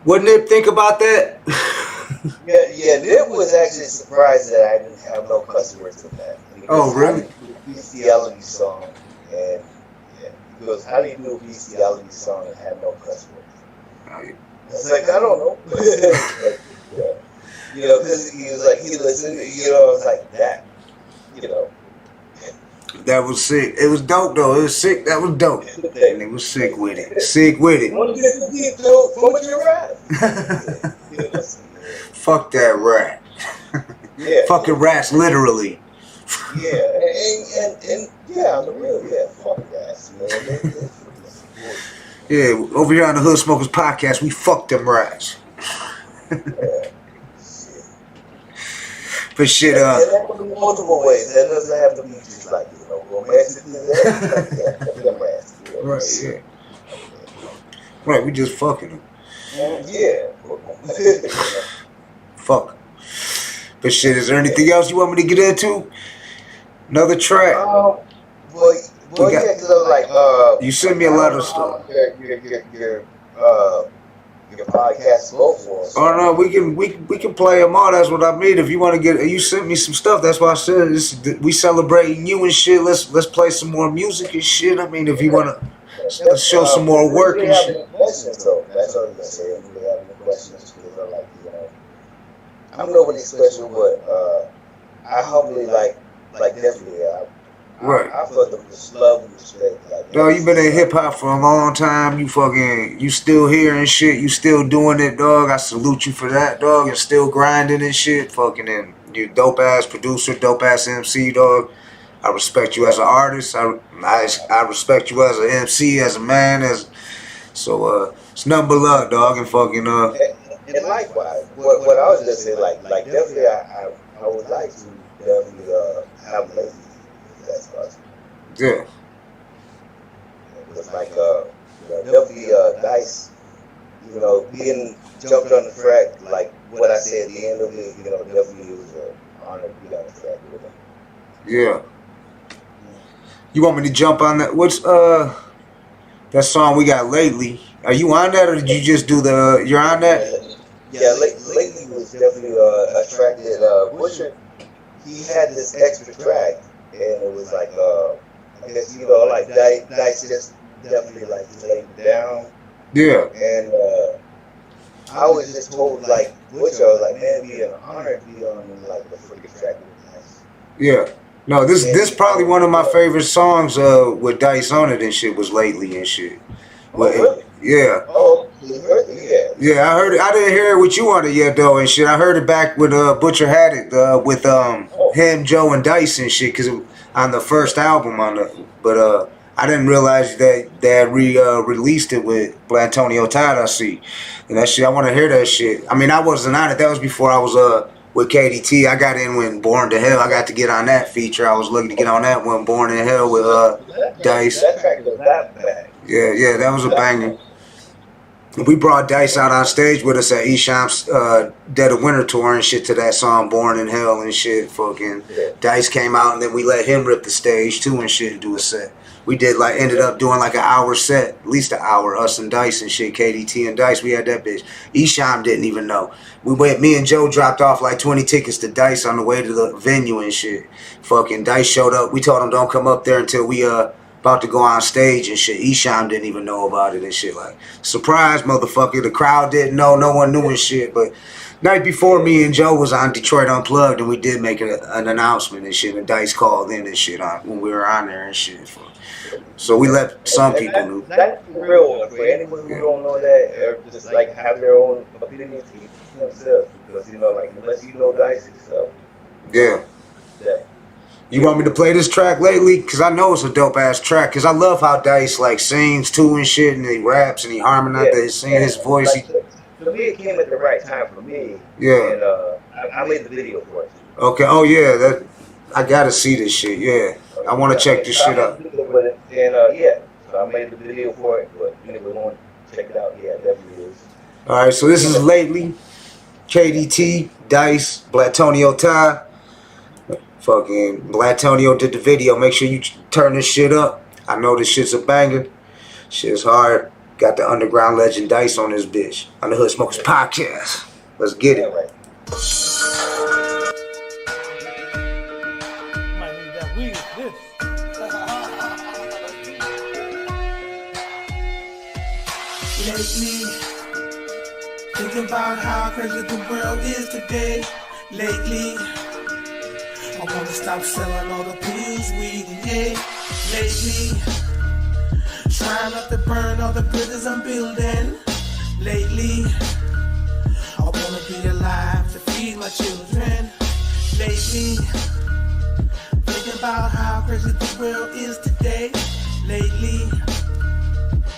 Wouldn't it think about that? Yeah, Nip was actually surprised that I didn't have no cuss words in that. Oh, really? Bestiality song, and he goes, "How do you do a bestiality song and have no cuss words?" It's like, I don't know. You know, because he was like, he listened, you know, it's like that, you know. That was sick. It was dope though. It was sick. That was dope. And it was sick with it. Sick with it. Fuck that rat. Yeah. Fucking rats, literally. Yeah, and yeah, on the real, yeah, fuck rats, man. Yeah, over here on the Hood Smokers Podcast, we fuck them rats. But shit, and that can be multiple ways. That doesn't have to be just like, you know, romantically. Them rats. You know? Right, yeah. Right, we just fucking them. Yeah. Fuck. But shit, is there anything else you want me to get into? Another track? Well, yeah, because like, you sent me a lot of stuff. Your podcast go for us. Oh no, we can play them all. That's what I mean. If you want to get, you sent me some stuff. That's why I said we celebrating you and shit. Let's play some more music and shit. I mean, if you want to show some more work and shit. Questions, though. That's all I'm gonna say. If you have any questions, because I'm like, you know, I'm nobody special, but I humbly like definitely. Right. I felt them just love and respect. Like, Dog, you been in hip hop for a long time. You still here and shit. You still doing it, dog. I salute you for that, dog. And still grinding and shit. Fucking and you dope ass producer, dope ass MC, dog. I respect you as an artist. I respect you as an MC, as a man, so it's nothing but love, dog, and fucking And likewise, what I was just saying, like definitely, I would like to definitely have a lady. That's possible. Yeah. It's like you know, definitely Dice, you know, being jumped on the track, like what I said at the end of it, you know, definitely it was an honor to be on the track with him. Yeah. You want me to jump on that? What's that song we got lately? Are you on that, or did you just do the? You're on that? Yeah, lately was definitely a track that Busher, he had this extra track, and it was like I guess, you know, like Dice just definitely like laid it down. Yeah. And I was just told, like, Butcher, I was like, man, it'd be an honor to be on like the freaking track with Dice. Yeah. No, this probably one of my favorite songs with Dice on it and shit was lately and shit. Oh, really? Yeah. Oh, yeah. Yeah, I heard it. I didn't hear it with you on it yet though and shit. I heard it back when Butcher had it with him, Joe, and Dice and shit, cause on the first album but I didn't realize that they had released it with Blatonio Todd. I see, and that shit. I want to hear that shit. I mean, I wasn't on it. That was before I was with KDT. I got in when Born to Hell. I got to get on that feature. I was looking to get on that one, Born to Hell with Dice. That track was that bad. Yeah, that was a banger. We brought Dice out on stage with us at Esham's Dead of Winter tour and shit to that song Born in Hell and shit. Fucking Dice came out and then we let him rip the stage too and shit and do a set. We did ended up doing like an hour set, at least an hour, us and Dice and shit, KDT and Dice. We had that bitch. Esham didn't even know. Me and Joe dropped off like 20 tickets to Dice on the way to the venue and shit. Fucking Dice showed up. We told him don't come up there until we about to go on stage and shit. Esham didn't even know about it and shit. Like, surprise, motherfucker. The crowd didn't know. No one knew and shit. But night before, me and Joe was on Detroit Unplugged, and we did make an announcement and shit. And Dice called in and shit when we were on there and shit. So we let some people know. That's the real one. For anyone who don't know that, or just like have their own opinions, keep themselves. Because unless you know Dice yourself. Yeah. You want me to play this track lately? Because I know it's a dope-ass track. Because I love how Dice, sings, too, and shit, and he raps, and he harmonizes, singing his voice. For me, it came at the right time for me. Yeah. And I made the video for it. Okay. Oh, yeah. I got to see this shit. Yeah. I want to check this shit out. And, so I made the video for it. But anyway, want to check it out. Yeah, it definitely is. All right. So this is lately. KDT, Dice, Blatonio Todd. Fucking Blatonio did the video. Make sure you turn this shit up. I know this shit's a banger. Shit's hard. Got the underground legend Dice on this bitch. On the Hood Smokers Podcast. Let's get it. Might need that weed. Lately, thinking about how crazy the world is today. Lately, I wanna stop selling all the pills, weed, and yay. Lately, trying not to burn all the bridges I'm building. Lately, I wanna be alive to feed my children. Lately, thinking about how crazy the world is today. Lately,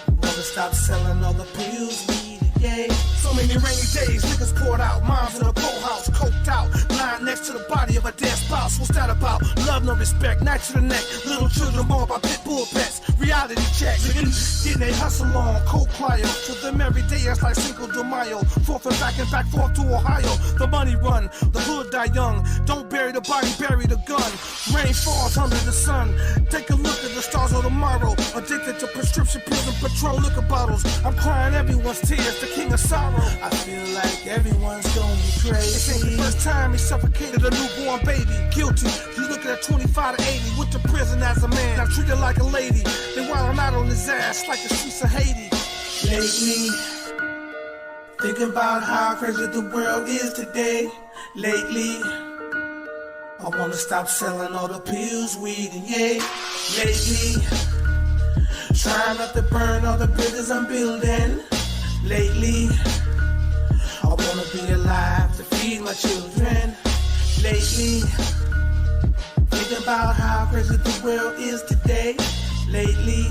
wanna stop selling all the pills, weed, and yay. So many rainy days, niggas poured out, moms in a pool house, coked out, lying next to the body of a dead spouse. What's that about? Love, no respect, knife to the neck, little children born by pit bull pets. Reality checks, getting they hustle on, cold cryo. For them every day it's like Cinco de Mayo. Forth and back forth to Ohio. The money run, the hood die young. Don't bury the body, bury the gun. Rain falls under the sun. Take a look at the stars of tomorrow. Addicted to prescription pills and patrol liquor bottles. I'm crying everyone's tears, the king of sorrow. I feel like everyone's gonna be crazy. This ain't the first time he suffocated a newborn baby. Guilty, you looking at 25 to 80. Went to prison as a man, now treated like a lady. They while I'm out on his ass like the streets of Haiti. Lately, thinking about how crazy the world is today. Lately, I wanna stop selling all the pills, weed, and yay. Lately, trying not to burn all the bridges I'm building. Lately, I wanna be alive to feed my children. Lately, thinking about how crazy the world is today. Lately,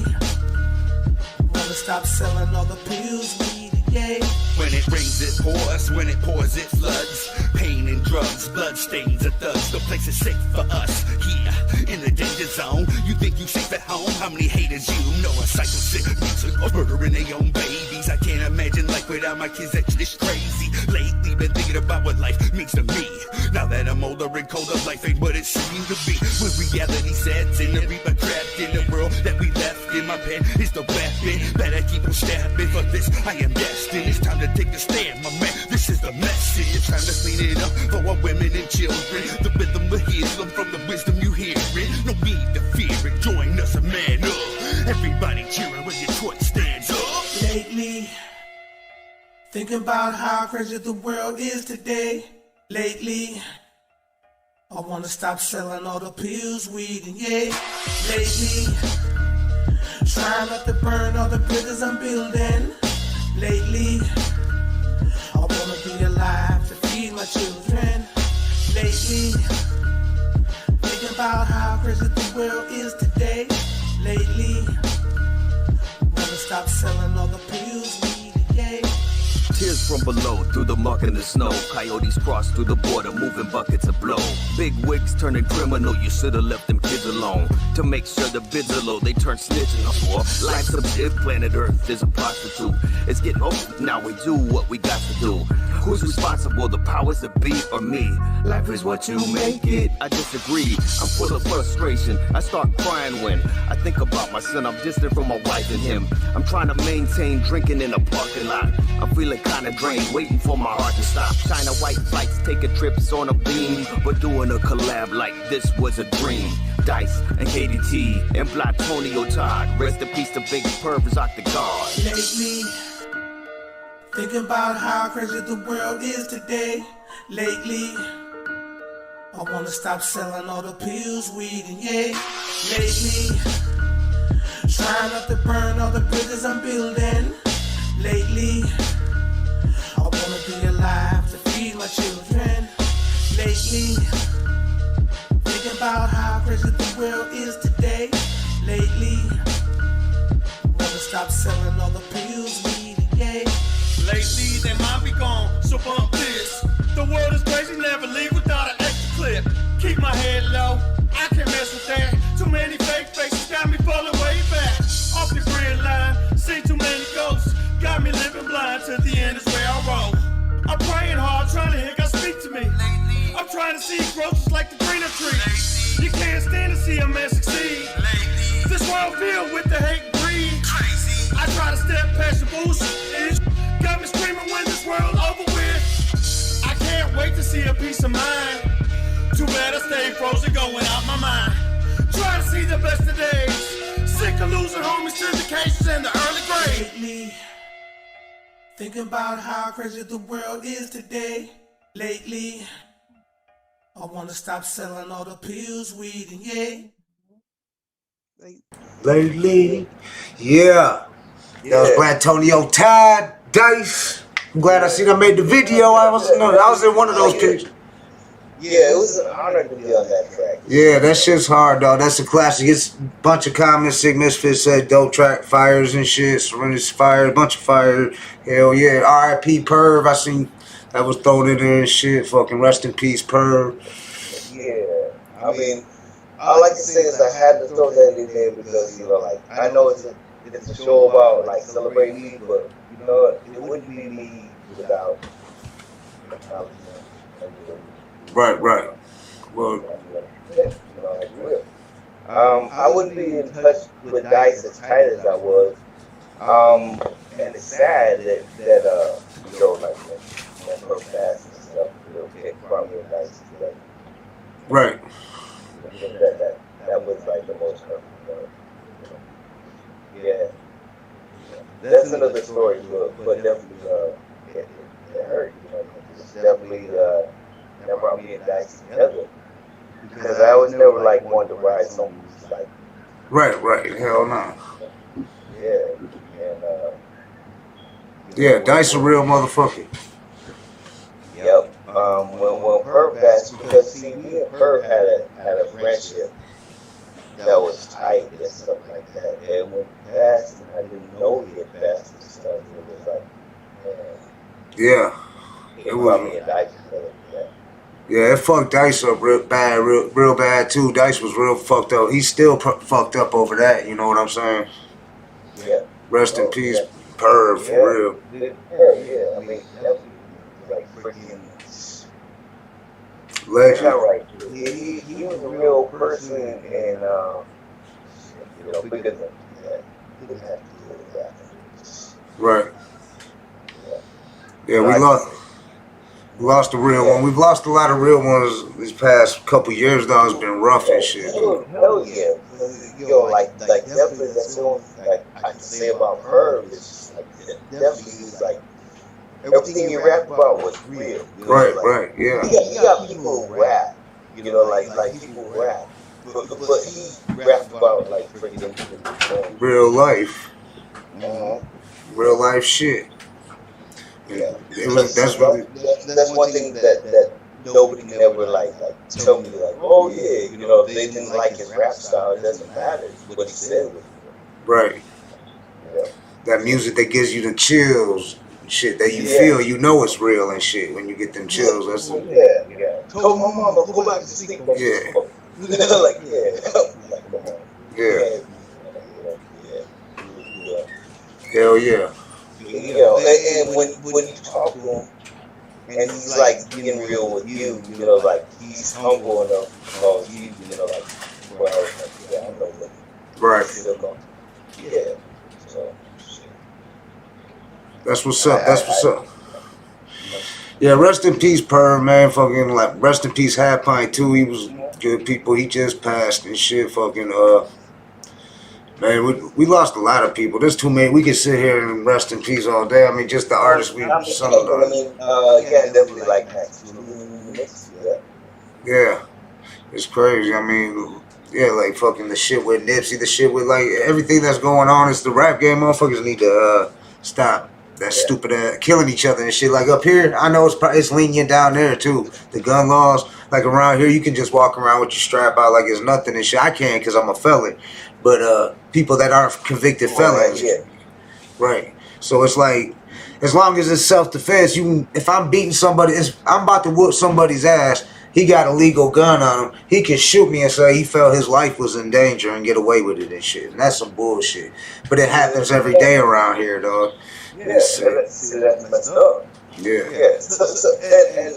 wanna stop selling all the pills, weed, and yay. When it rains, it pours. When it pours, it floods. Pain and drugs, blood stains of thugs. The place is safe for us. Here, in the danger zone. You think you safe at home? How many haters you know? A psycho sick music or murdering their own babies. I can't imagine life without my kids. That's just crazy. Lately, been thinking about what life means to me. Now that I'm older and colder, life ain't what it seemed to be. When reality sets in, the reaper trapped in the world that we left in. My pen is the weapon. Better keep on stabbing. For this, I am destined. It's time to take a stand, my man. This is the message. It's time to clean it up for our women and children. The rhythm will heal them from the wisdom you hear it. No need to fear it. Join us, a man up. Everybody cheering when Detroit stands up. Lately, thinking about how crazy the world is today. Lately, I wanna stop selling all the pills, weed, and yay. Lately, trying not to burn all the bridges I'm building. Lately, I wanna be alive to feed my children. Lately, thinking about how crazy the world is today. Lately, wanna stop selling all the pills, weed, and yay. Tears from below, through the muck and the snow. Coyotes cross through the border, moving buckets of blow. Big wigs turning criminal, you should've left them kids alone. To make sure the bids are low, they turn snitching up war. Life's a shit, planet Earth is a prostitute. It's getting old, now we do what we got to do. Who's responsible, the powers that be or me? Life is what you make it. I disagree, I'm full of frustration. I start crying when I think about my son. I'm distant from my wife and him. I'm trying to maintain drinking in a parking lot. I'm feeling kinda drained, waiting for my heart to stop. China white flights, taking trips on a beam, but doing a collab like this was a dream. Dice and KDT and Blatonio Todd. Rest in peace to Big Perv is out the guard. Lately, thinking about how crazy the world is today. Lately, I wanna stop selling all the pills, weed, and yay. Lately, trying not to burn all the bridges I'm building. Lately, I wanna be alive to feed my children. Lately, thinking about how crazy the world is today. Lately, wanna stop selling all the pills, weed, and yay. Lately, they might be gone, so bump this. The world is crazy, never leave without an extra clip. Keep my head low, I can't mess with that. Too many fake faces got me falling way back. Off the grid line, see too many ghosts. Got me living blind till the end is where I roll. I'm praying hard, trying to hear God speak to me. I'm trying to see growth just like the greener tree. You can't stand to see a man succeed. This world filled with the hate and greed. I try to step past the bullshit. Got me screaming when this world over with. I can't wait to see a peace of mind. Too bad I stay frozen, going out my mind. Try to see the best of days. Sick of losing homies to the cases in the early grade. Lately, thinking about how crazy the world is today. Lately, I wanna stop selling all the pills, weed, and yay. Lately, yeah. That was Blatonio Todd, Dice. I'm glad I seen I made the video. I was in one of those pictures. Yeah, it was an honor to be on that track. Yeah, that shit's hard, though. That's a classic. It's a bunch of comments. Sick Misfits said dope track, fires and shit. Serena's fire, a bunch of fire. Hell yeah. R.I.P. Perv. I seen that was thrown in there and shit. Fucking rest in peace, Perv. Yeah, I mean, all I can say is I had to throw that in there because, you know, like, I know it's a show about, like, celebrating me, but, you know, it wouldn't be me without, Right. Well, I wouldn't be in touch with Dice as tight as I was. And it's sad that you know, like, that first pass and stuff, you know, get Kwame and Dice together. Right. That was like the most hurtful. Yeah. That's another story, but definitely it hurt, you know. It's definitely that brought me and Dice together. Because I was never like one to ride someone's like. Right. Hell no. Yeah. And yeah, Dice a real motherfucker. Yep. When Perv passed, because see, me and Perv had a friendship that was tight and stuff like that. And when he passed, and I didn't know he had passed and stuff, it was like, man. Yeah. It brought me and Dice together. Yeah, it fucked Dice up real bad too. Dice was real fucked up. He's still fucked up over that. You know what I'm saying? Yeah. Rest in peace, Perv, for real. Yeah, I mean, that was like freaking legend. Right. He was a real person, and you know, bigger than that. He didn't have to do that. Right. Yeah, we lost a real one. We've lost a lot of real ones these past couple years, though. It's been rough and shit. Hell yeah. Yo, like definitely that's the only thing like I can say about her is like definitely he's like everything he rapped about was real. You know, Right, yeah. He got people who rap, you know, like people rap. But he rapped about like freaking real life. Uh-huh. Real life shit. Yeah. That's really. That's one thing that nobody can ever like tell me like, oh yeah, if they didn't like his rap style, it doesn't matter. It's what he said. Right. Yeah. That music that gives you the chills, shit that you feel, you know it's real and shit when you get them chills. That's yeah. Told my mama go back to sleep. Yeah. Like like come on. Yeah. Hell yeah. And when you talk to him, and he's like being real with you, like he's humble enough, like, well, yeah, I know that. Right. Yeah. So. That's what's up. That's what's up. Yeah, rest in peace, Perm, man. Fucking like, rest in peace, Half Pint too. He was good people. He just passed and shit. Fucking man, we lost a lot of people. There's too many. We could sit here and rest in peace all day. I mean, just the artists we. Some of the. Yeah, definitely like that. Yeah, it's crazy. I mean, yeah, like fucking the shit with Nipsey, the shit with like everything that's going on. It's the rap game. Motherfuckers need to stop that stupid killing each other and shit. Like up here, I know it's lenient down there too. The gun laws, like around here, you can just walk around with your strap out like it's nothing and shit. I can because I'm a felon, but people that aren't convicted felons, right? So it's like, as long as it's self-defense, if I'm beating somebody, I'm about to whoop somebody's ass. He got a legal gun on him. He can shoot me and say he felt his life was in danger and get away with it and shit. And that's some bullshit. But it happens every day around here, dog. Yeah, that's messed up. Yeah. And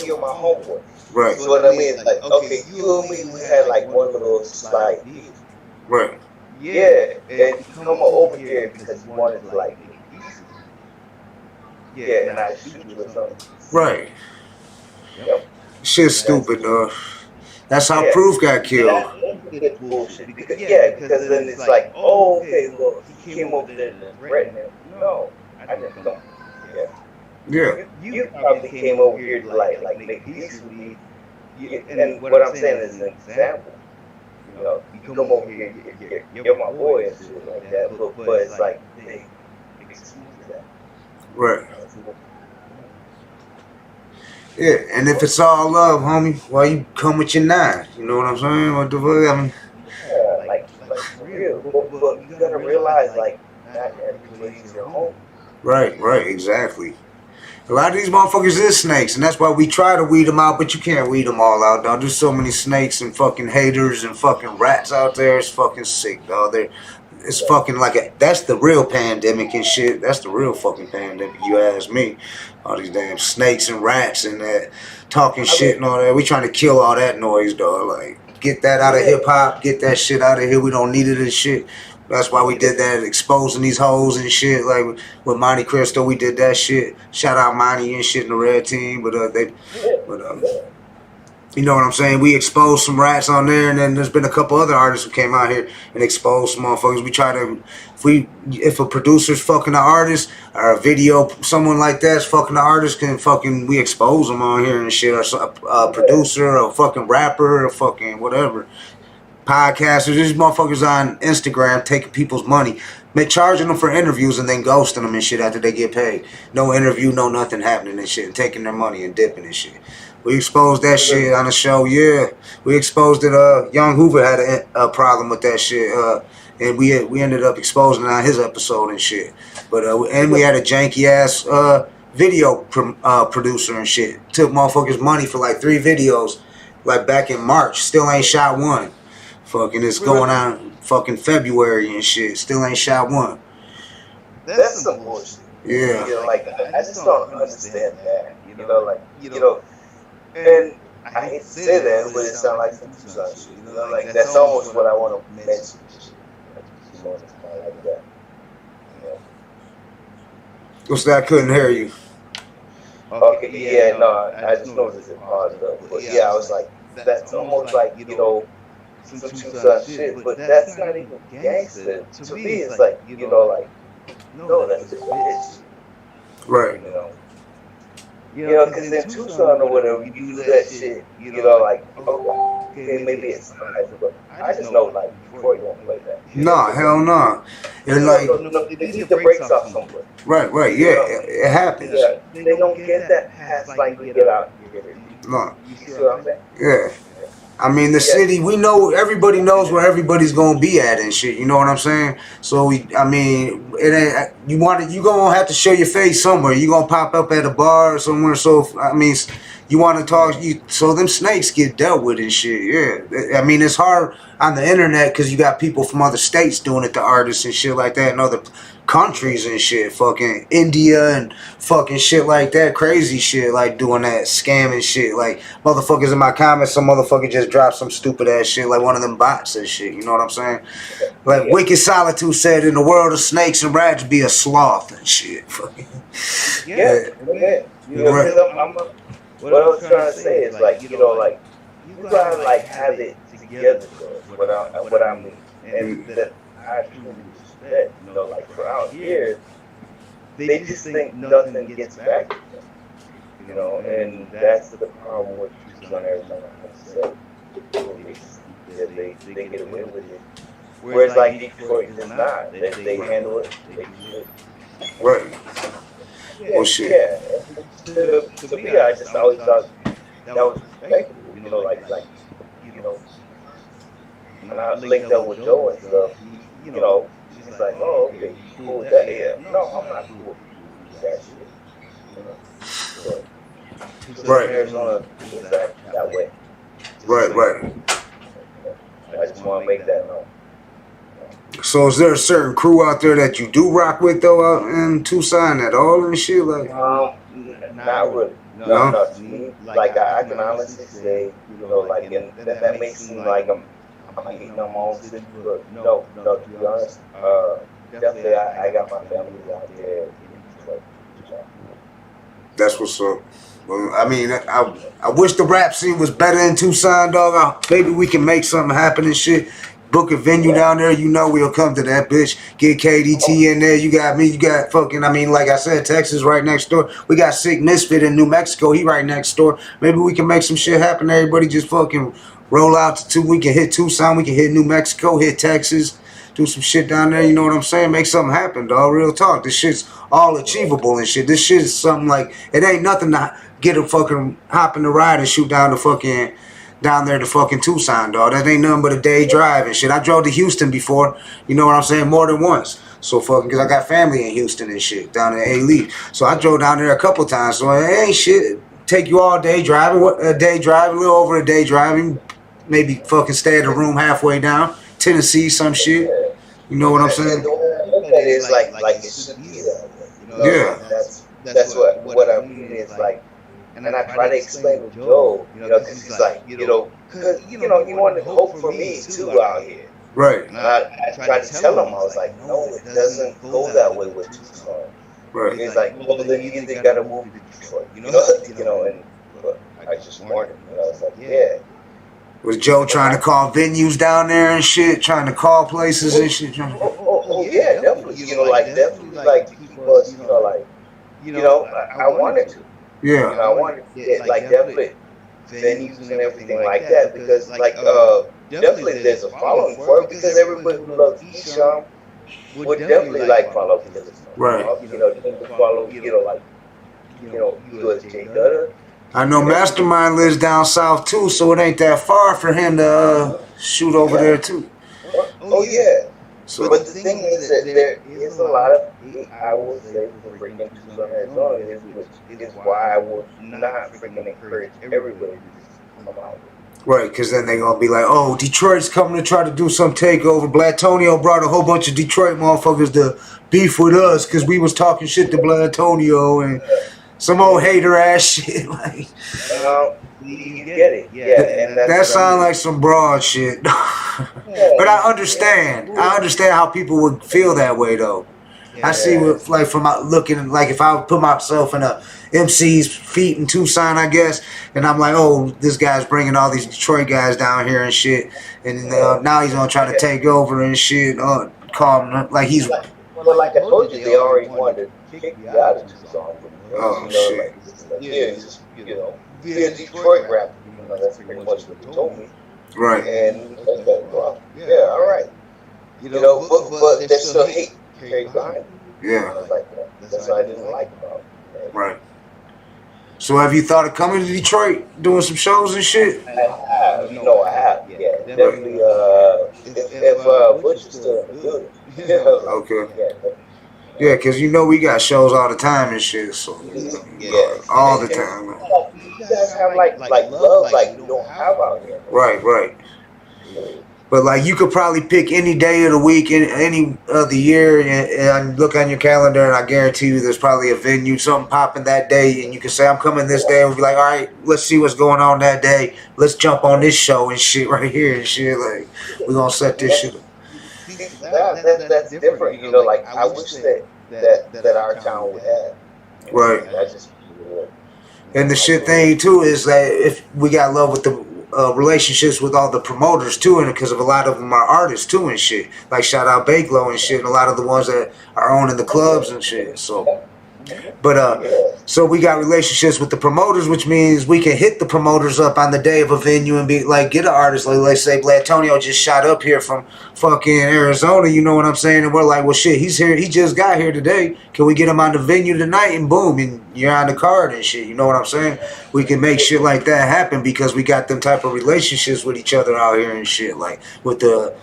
you're my homeboy. Right. So what I mean is like, okay, you and me, we had like one little slight beef. Right. Yeah, and you come over here because you wanted to like, yeah, and I shoot you or something. Right. Yep. Shit's stupid, dog. That's how Proof got killed. That's bullshit. Because then it's like, oh, okay, well, he came over there to threaten him. No, I didn't know. Yeah. You probably came over here to like make peace with me. And what I'm saying is an example. You come over here, you're my boy and shit like that. But it's like, they excuse that. Right. Yeah, and if it's all love, homie, why you come with your 9? You know what I'm saying? What the fuck? I mean, yeah, like for real. But you gotta realize, like, not everybody's your home. Right, exactly. A lot of these motherfuckers is snakes, and that's why we try to weed them out, but you can't weed them all out, dog. There's so many snakes and fucking haters and fucking rats out there. It's fucking sick, dog. It's fucking like that's the real pandemic and shit. That's the real fucking pandemic, you ask me. All these damn snakes and rats and that talking shit and all that. We trying to kill all that noise, dog. Like, get that out of hip hop. Get that shit out of here. We don't need it and shit. That's why we did that, exposing these hoes and shit. Like with Monte Cristo, we did that shit. Shout out Monty and shit in the red team. But you know what I'm saying? We exposed some rats on there, and then there's been a couple other artists who came out here and exposed some motherfuckers. We try to, if a producer's fucking the artist, or a video, someone like that's fucking the artist, we expose them on here and shit. Or a producer, or a fucking rapper, or fucking whatever. Podcasters, these motherfuckers on Instagram taking people's money, charging them for interviews and then ghosting them and shit after they get paid. No interview, no nothing happening and shit, and taking their money and dipping and shit. We exposed that shit on the show, yeah. We exposed it. Young Hoover had a problem with that shit, and we ended up exposing it on his episode and shit. But and we had a janky ass video producer and shit. Took motherfuckers' money for like 3 videos, like back in March. Still ain't shot one. Fucking it's going on fucking February and shit. Still ain't shot one. That's some bullshit. Yeah. Like I just don't understand that. And I hate to say that, but it sounds like some shit. Like that's almost what I want to mention. Like that. What's that? I couldn't hear you. Okay, yeah, no, I just noticed it paused up. But yeah, I was like, that's almost like, some shit, but that's not even gangster. To me, it's like, no, that's just bitch. Right. You know, because in Tucson or whatever, you do that shit, you know, like, oh, okay, maybe it's nice, but I just know, like, Detroit won't play that. Nah, hell no. It's like, No, they need the brakes off somewhere. right, yeah, it happens. Yeah, they don't get that past, like, we get out here. No. You see what I'm saying? Yeah. I mean, the city, we know, everybody knows where everybody's gonna be at and shit. You know what I'm saying? So it ain't. You gonna have to show your face somewhere. You gonna pop up at a bar or somewhere. So I mean, you want to talk. So them snakes get dealt with and shit. Yeah. I mean, it's hard on the internet because you got people from other states doing it to artists and shit like that, and other countries and shit, fucking India and fucking shit like that, crazy shit, like doing that scamming shit, like motherfuckers in my comments, some motherfucker just dropped some stupid ass shit, like one of them bots and shit, you know what I'm saying? Like Wicked Solitude said, in the world of snakes and rats, be a sloth and shit. Yeah. You know, right. What I was trying to say is, like, you know, like, you gotta, like, have it together, what I mean, and that I truly respect, you know, like, for out here, they just think nothing gets back to them, you know, and that's the problem with Tucson, Arizona, they get away with it, whereas, like, Detroit does not, they handle it, they do it. Right. Yeah, shit. Yeah. To me, I just always thought that was respectable, you know, like, you know, when I linked up with Joe and stuff, you know, he's like, oh, okay, you cool with that? Yeah. No, I'm not cool with that shit. You know? Right. Arizona is that way. Right. I just want to make that known. So is there a certain crew out there that you do rock with though out in Tucson at all and shit like? Not really. No. To me, like I can honestly say, you know, like, and that may seem like I'm hating on my own city, but no. To be honest, definitely I got my family out there in Detroit. That's what's up. Well, I mean, I wish the rap scene was better in Tucson, dog. Maybe we can make something happen and shit. Book a venue down there, you know we'll come to that bitch. Get KDT in there. You got me. You got fucking, I mean, like I said, Texas right next door. We got Sick Misfit in New Mexico. He right next door. Maybe we can make some shit happen. Everybody just fucking roll out to we can hit Tucson. We can hit New Mexico, hit Texas. Do some shit down there. You know what I'm saying? Make something happen, dog. Real talk. This shit's all achievable and shit. This shit is something like, it ain't nothing to get a fucking hop in the ride and shoot down the fucking... down there to fucking Tucson, dog. That ain't nothing but a day drive and shit. I drove to Houston before, you know what I'm saying, more than once. So fucking, because I got family in Houston and shit, down in A-Leaf. So I drove down there a couple times. So it ain't shit. Take you all day driving, a little over a day driving. Maybe fucking stay at a room halfway down. Tennessee, some shit. You know what I'm saying? It's like it should be that way. You know? Yeah. That's what I mean is like, and I try to explain to Joe, you know, because he's like, you know, because, you know, he wanted hope for me too out here. Right. And I tried to tell him, I was like, no, it doesn't go that way with Tucson. Right. He's like, well, then you either got to move to Detroit, you know, and but I just warned him, you know, I was like, yeah. Was Joe trying to call venues down there and shit, trying to call places and shit? Oh yeah, definitely, you know, like, definitely, like, because, you know, I wanted to. Yeah. You know, I wanted to get, like, definitely venues and everything like that because, like, definitely there's a following for it because everybody who loves Esham would definitely, like, follow him. Right. You know, to follow, you know, like, you know, USJ Dutta. I know Mastermind lives down south too, so it ain't that far for him to shoot over there too. Oh, yeah. So, but the thing is that there is a lot of, I will say, for freaking Tucson, Arizona, which is why I will not freaking encourage everybody to just come out. Right, because then they're going to be like, oh, Detroit's coming to try to do some takeover. Blatonio brought a whole bunch of Detroit motherfuckers to beef with us because we was talking shit to Blatonio and some old hater ass shit. Like, you get it, yeah. And that sounds like some broad shit. But I understand. I understand how people would feel that way, though. I see what, like, from looking, like, if I would put myself in a MC's feet in Tucson, I guess, and I'm like, oh, this guy's bringing all these Detroit guys down here and shit, and now he's gonna try to take over and shit, call him, like he's. Well, like I told you, they already wanted to kick you out of Tucson. You know, like, yeah, he's just, you know, be a Detroit rapper. You know, that's pretty much what he told me. Right. And I said, well, yeah, all right. You know, but there's still hate carried behind it. Yeah. Like, that's what I didn't like about it. Right. So have you thought of coming to Detroit, doing some shows and shit? I have. Yeah, definitely. If Butch is still in the building. Okay. Yeah, because you know we got shows all the time and shit, so all the time. You guys have like love like you don't have out here. Right. But like you could probably pick any day of the week, any of the year, and look on your calendar, and I guarantee you there's probably a venue, something popping that day, and you can say I'm coming this day, and we'll be like, all right, let's see what's going on that day. Let's jump on this show and shit right here and shit. Like we're gonna set this shit up. That's different. You know, like I wish that our town would have. Right. I just. And the shit thing too is that if we got love with the relationships with all the promoters too, and because of a lot of them are artists too and shit. Like shout out Baglow and shit, and a lot of the ones that are owning the clubs and shit. So. But so we got relationships with the promoters, which means we can hit the promoters up on the day of a venue and be like, get an artist. Like, let's say Blatonio just shot up here from fucking Arizona, you know what I'm saying? And we're like, well, shit, he's here. He just got here today. Can we get him on the venue tonight? And boom, and you're on the card and shit. You know what I'm saying? We can make shit like that happen because we got them type of relationships with each other out here and shit. Like with the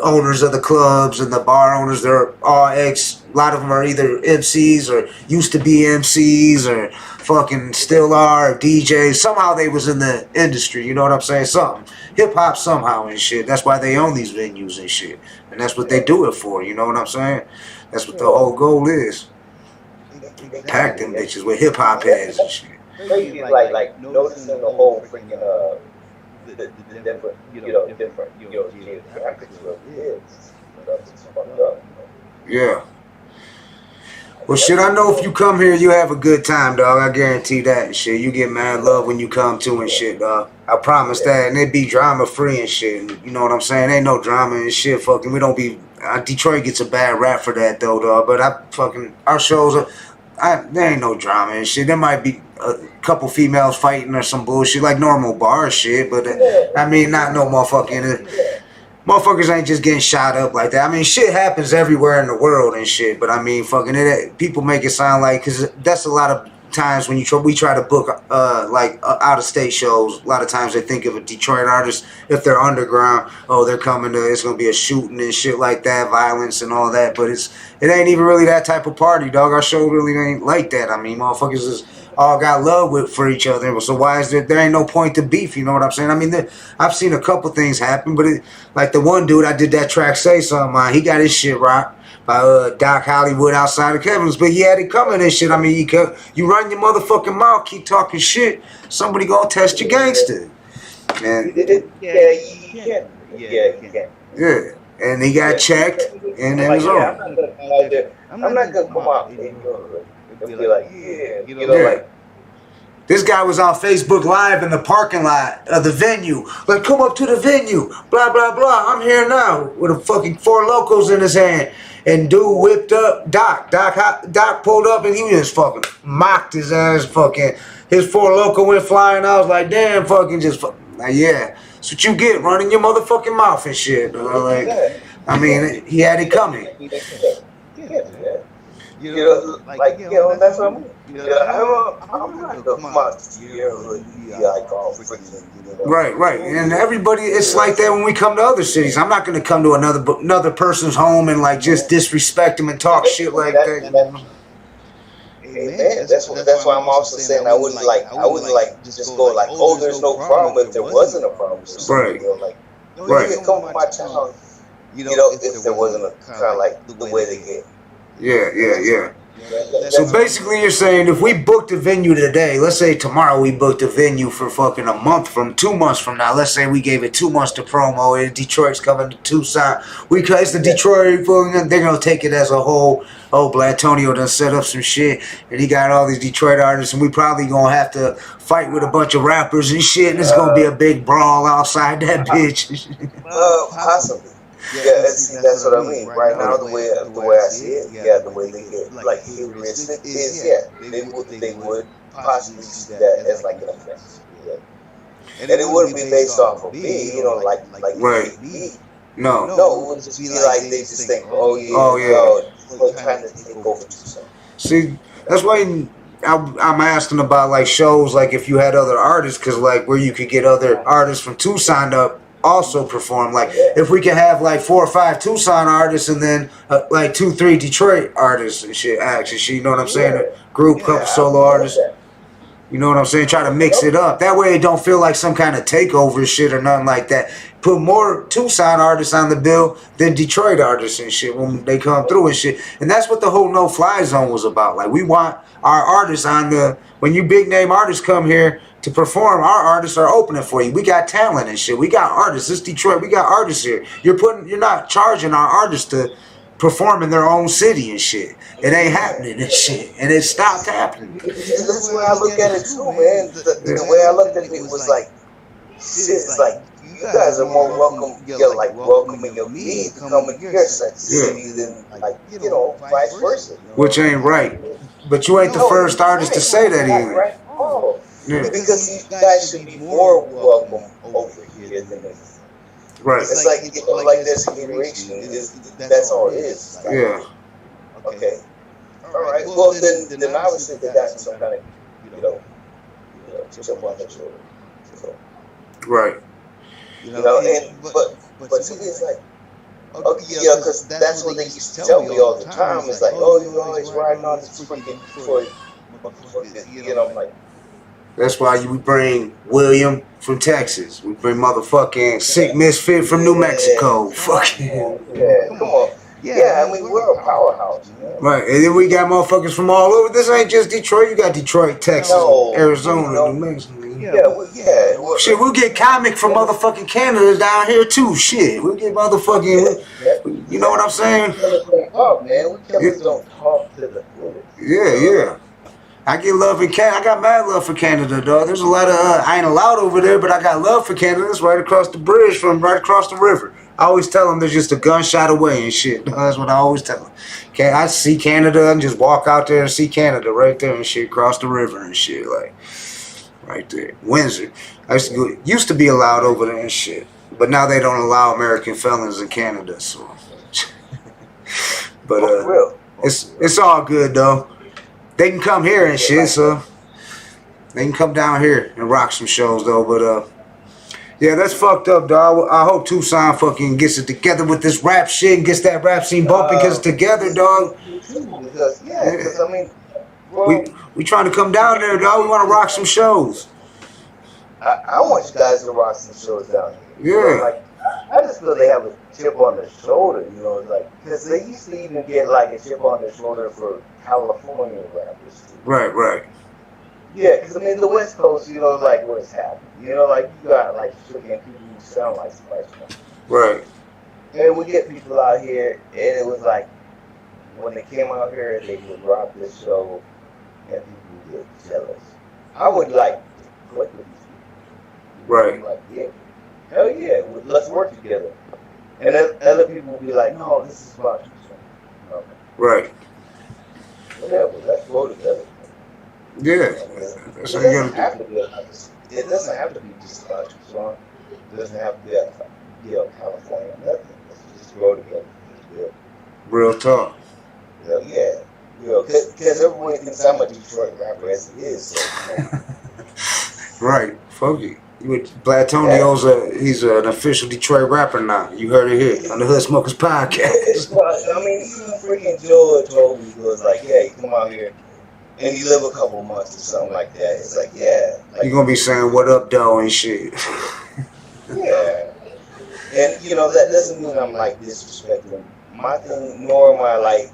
owners of the clubs and the bar owners, they're all ex. A lot of them are either MCs or used to be MCs or fucking still are or DJs. Somehow they was in the industry, you know what I'm saying? Something. Hip hop somehow and shit. That's why they own these venues and shit. And that's what they do it for, you know what I'm saying? That's what the whole goal is. Pack them bitches with hip hop heads and shit. Crazy, like noticing the whole freaking the different geographics of kids. That's fucked up. Yeah. Well, shit, I know if you come here, you have a good time, dog. I guarantee that and shit. You get mad love when you come too and shit, dog. I promise that. And it be drama-free and shit. You know what I'm saying? Ain't no drama and shit. Fucking, we don't be... Detroit gets a bad rap for that, though, dog. But our shows are... there ain't no drama and shit. There might be a couple females fighting or some bullshit, like normal bar shit. But, I mean, not no motherfucking... Motherfuckers ain't just getting shot up like that. I mean, shit happens everywhere in the world and shit. But I mean, fucking people make it sound like, because that's a lot of times when we try to book out of state shows. A lot of times they think of a Detroit artist, if they're underground, oh, they're coming to, it's gonna be a shooting and shit like that, violence and all that. But it ain't even really that type of party, dog. Our show really ain't like that. I mean, motherfuckers is all got love for each other. So why is there ain't no point to beef, you know what I'm saying? I mean, I've seen a couple things happen, but like the one dude I did that track Say Something on, he got his shit rocked by Doc Hollywood outside of Kevin's, but he had it coming and shit. I mean, you run your motherfucking mouth, keep talking shit, somebody gonna test your gangster. And, Yeah. and he got checked, and then it's over. I'm not gonna come out and be like, you know, like. This guy was on Facebook Live in the parking lot of the venue. Like, come up to the venue. Blah, blah, blah. I'm here now with a fucking 4 Locos in his hand. And dude whipped up Doc. Doc pulled up and he just fucking mocked his ass. Fucking his 4 Loco went flying. I was like, damn, fucking just fucking. Like, yeah. That's what you get, running your motherfucking mouth and shit. Like, I mean, he had it coming. You know, like, you know, that's what I mean. I'm not the monster I call freaking. Right. And everybody, it's like that when we come to other cities. I'm not going to come to another person's home and like just disrespect them and talk shit like that. Amen. That's why I'm also saying I wouldn't like just go like, oh, there's no problem if there wasn't a problem. Right. You know, like, you can come to my town, you know, if there wasn't a kind of like the way they get. Yeah. So basically you're saying if we booked a venue today, let's say tomorrow we booked a venue for fucking a month from 2 months from now, let's say we gave it 2 months to promo and Detroit's coming to Tucson, it's the Detroit, they're going to take it as a whole. Oh, Blatonio done set up some shit and he got all these Detroit artists and we probably going to have to fight with a bunch of rappers and shit and it's going to be a big brawl outside that bitch. Possibly. Yeah, see, that's what I mean. Right now, the way I see it, yeah, the way they get like heuristic is, yeah, they would possibly see that as like an offense. Yeah. And it wouldn't be based off of me, you know, like right. me. No, it would just be like they just think, oh yeah, we're trying to take over Tucson. See, that's why I'm asking about like shows, like if you had other artists, because like where you could get other artists from Tucson up also perform. Like if we could have like 4 or 5 Tucson artists and then like 2, 3 Detroit artists and shit, actually, you know what I'm saying? A group, couple solo artists. You know what I'm saying? Try to mix it up. That way it don't feel like some kind of takeover shit or nothing like that. Put more Tucson artists on the bill than Detroit artists and shit when they come through and shit. And that's what the whole No Fly Zone was about. Like, we want our artists on the... When you big name artists come here to perform, our artists are opening for you. We got talent and shit. We got artists. It's Detroit. We got artists here. You're not charging our artists to perform in their own city and shit. It ain't happening and shit. And it stopped happening. That's the way I look at it too, man. The way I looked at it was like, shit, it's like, you guys are more welcome, like welcoming of me to come in your city than like, you know, vice versa. Which ain't right. But you ain't the first artist to say that either. Right? Oh, because you guys should be more welcome over here than this. Right. It's like, you know, like there's a generation. That's all it is. Like, yeah. Okay. All right. Well, then I would say they got some kind of, you know, chip on their shoulder. So. Right. You know, and but to me it's like, okay, yeah, because that's what they used to tell me all the time. It's like, oh, you're always riding on this freaking Detroit, you know, I'm like. That's why we bring William from Texas. We bring motherfucking Sick Misfit from New Mexico. Fucking. Yeah, come on. Yeah, I mean, we're a powerhouse. Man. Right, and then we got motherfuckers from all over. This ain't just Detroit. You got Detroit, Texas, Arizona, New Mexico. Yeah. Shit, we'll get comic from motherfucking Canada down here too. Shit, we'll get motherfucking. You know what I'm saying? Oh man, we don't talk to the. Yeah. I get love in Canada. I got mad love for Canada, dog. There's a lot of I ain't allowed over there, but I got love for Canada. It's right across the bridge from right across the river. I always tell them they're just a gunshot away and shit. That's what I always tell them. Okay, I see Canada and just walk out there and see Canada right there and shit, across the river and shit, like right there. Windsor. I used to be allowed over there and shit, but now they don't allow American felons in Canada. So, but it's all good though. They can come here and shit, so they can come down here and rock some shows though. But yeah, that's fucked up, dog. I hope Tucson fucking gets it together with this rap shit and gets that rap scene bumping, gets it together, dog. Because I mean, we trying to come down there, dog. We want to rock some shows. I want you guys to rock some shows down here. Yeah. You know, like I just feel they have a chip on their shoulder, you know, like because they used to even get like a chip on their shoulder for California rappers too. Right. Yeah, because I mean the West Coast, you know, like what's happening. You know, like you got like freaking people who sound like Spice One. Right. And we get people out here, and it was like when they came out here, they would rock this show, and people would get jealous. I would like click with these people. Right. Like, yeah, hell yeah, let's work together. And then other people would be like, no, this is about you. So, right. Whatever, let's go together. Yeah. It doesn't have to be just about you, Sean. It doesn't have to be a California, nothing. Let's just grow together. Yeah. Real talk. Yeah. Because everyone thinks I'm a Detroit rapper as it is. So, right. Foggy. Blatonio's he's an official Detroit rapper now. You heard it here on the Hood Smokers Podcast. I mean, even freaking Joe told me, he was like, hey, come out here. And you live a couple months or something like that. It's like, yeah. Like, you're going to be saying, what up, though, and shit. Yeah. And, you know, that doesn't mean I'm, like, disrespecting my thing, nor am I, like,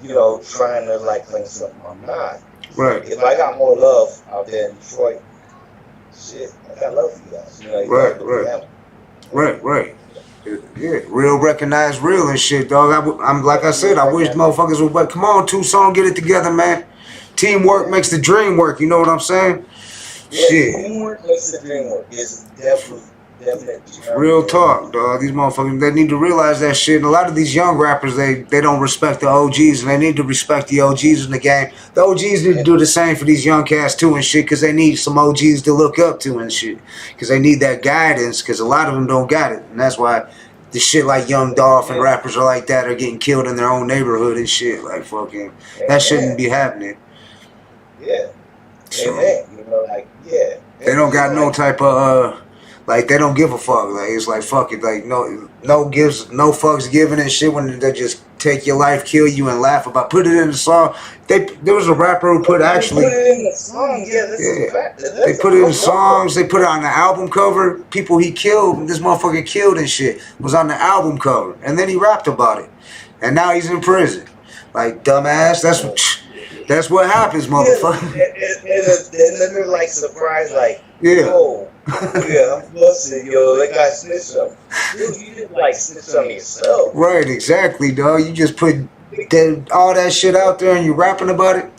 you know, trying to, like, claim something I'm not. Right. If I got more love out there in Detroit, shit, I got love for you guys. You know, Right. Yeah, real recognize real and shit, dog. I'm like I said, I wish motherfuckers would, but come on, Tucson, get it together, man. Teamwork makes the dream work, you know what I'm saying? Yeah, shit. Teamwork makes the dream work. It's definitely Real talk, dog. These motherfuckers, they need to realize that shit. And a lot of these young rappers, they don't respect the OGs, and they need to respect the OGs in the game. The OGs need to do the same for these young cats too and shit, because they need some OGs to look up to and shit. Because they need that guidance, because a lot of them don't got it. And that's why the shit like Young Dolph and rappers are like that are getting killed in their own neighborhood and shit. Like, fucking, that shouldn't be happening. Yeah. So, You know, like, yeah. they don't got no type of like, they don't give a fuck. Like, it's like, fuck it. Like, no fucks given and shit when they just take your life, kill you, and laugh about. Put it in the song. There was a rapper who put actually. Put it in the song. Yeah, that's a fact. They put it in songs. They put it on the album cover. People he killed, this motherfucker killed and shit, was on the album cover, and then he rapped about it, and now he's in prison. Like, dumbass. That's what happens, motherfucker. And then they're like surprised, like, yeah. Oh, yeah, I'm busted, yo. That guy snitched on me. Dude, you didn't like snitch on yourself. Right, exactly, dog. You just put all that shit out there and you rapping about it.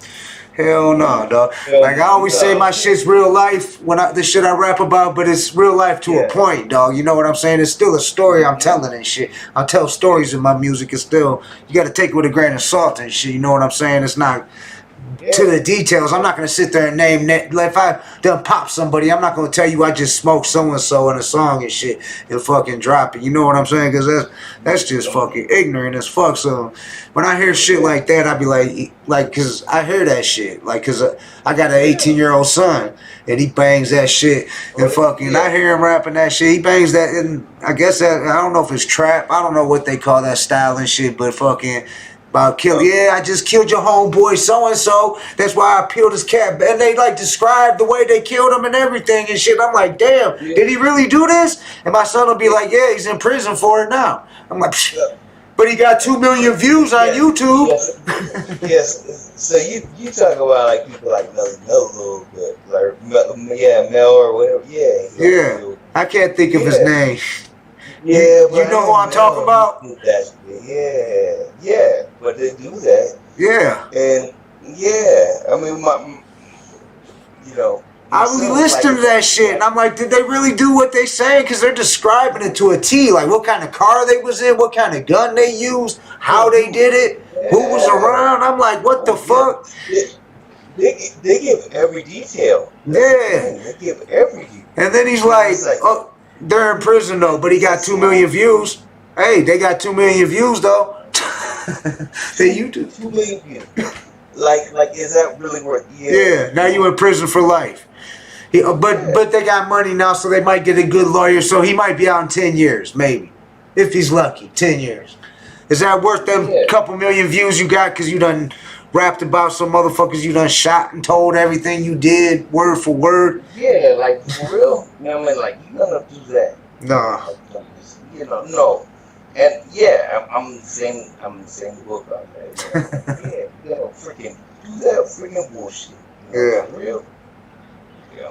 Hell no, dog. Like, I always say my shit's real life when the shit I rap about, but it's real life to a point, dog. You know what I'm saying? It's still a story I'm telling and shit. I tell stories in my music. It's still, you got to take it with a grain of salt and shit. You know what I'm saying? It's not to the details. I'm not going to sit there and name that. Like, if I done pop somebody, I'm not going to tell you I just smoked so-and-so in a song and shit and fucking drop it. You know what I'm saying? Because that's just fucking ignorant as fuck. So when I hear shit like that, I be like, because I hear that shit. Like, because I got an 18-year-old son and he bangs that shit and fucking, I hear him rapping that shit. He bangs that, and I guess that, I don't know if it's trap. I don't know what they call that style and shit, but fucking, about kill, yeah, I just killed your homeboy so-and-so. That's why I peeled his cat. And they like describe the way they killed him and everything and shit. I'm like, damn, did he really do this? And my son will be like, yeah, he's in prison for it now. I'm like, psh. But he got 2 million views on YouTube. Yes. So you talk about like people like Mel a little bit, like Mel or whatever. Yeah. I can't think of his name. Yeah, you know who I'm talking about? Yeah, but they do that. Yeah. And I mean, I was listening to that shit, and I'm like, did they really do what they saying? Because they're describing it to a T, like what kind of car they was in, what kind of gun they used, how they did it, who was around. I'm like, what the fuck? They give every detail. Yeah. They give every detail. And then he's like, oh, they're in prison though, but he got 2 million views. Hey, they got 2 million views though. You do 2 million views. Like, is that really worth? Yeah. Now you in prison for life. But they got money now, so they might get a good lawyer. So he might be out in 10 years, maybe, if he's lucky. 10 years. Is that worth them couple million views you got because you done rapped about some motherfuckers you done shot and told everything you did word for word? Yeah, like for real. I mean, like you gonna do that? Nah. No. And I'm the same book on that. Freaking do that freaking bullshit. For real.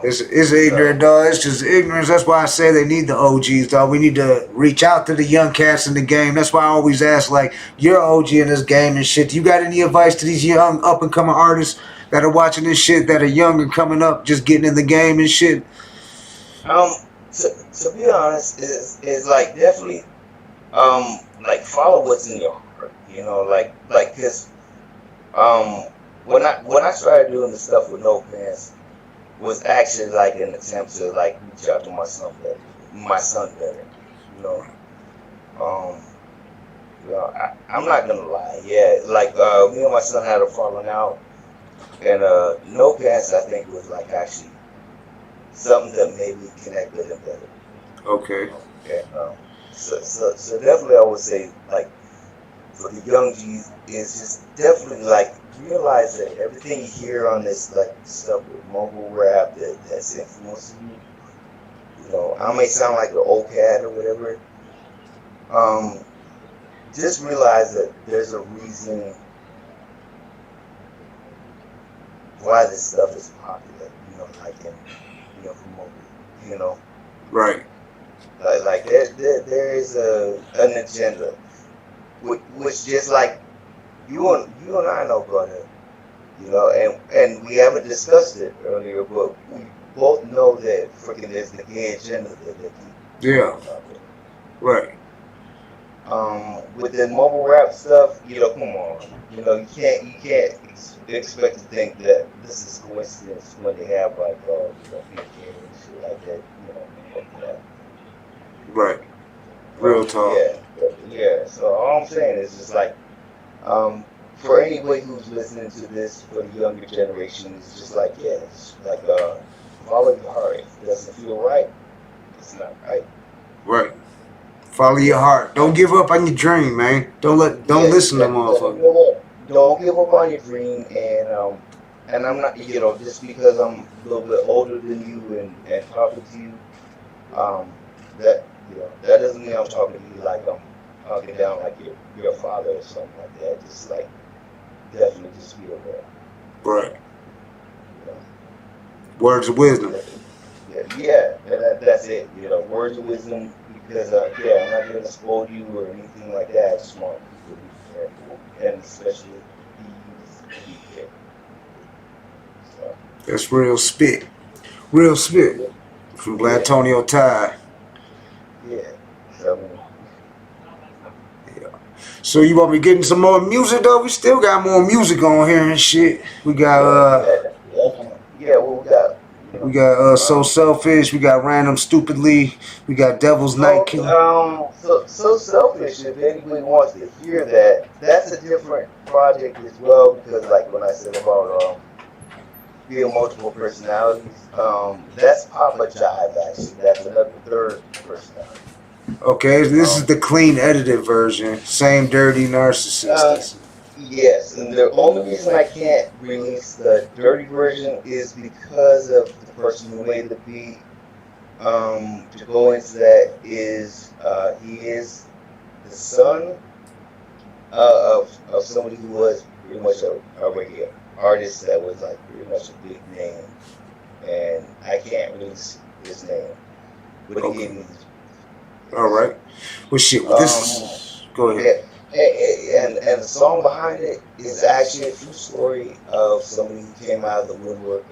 It's ignorant, dog. It's just ignorance. That's why I say they need the OGs, dog. We need to reach out to the young cats in the game. That's why I always ask, like, you're an OG in this game and shit. Do you got any advice to these young up-and-coming artists that are watching this shit, that are young and coming up, just getting in the game and shit? To be honest, is like definitely, like follow what's in your heart. You know, like, cause, when I started doing the stuff with No Pants, was actually like an attempt to like reach out to my son better. I'm not gonna lie. Like me and my son had a falling out, and No Pants I think was like actually something that made me connect with him better. Okay. So definitely I would say like for the young G's is just definitely like realize that everything you hear on this like stuff with mobile rap that's influencing you. You know, I may sound like an old cat or whatever. Just realize that there's a reason why this stuff is popular. You know, like from mobile. You know. Right. Like there is an agenda, which just like you and I know, brother, you know, and we haven't discussed it earlier, but both know that freaking there's the gay agenda that they keep. Yeah. Right. With the mobile rap stuff, you know, come on, you know, you can't expect to think that this is coincidence when they have like, you know, big game and shit like that, you know, like that. Right. Real talk. Yeah. So all I'm saying is just like, for anybody who's listening to this, for the younger generation, it's just like, yeah, it's like, follow your heart. If it doesn't feel right, it's not right. Right. Follow your heart. Don't give up on your dream, man. Don't listen to motherfuckers. Don't give up on your dream, and I'm not, you know, just because I'm a little bit older than you and talking to you, that, you know, that doesn't mean I'm talking to you like I'm talking down like your father or something like that. Just like, definitely just be aware. Right. You know? Words of wisdom. Yeah, and that's it. You know, words of wisdom. Because I'm not gonna scold you or anything like that. I just want you to be careful, and especially be careful. So. That's real spit. Real spit from Blatonio Todd. Yeah. So you want me getting some more music though? We still got more music on here and shit. We got we got So Selfish, we got Random Stupidly, we got Devil's Night King. So Selfish, if anybody wants to hear that, that's a different project as well, because like when I said about being multiple personalities, that's Papa Jive actually. That's another third personality. Okay, this is the clean edited version. Same Dirty Narcissist. Yes, and the only reason I can't release the dirty version is because of the person who made the beat. To go into that is he is the son of somebody who was pretty much a regular artist that was like pretty much a big name, and I can't release his name. But he gave me his. All right. Well, shit. This. Go ahead. And the song behind it is actually a true story of somebody who came out of the woodwork.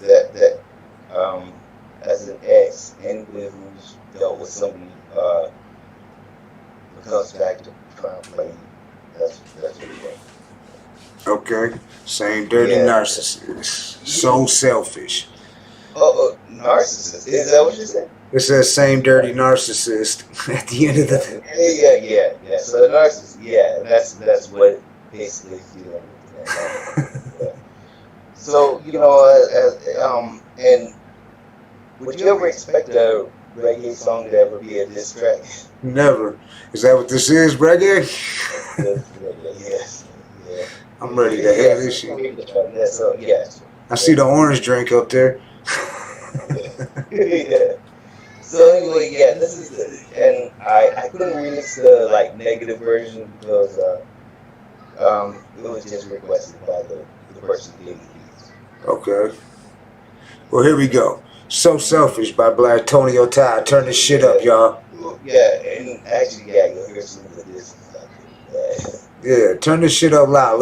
That as an ex, anybody who's dealt with somebody who comes back to try and play. That's what it was. Okay. Same Dirty Narcissist. So Selfish. Narcissist. Is that what you said? It says Same Dirty Narcissist at the end of the thing. Yeah. So the narcissist, that's what basically is doing. So, you know, and would you ever expect a reggae song to ever be a diss track? Never. Is that what this is, reggae? Yes. Yeah. I'm ready to have this shit. Yes. I see the orange drink up there. Yeah. So anyway, this is and I couldn't release the like negative version because it was just requested by the person who gave me these. Okay. Well, here we go. So Selfish by Blatonio Todd. Turn this shit up, y'all. Yeah, and actually, you'll hear some of this. Yeah, turn this shit up loud.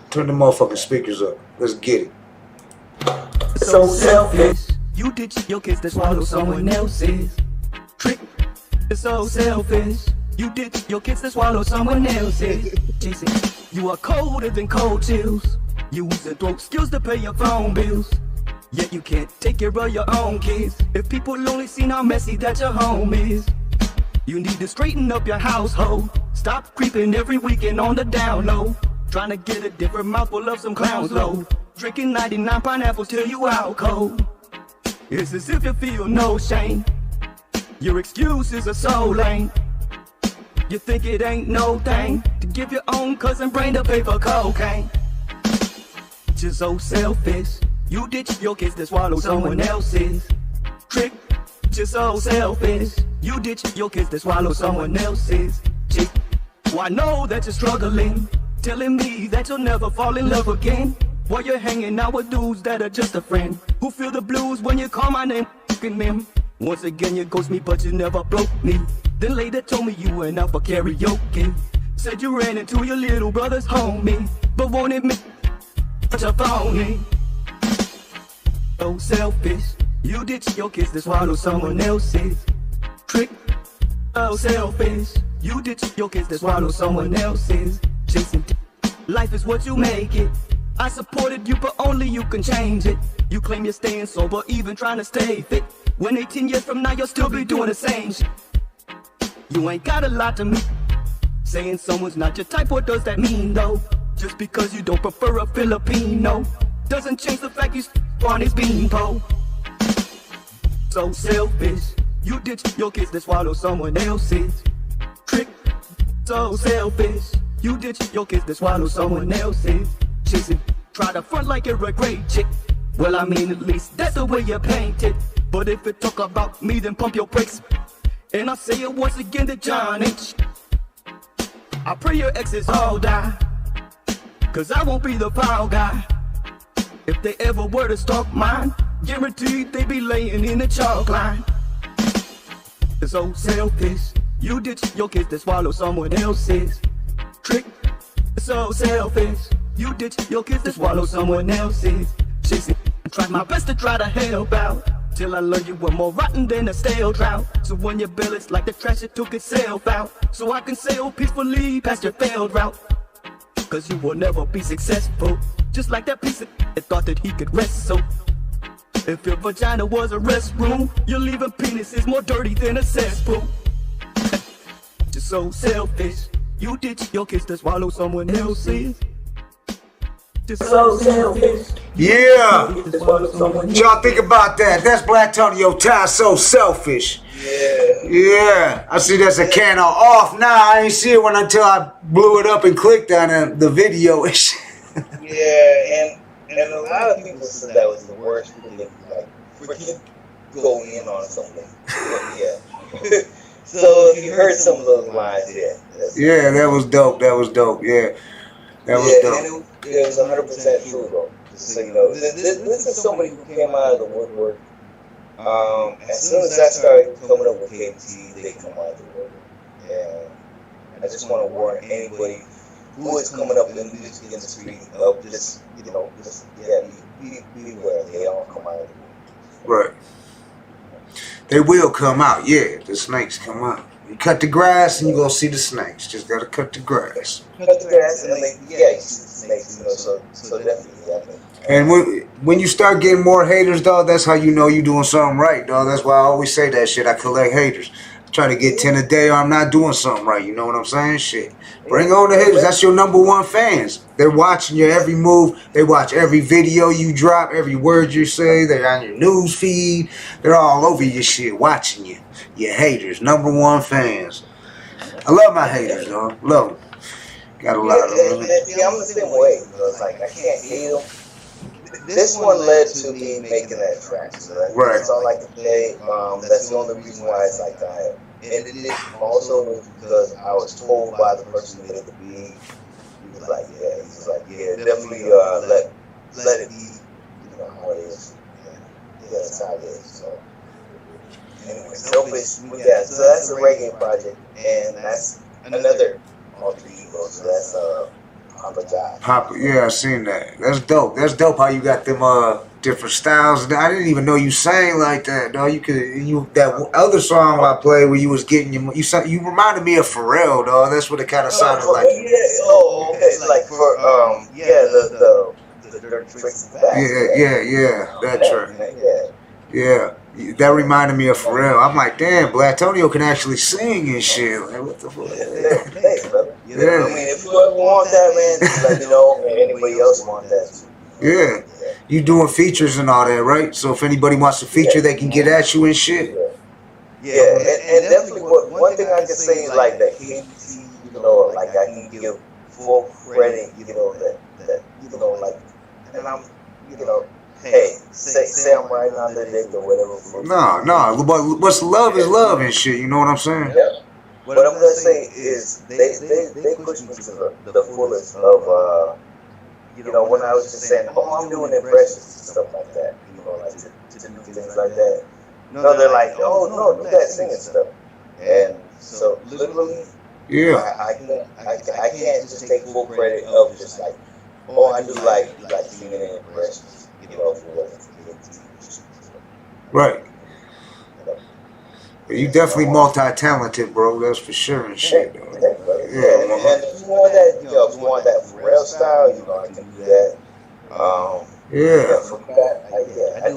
Turn the motherfucking speakers up. Let's get it. So selfish. You ditch your kids to swallow someone else's trick. It's so selfish. You ditch your kids to swallow someone else's. Jason, you are colder than cold chills. You use the throat skills to pay your phone bills. Yet you can't take care of your own kids. If people only seen how messy that your home is. You need to straighten up your household. Stop creeping every weekend on the down low. Trying to get a different mouthful of some clown's load. Drinking 99 pineapples till you out cold. It's as if you feel no shame. Your excuses are so lame. You think it ain't no thing to give your own cousin brain to pay for cocaine. You're so selfish. You ditch your kids to swallow someone else's trick. You're so selfish. You ditch your kids to swallow someone else's chick. Well, I know that you're struggling, telling me that you'll never fall in love again. While you're hanging out with dudes that are just a friend, who feel the blues when you call my name, f***ing them. Once again you ghost me but you never broke me. Then later told me you went out for karaoke. Said you ran into your little brother's homie, but won't admit but you're phony. So selfish. You ditch your kids to swallow someone else's trick. So selfish. You ditch your kids to swallow someone else's. Chasing life is what you make it. I supported you, but only you can change it. You claim you're staying sober, even trying to stay fit. When 18 years from now, you'll still be doing the same shit. You ain't got a lot to me. Saying someone's not your type, what does that mean though? Just because you don't prefer a Filipino doesn't change the fact you on his beanpole. So selfish. You ditch your kids to swallow someone else's trick. So selfish. You ditch your kids to swallow someone else's. Chasing, try to front like you're a great chick. Well, I mean, at least that's the way you paint it. But if it talk about me, then pump your brakes. And I say it once again to John H. I pray your exes all die, cause I won't be the foul guy. If they ever were to stalk mine, guaranteed they be laying in the chalk line. It's so selfish. You ditch your kids to swallow someone else's trick. It's so selfish. You ditch your kids to swallow someone else's. Chasing, try my best to try to help out, till I learn you were more rotten than a stale drought. So when your bill is like the trash, it took itself out, so I can sail peacefully past your failed route. Cause you will never be successful, just like that piece of that thought that he could wrestle. If your vagina was a restroom, your leaving penis is more dirty than a cesspool. Just so selfish. You ditch your kids to swallow someone else's. So selfish. Yeah. What y'all think about that? That's Blatonio Todd, So Selfish. Yeah. I see that's a can of off now. I ain't see it until I blew it up and clicked on the video and shit. Yeah, and a lot of people said that was the worst thing, like, freaking go in on something. Yeah. So if you heard some of those lines, yeah, that was dope. That was dope. Yeah. That was dope. And it was 100% true, though. Just so you know, this is somebody who came out of the woodwork. As soon as I started coming up with KT, they come out of the woodwork. And I just want to warn anybody who is coming up in the music industry of just, you know, just, yeah, beware. They all come out of the woodwork. Right. They will come out, yeah. The snakes come out. You cut the grass and you gonna see the snakes. Just gotta cut the grass. Cut the grass and yeah, you see the snakes, you know, so definitely. And when you start getting more haters, dog, that's how you know you doing something right, dog. That's why I always say that shit. I collect haters. I try to get 10 a day or I'm not doing something right. You know what I'm saying? Shit. Bring on the haters. That's your #1 fans. They're watching your every move. They watch every video you drop, every word you say. They're on your news feed. They're all over your shit, watching you. Your haters, #1 fans. I love my haters, dog. Love them. Got a lot of them. Yeah, I'm the same way. It's like, I can't hate them. This one led to me making that track. So that's all I can say. That's the only reason why it's like that. And it also was because I was told by the person who made the beat. He was like, yeah, definitely let it be, you know, how it is. Yeah, that's how it is. So anyway, Selfish, so that's a reggae project, and that's another alter ego. So that's Papa, yeah, I seen that. That's dope. That's dope how you got them different styles. I didn't even know you sang like that, dog. That other song I played where you was getting you reminded me of Pharrell, dog. That's what it kind of sounded like. Yeah, okay, like for the Dirty Tricks back. Yeah, that track. Yeah, that reminded me of Pharrell. I'm like, damn, Blatonio can actually sing and shit. Like, what the fuck? Thanks, brother. Yeah. I mean, if you ever want that, man, just let me know. And anybody else want that too. Yeah. You doing features and all that, right? So if anybody wants to feature, they can get at you and shit. Yeah, and definitely one thing I can say is like that KT, you know, like I can give full credit, you know, that you know, like, and I'm, you know, hey, say I'm right on the dick or whatever. No, but what's love is love and shit. You know what I'm saying? Yeah. What I'm gonna say is they pushed me to the fullest of you know, when I was just saying, oh, I'm doing impressions and stuff like that, you know, like to do things like that. No, they're like, oh no, do that singing stuff. And so literally, yeah, I can't just take full credit of just like, oh, I do like singing and impressions, you know, for what Right. You definitely multi-talented, bro. That's for sure and shit. Yeah, and if you want that, if you want that Pharrell style, I can do that. For that, I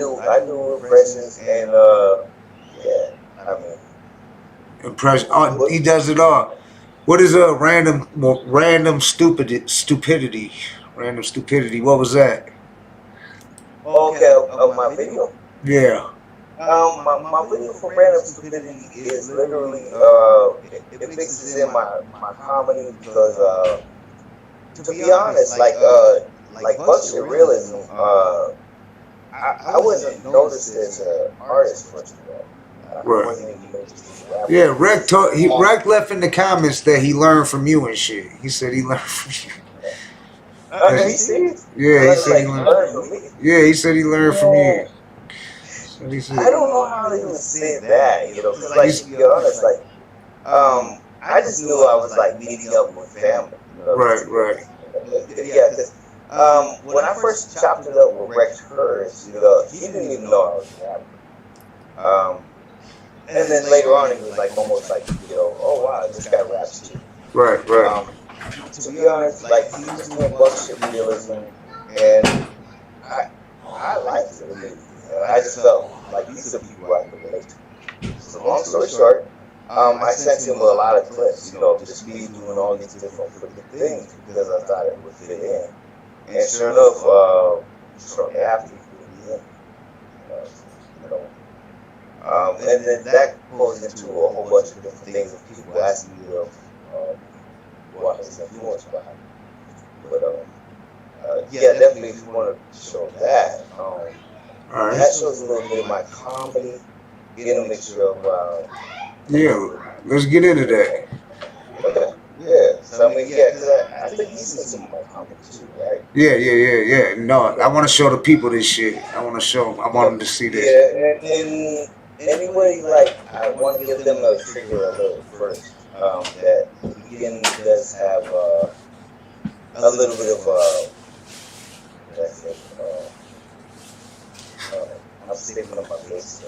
do impressions and I mean. Impression. Oh, he does it all. What is random stupidity? Random stupidity. What was that? Okay, of my video. Yeah. My video for random stupidity is literally it mixes in my comedy because to be honest, like bullshit realism, I wasn't noticed as an artist first of all. Right. Yeah, Rec left in the comments that he learned from you and shit. He said he learned from you. He serious? Yeah, he said he learned from me. Yeah, he said he learned from you. I don't know how to even say that, because like to be honest, like I just knew I was like meeting up with family. Right. Yeah, because when I first chopped it up with Rex Hurst, he didn't even know I was a rapper. And then later on, it was like almost like, oh wow, this guy raps too. Right. To be honest, like he was doing bullshit realism, and I liked it. I just felt like these are people I could relate to. So long story short, I sent him a lot of clips, just me doing all these different things because I thought it would fit in. And sure enough, shortly after, he put me in. And then that goes into a whole bunch of different things of people asking me what his influence behind it. But yeah, definitely if you want to show that, that shows a little bit of my comedy in a mixture of yeah, let's get into that. Yeah, so I mean, because I think he's seen some of my comedy too, right? Yeah. No, I want to show the people this shit. I want them to see this. Yeah, and anyway, like, I want to give them a trigger alert first. That the beginning does have a little bit of I'm sleeping on my face.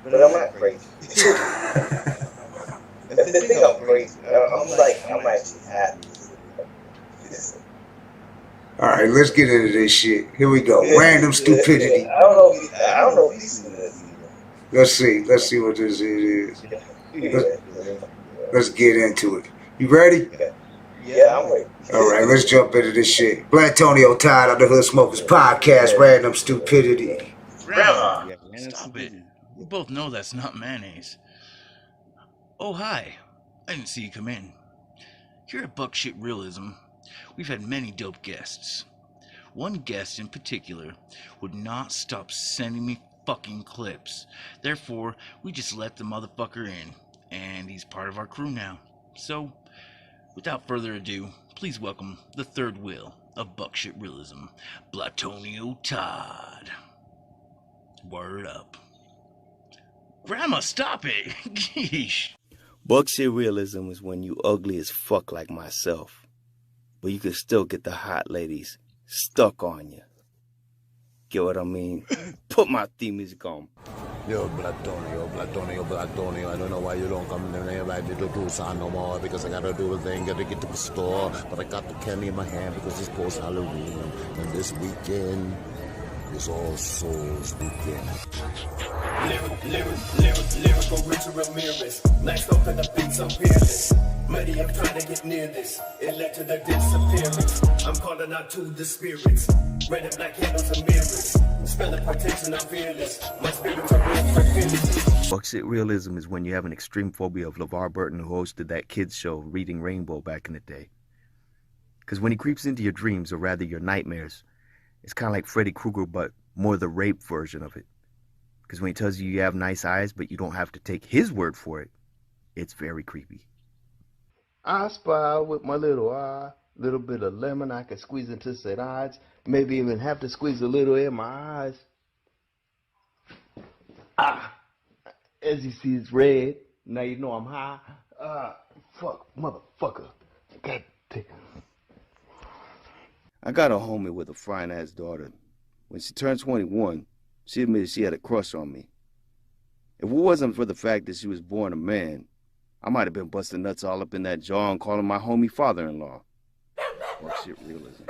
But I'm not crazy. If they think I'm crazy, I'm actually happy. All right, let's get into this shit. Here we go. Random stupidity. I don't know if he's seen this. Let's see what this is. Let's get into it. You ready? Yeah, I'm ready. All right, let's jump into this shit. Blatonio Todd on the Thehoodsmokerspotcast. Random stupidity. Grandma, stop it. We both know that's not mayonnaise. Oh, hi. I didn't see you come in. Here at Buckshit Realism, we've had many dope guests. One guest in particular would not stop sending me fucking clips. Therefore, we just let the motherfucker in, and he's part of our crew now. So, without further ado, please welcome the third wheel of Buckshit Realism, Blatonio Todd. Word up. Grandma, stop it! Geesh. Buckshit realism is when you ugly as fuck like myself, but you can still get the hot ladies stuck on you. Get what I mean? Put my theme music on. Yo, Blatonio, I don't know why you don't come in and invite me to do something no more, because I gotta do a thing, gotta get to the store, but I got the candy in my hand because it's post-Halloween, and this weekend is All Souls Weekend. Lyrical Richard Ramirez, next up in the beats I'm fearless. Many are trying to get near this, it led to the disappearance. I'm calling out to the spirits, red and black candles and mirrors. Spelling protection, I'm fearless, my spirits are real for fearless. Buckshit realism is when you have an extreme phobia of LeVar Burton, who hosted that kids show Reading Rainbow back in the day. Because when he creeps into your dreams, or rather your nightmares, it's kind of like Freddy Krueger, but more the rape version of it. Because when he tells you have nice eyes, but you don't have to take his word for it, it's very creepy. I spy with my little eye, little bit of lemon I can squeeze into said eyes, maybe even have to squeeze a little in my eyes. As you see, it's red. Now you know I'm high. Fuck, motherfucker. God damn. I got a homie with a fine ass daughter When she turned 21, she admitted she had a crush on me. If it wasn't for the fact that she was born a man, I might have been busting nuts all up in that jaw and calling my homie father-in-law. Fuck shit realism.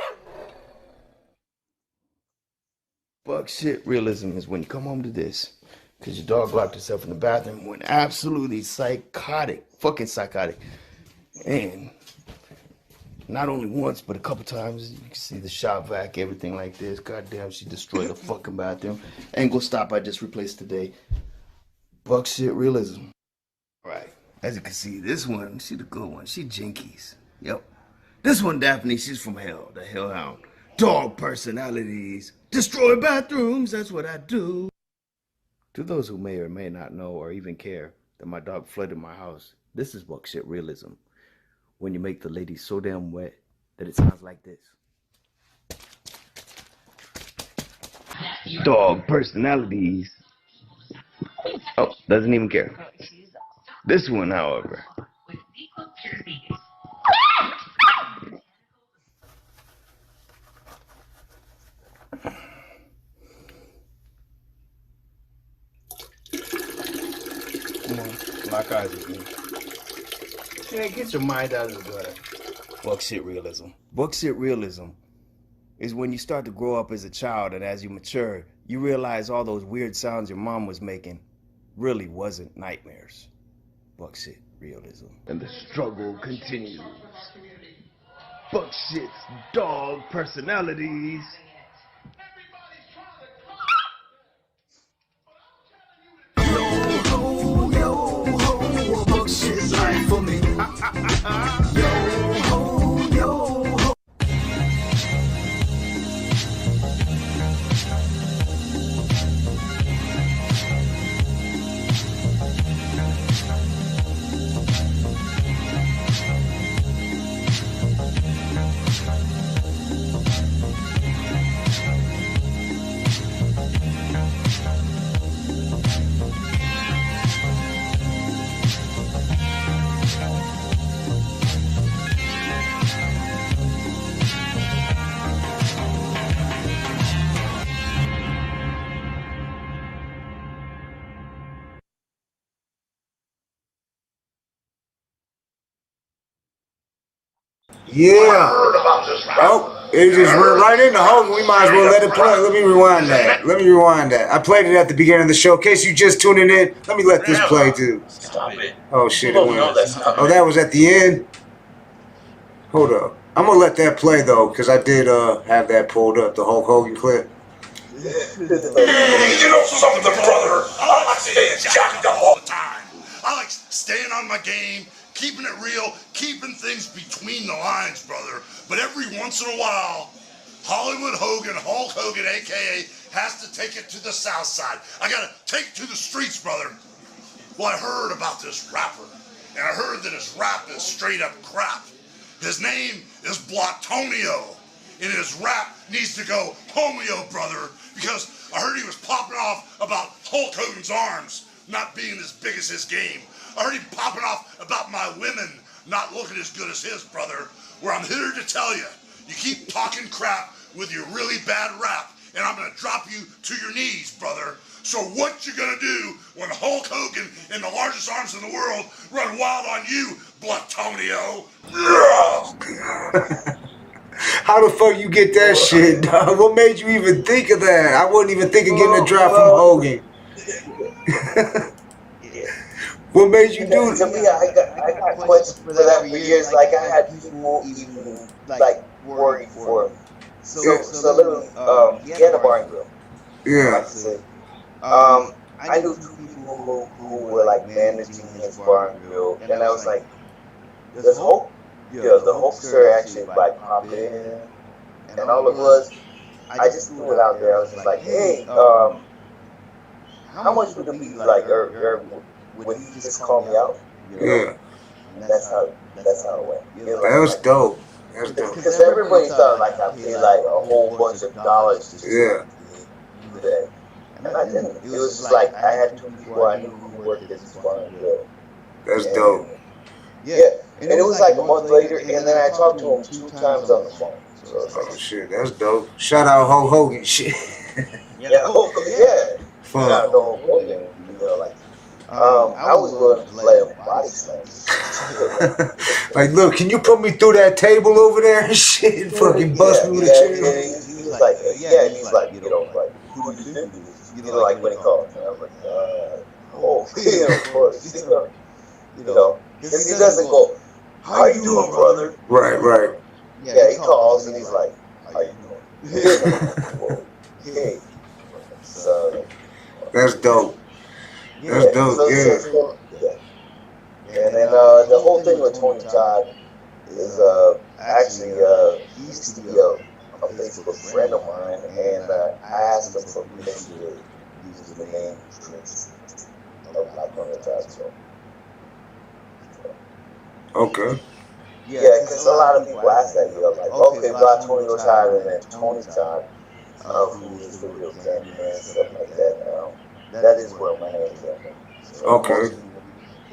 Fuck shit realism is when you come home to this, because your dog locked herself in the bathroom and went absolutely psychotic. Fucking psychotic. And not only once, but a couple times. You can see the shop vac, everything like this. Goddamn, she destroyed the fucking bathroom. Angle stop I just replaced today. Fuck shit realism. Right. As you can see, this one, she the good one. She jinkies. Yep. This one, Daphne, she's from hell. The hellhound. Dog personalities. Destroy bathrooms, that's what I do. To those who may or may not know or even care that my dog flooded my house, this is fuck shit realism. When you make the lady so damn wet that it sounds like this. Dog personalities. Oh, doesn't even care. This one, however. Come on, lock eyes with me. Yeah, get your mind out of the gutter. Buck shit realism. Buck shit realism is when you start to grow up as a child, and as you mature, you realize all those weird sounds your mom was making really wasn't nightmares. Buck shit realism. And the struggle continues. Buck shit's dog personalities. Buck shit's life for me. Yo ho, yo ho. Yeah. Oh, it just went right into Hogan. We might as well let it play. Let me rewind that. I played it at the beginning of the show. In case you just tuning in, let me let this play too. Stop it. Oh shit, it went. Oh, that was at the end? Hold up. I'm gonna let that play though, because I did have that pulled up, the Hulk Hogan clip. You know something, brother? I like staying jacked up all the time. I like staying on my game, keeping it real, keeping things between the lines, brother. But every once in a while, Hollywood Hogan, Hulk Hogan, a.k.a., has to take it to the south side. I gotta take it to the streets, brother. Well, I heard about this rapper, and I heard that his rap is straight up crap. His name is Blatonio, and his rap needs to go homeo, brother, because I heard he was popping off about Hulk Hogan's arms not being as big as his game. I heard him popping off about my women not looking as good as his, brother. Where I'm here to tell you, you keep talking crap with your really bad rap, and I'm gonna drop you to your knees, brother. So what you gonna do when Hulk Hogan and the largest arms in the world run wild on you, Blatonio? How the fuck you get that shit, dog? What made you even think of that? I wouldn't even think of getting a drop from Hogan. What made you do it? To me, I got questions for that for years. Like, I had people even, like, worried for him. So literally, he had a bar and grill. Yeah. I knew two people who were, like, managing his bar and grill. And I was like, does Hulk? Yeah, the Hulkster actually, like, popped in. And all it was, I just threw it out there. I was just like, hey, how much would it be, like, would he just call me out? Yeah. And that's how it went. That was dope. That was dope. Because everybody thought like I paid like a whole bunch of dollars to do that. And I didn't. It was just like I had two people I knew who worked at this bar and grill. That's dope. Yeah. And it was like a month later, and then I talked to him 2 times on the phone. So it's like, oh shit, that's dope. Shout out Hulk Hogan shit. Fuck. Yeah, no, Hogan, like, I was willing to play him body slams. Like, look, can you put me through that table over there and shit? Fucking bust me with a chair. He's like, he's like, like, who do you think it is? Like when he called me, I was like, of course, because he doesn't go, how you doing, brother? Right. Yeah, he calls and he's like, how you doing? Hey. So, that's dope. That's dope, And then the whole thing with Tony Todd is actually he used to be a Facebook friend of mine, and I asked him for permission to use the name of Blatonio Todd. So. Okay. Yeah, because a lot of people ask that, like, okay, Blatonio Todd and then Tony Todd, who is the real Candyman and stuff like that. That is where my name is at. So okay.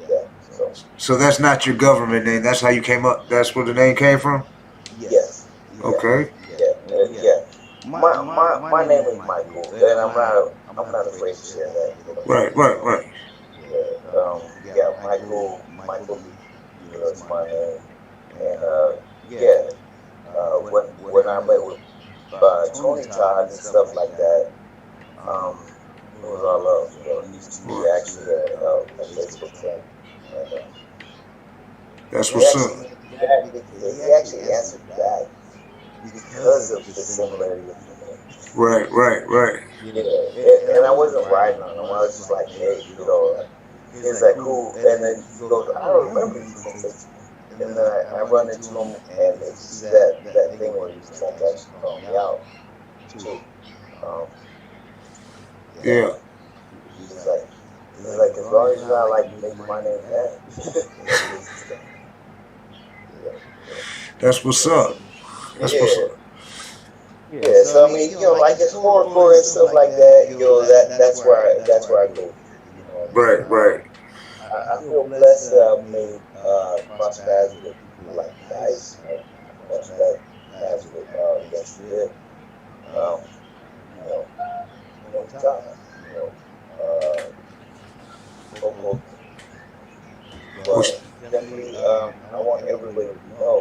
Yeah. So that's not your government name. That's how you came up. That's where the name came from. Yes. Okay. Yeah. My name is Michael, and I'm not afraid to share that. Right. Yeah. Michael. It's my name. And when I met with Tony Todd and stuff like that, it was all love. He used to be actually a Facebook friend. That's what's up. He actually answered back because of the similarity of the name. Right. Yeah, and I wasn't riding on him. I was just like, hey, he's like, cool. And then he goes, I don't remember you from Facebook. And then I run into him, and it's that thing where he's trying to actually call me out, too. Yeah. He's like, as long as you're not like making my name bad. That's what's up. Yeah, so I mean, like it's horrorcore and stuff like that. That's where I go. Right. I feel blessed that I've made cross paths with people like guys, cross paths with Against the Hip, Todd, Coco. But definitely, I want everybody to know,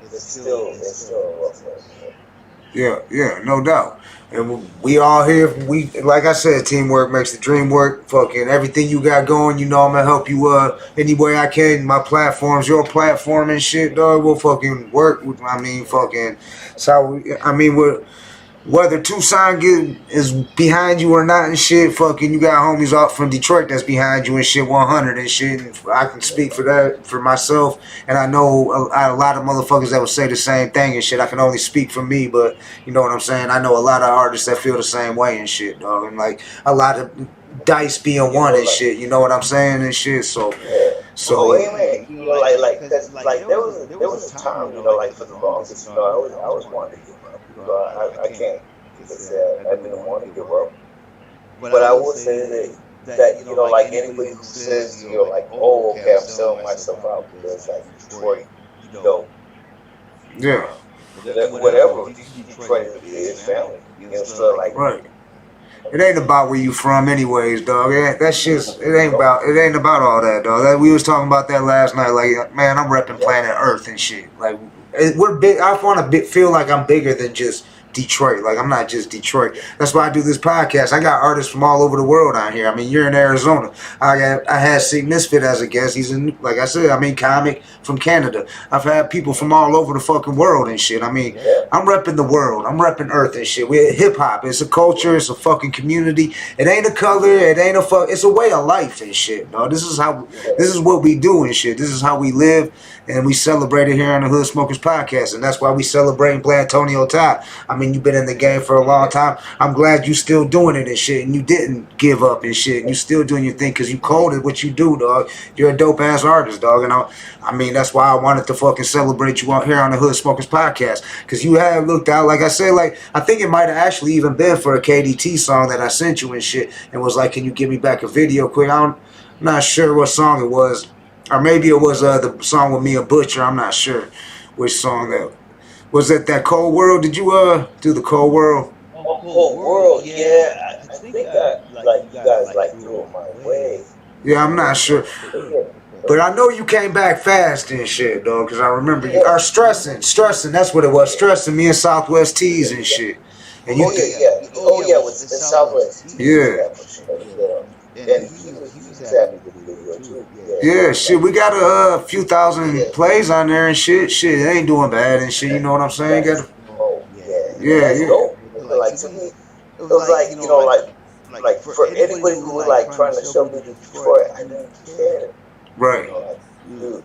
it's still a rough place. Yeah, no doubt. And we all here. We, like I said, teamwork makes the dream work. Fucking everything you got going, I'm gonna help you any way I can. My platforms, your platform and shit, dog. We'll fucking work. So whether Tucson is behind you or not and shit, fucking you got homies off from Detroit that's behind you and shit, 100 and shit. And I can speak for that for myself, and I know a lot of motherfuckers that would say the same thing and shit. I can only speak for me, but you know what I'm saying. I know a lot of artists that feel the same way and shit, dog. And like a lot of dice being one and shit. You know what I'm saying and shit. So. Like there was a time, like for the longest, I was wanting to give up. I can't say I didn't want to give up. But I will say that like anybody who says, like, oh, okay, I'm selling myself out because like Detroit, yeah, whatever Detroit is family, so like right. It ain't about where you from, anyways, dog. That shit's it ain't about all that, dog. We was talking about that last night. Like, man, I'm repping planet Earth and shit. Like, we're big. I want to feel like I'm bigger than just Detroit. Like, I'm not just Detroit. That's why I do this podcast. I got artists from all over the world out here. I mean, you're in Arizona. I had C Misfit as a guest. He's in, like I said, comic from Canada. I've had people from all over the fucking world and shit. I mean, I'm repping the world. I'm repping Earth and shit. We're hip hop. It's a culture. It's a fucking community. It ain't a color. It ain't a it's a way of life and shit. No, this is what we do and shit. This is how we live, and we celebrate it here on the Hood Smokers Podcast, and that's why we celebrate Blatonio Todd. I mean, you've been in the game for a long time. I'm glad you still doing it and shit, and you didn't give up and shit, and you still doing your thing because you cold at what you do, dog. You're a dope ass artist, dog, and I mean that's why I wanted to fucking celebrate you out here on the Hood Smokers Podcast, because you have looked out, like I said, like I think it might have actually even been for a KDT song that I sent you and shit, and was like, can you give me back a video quick? I'm not sure what song it was, or maybe it was the song with me and Butcher. I'm not sure which song that was. It that Cold World? Did you do the Cold World? whole world, yeah. I think I like you guys like threw it my way. Yeah, I'm not sure. But I know you came back fast and shit, dog, because I remember you are stressing, that's what it was, stressing me and Southwest Tees and shit. And you with Southwest. Yeah. And he was having a good video too. Yeah, shit, we got a few thousand plays on there and shit. Shit, it ain't doing bad and shit, you know what I'm saying? Yeah. Like to me, it was like, you know, like for anybody who was like trying to show me Detroit, I didn't care. Right. You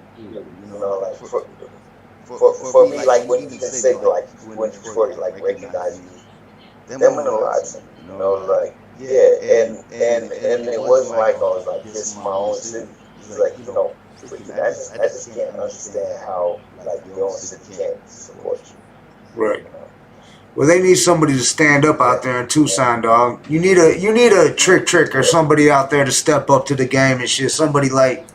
know, like for me, like when you can say like when Detroit like recognized me, them in the lots, you know, like and it wasn't like I was like this is my own city. It's like, you know, I just can't understand how like your own city can't support you. Right. Well, they need somebody to stand up out there in Tucson, dog. You need a trick or somebody out there to step up to the game and shit. Somebody like,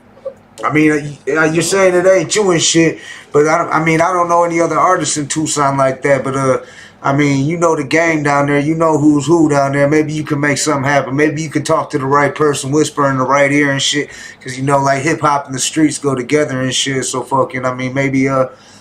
I mean, you're saying it ain't you and shit, but I don't know any other artists in Tucson like that. But I mean, you know the gang down there. You know who's who down there. Maybe you can make something happen. Maybe you can talk to the right person, whisper in the right ear and shit. Because, you know, like hip hop and the streets go together and shit. So fucking, I mean, maybe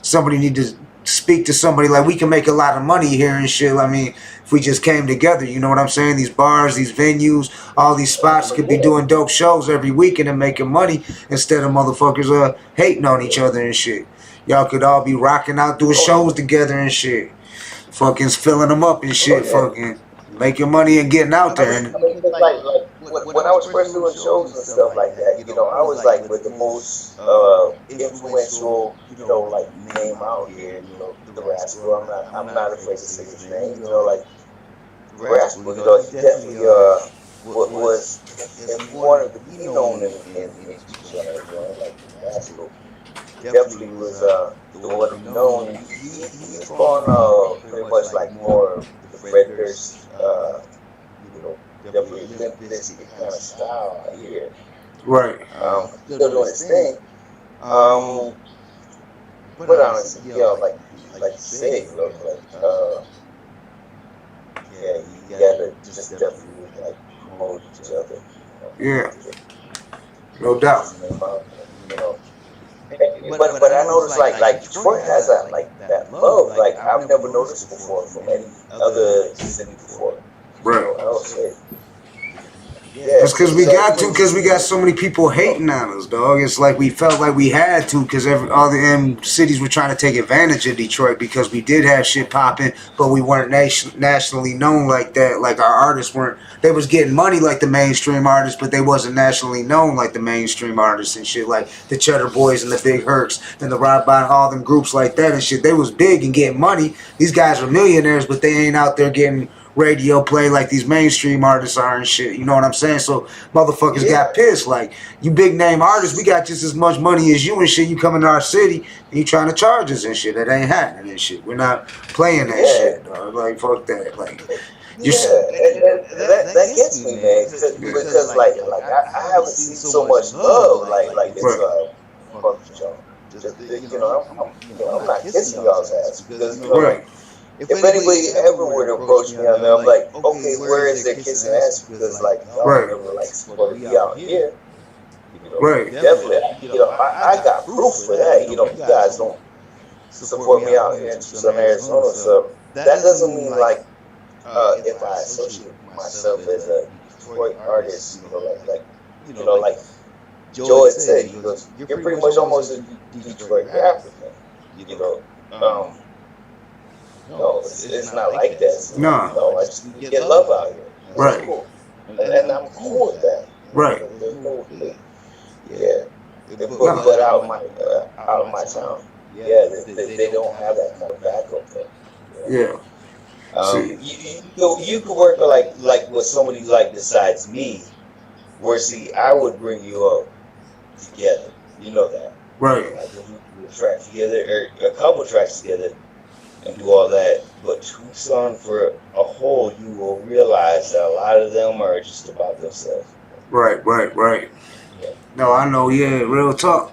somebody need to speak to somebody. Like, we can make a lot of money here and shit. I mean, if we just came together, you know what I'm saying? These bars, these venues, all these spots could be doing dope shows every weekend and making money instead of motherfuckers hating on each other and shit. Y'all could all be rocking out doing shows together and shit. Fucking filling them up and shit. Fucking making money and getting out there. And like when I was first doing shows and stuff like that, you know, I was like with the most influential, you know, like name out here, you know, the Rascal. I'm not afraid to say his name, you know, like Rascal. You know, he definitely was one of the be known in like Rascal. Definitely was the one to be known. He's gone pretty much like more the Fred Durst, you know, definitely this kind of style out here. Right. Still doing his thing. But honestly, you know, like you say, you know, like yeah, you gotta just definitely like promote each other. Yeah. No doubt. You know. But I noticed like Detroit has that that love like I've never noticed before from any other city before. Right. You know, It's because we got so many people hating on us, dog. It's like we felt like we had to because all the cities were trying to take advantage of Detroit because we did have shit popping, but we weren't nationally known like that. Like our artists weren't. They was getting money like the mainstream artists, but they wasn't nationally known like the mainstream artists and shit. Like the Cheddar Boys and the Big Hercs and the Ride By, all them groups like that and shit. They was big and getting money. These guys are millionaires, but they ain't out there getting radio play like these mainstream artists are and shit. You know what I'm saying? So motherfuckers got pissed. Like, you big name artists, we got just as much money as you and shit. You come into our city and you trying to charge us and shit. That ain't happening and shit. We're not playing that shit, dog. Like, fuck that. Like, that gets me, man. Because like I haven't seen so much love like this. Fuck y'all. Just, you know, I'm not kissing y'all's ass because, you know, if anybody ever were to approach me on there, I'm like, okay, where is their kissing ass? Because like, y'all never like supposed to be out here. You know, definitely. You know, I got proof for that. You know, you guys don't support me out here in Tucson, Arizona. So that doesn't mean like if I associate myself as a Detroit artist, you know, like Joe said, he goes, you're pretty much almost a Detroit rapper, you know. No, it's not like that. No. No, I just get love out here. Right. Cool. And I'm cool with that. Right. Yeah. But out of my town, yeah, they don't have that kind of backup thing. Yeah. You could work like with somebody like besides me, where see I would bring you up together. You know that. Right. Like we do a track together or a couple tracks together. And do all that, but Tucson for a whole, you will realize that a lot of them are just about themselves. Right. Yeah. No, I know. Yeah, real talk.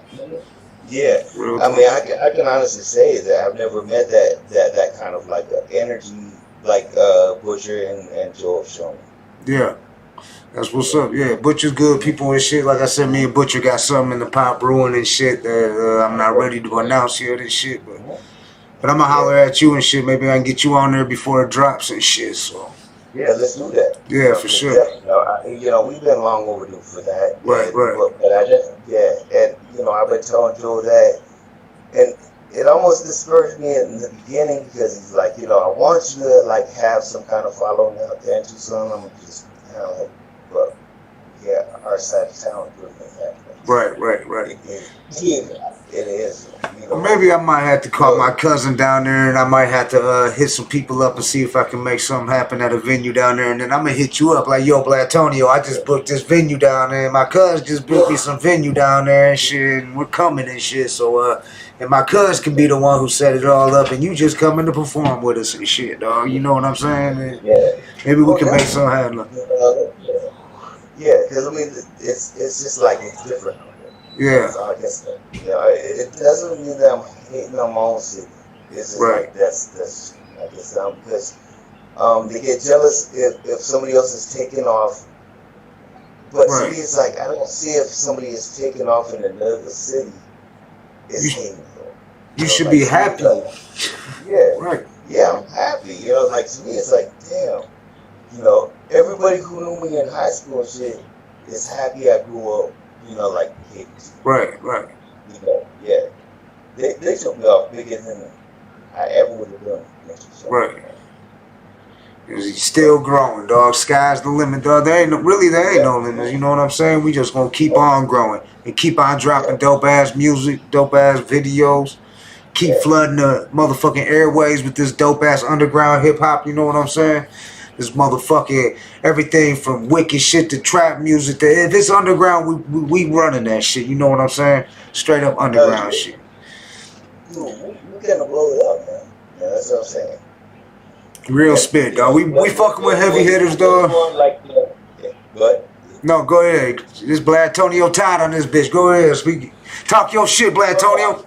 Yeah, I mean, I can honestly say that I've never met that kind of like energy Butcher and Joe have shown me. Yeah. That's what's up. Yeah, Butcher's good people and shit. Like I said, me and Butcher got something in the pot brewing and shit that I'm not ready to announce yet and shit. But I'm gonna holler at you and shit. Maybe I can get you on there before it drops and shit. So yeah, let's do that. Yeah, for sure. We've been long overdue for that. Right. But I just and I've been telling Joe that, and it almost discouraged me in the beginning because he's like, I want you to like have some kind of following out there and do something. I'm just kind of like, but yeah, our side of town doing that. Right. It is. Maybe I might have to call my cousin down there, and I might have to hit some people up and see if I can make something happen at a venue down there. And then I'm gonna hit you up like, yo, Blatonio, I just booked this venue down there. My cousin just booked me some venue down there and shit, and we're coming and shit. So and my cousin can be the one who set it all up, and you just coming to perform with us and shit, dog. You know what I'm saying? And maybe we can make something happen. Yeah, because I mean, it's just like it's different. Yeah. So I guess it doesn't mean that I'm hating on my own city. It's just like that's I guess because they get jealous if somebody else is taking off. But to me, it's like I don't see if somebody is taking off in another city. It's hating. You should be happy. Yeah. Right. Yeah, I'm happy. Like to me, it's like damn. Everybody who knew me in high school and shit is happy I grew up. Like kids. Right. Yeah. They took me off bigger than I ever would have done. Right. He's still growing, dog. Sky's the limit, dog. There ain't no limit. You know what I'm saying? We just gonna keep on growing and keep on dropping dope ass music, dope ass videos. Keep flooding the motherfucking airways with this dope ass underground hip hop. You know what I'm saying? This motherfucking everything from wicked shit to trap music to if it's underground, we running that shit. You know what I'm saying? Straight up underground shit. Dude, we gonna blow it up, man. Yeah, that's what I'm saying. Real spit, dog. We fucking with heavy hitters, dog. No, go ahead. This Blatonio Todd on this bitch. Go ahead. Talk your shit, Blatonio.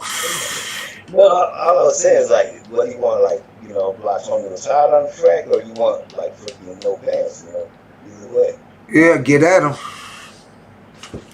No, all I was saying is like, what do you want, like, Blatonio Todd on the track, or you want like freaking no pants, either way. Yeah, get at him.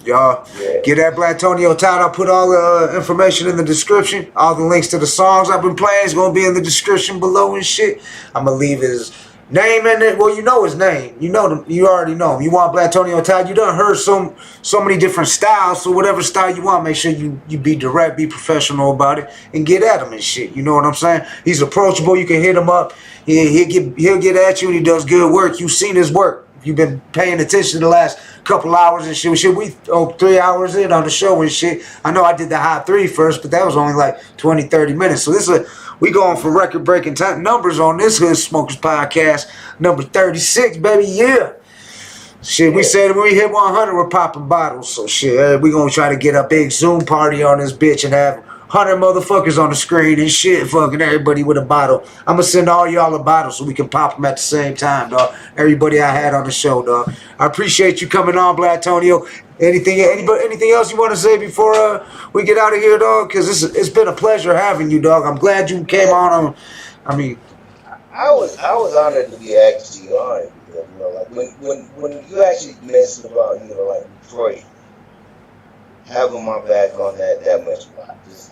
Y'all, get at Blatonio Todd. I'll put all the information in the description. All the links to the songs I've been playing is going to be in the description below and shit. I'm going to leave his name in it. Well, you know his name. You know them. You already know him. You want Blatonio Todd. You done heard so many different styles. So whatever style you want, make sure you be direct, be professional about it, and get at him and shit. You know what I'm saying? He's approachable. You can hit him up. He'll get at you, and he does good work. You've seen his work. You've been paying attention the last couple hours and shit. We 3 hours in on the show and shit. I know I did the high 3 first, but that was only like 20, 30 minutes. So we going for record-breaking numbers on this Hood Smokers podcast, number 36, baby. Yeah. Shit, we said when we hit 100, we're popping bottles. So shit, we gonna try to get a big Zoom party on this bitch and have 100 motherfuckers on the screen and shit, fucking everybody with a bottle. I'm gonna send all y'all a bottle so we can pop them at the same time, dog. Everybody I had on the show, dog. I appreciate you coming on, Blatonio. Anything else you want to say before we get out of here, dog? Because it's been a pleasure having you, dog. I'm glad you came on. I was honored to be actually on. Like when you actually mentioned about like Detroit. Having my back on that much.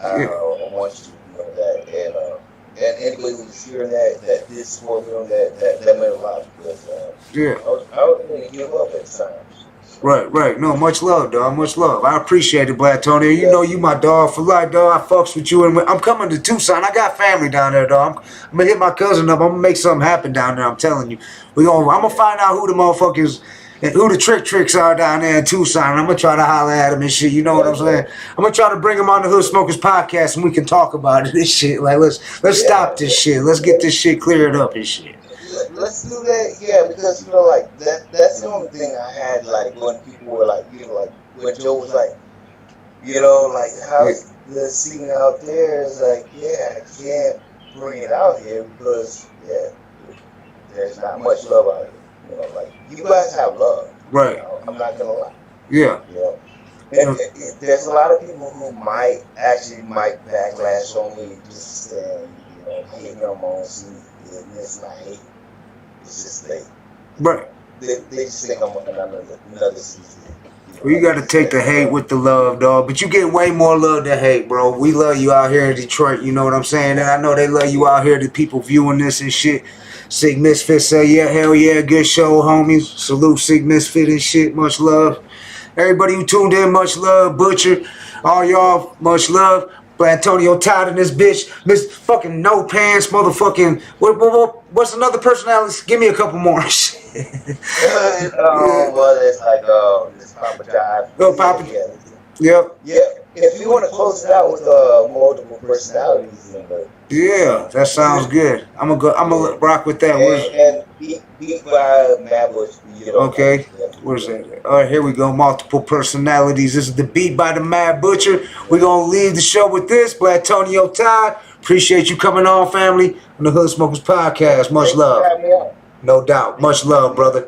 I want you to know that, and anybody who's hearing that did support me on that meant a lot because I was going to give up at times. Right. No, much love, dog. Much love. I appreciate it, Blatonio. You know you my dog for life, dog. I fucks with you, and I'm coming to Tucson. I got family down there, dog. I'm gonna hit my cousin up. I'm gonna make something happen down there. I'm telling you. I'm gonna find out who the motherfuckers. And who the tricks are down there in Tucson. I'm going to try to holler at them and shit. You know what I'm saying? I'm going to try to bring them on the Hood Smokers podcast and we can talk about it and shit. Like, let's stop this shit. Let's get this shit cleared up and shit. Let's do that, because, like, that's the only thing I had, like, when people were like, like, when Joe was like, like, how's the scene out there? It's like, I can't bring it out here because, there's not much love out here. Like, you guys have love. Right. I'm not gonna lie. Yeah. And there's a lot of people who might backlash on me just hating on my own scene. It's not hate. It's just like, Right. they just think I'm another season. Well, you gotta take the hate with the love, dog. But you get way more love than hate, bro. We love you out here in Detroit, you know what I'm saying? And I know they love you out here, the people viewing this and shit. Sig Misfit say, yeah, hell yeah, good show, homies. Salute Sig Misfit and shit, much love. Everybody who tuned in, much love. Butcher, all y'all, much love. Blatonio Todd in this bitch. Miss fucking No Pants, motherfucking. What's another personality? Give me a couple more. Well, it's like, it's Papa Jive. Go, Papa. Yep. Yeah. If you want to close it out with multiple personalities, yeah, that sounds good. I'm gonna rock with that. And beat by Mad Bush. Okay, where's that? All right, here we go. Multiple personalities. This is the Beat by the Mad Butcher. We're gonna leave the show with this. Blatonio Todd. Appreciate you coming on, family, on the Hood Smokers Podcast. Much love. No doubt. Much love, brother.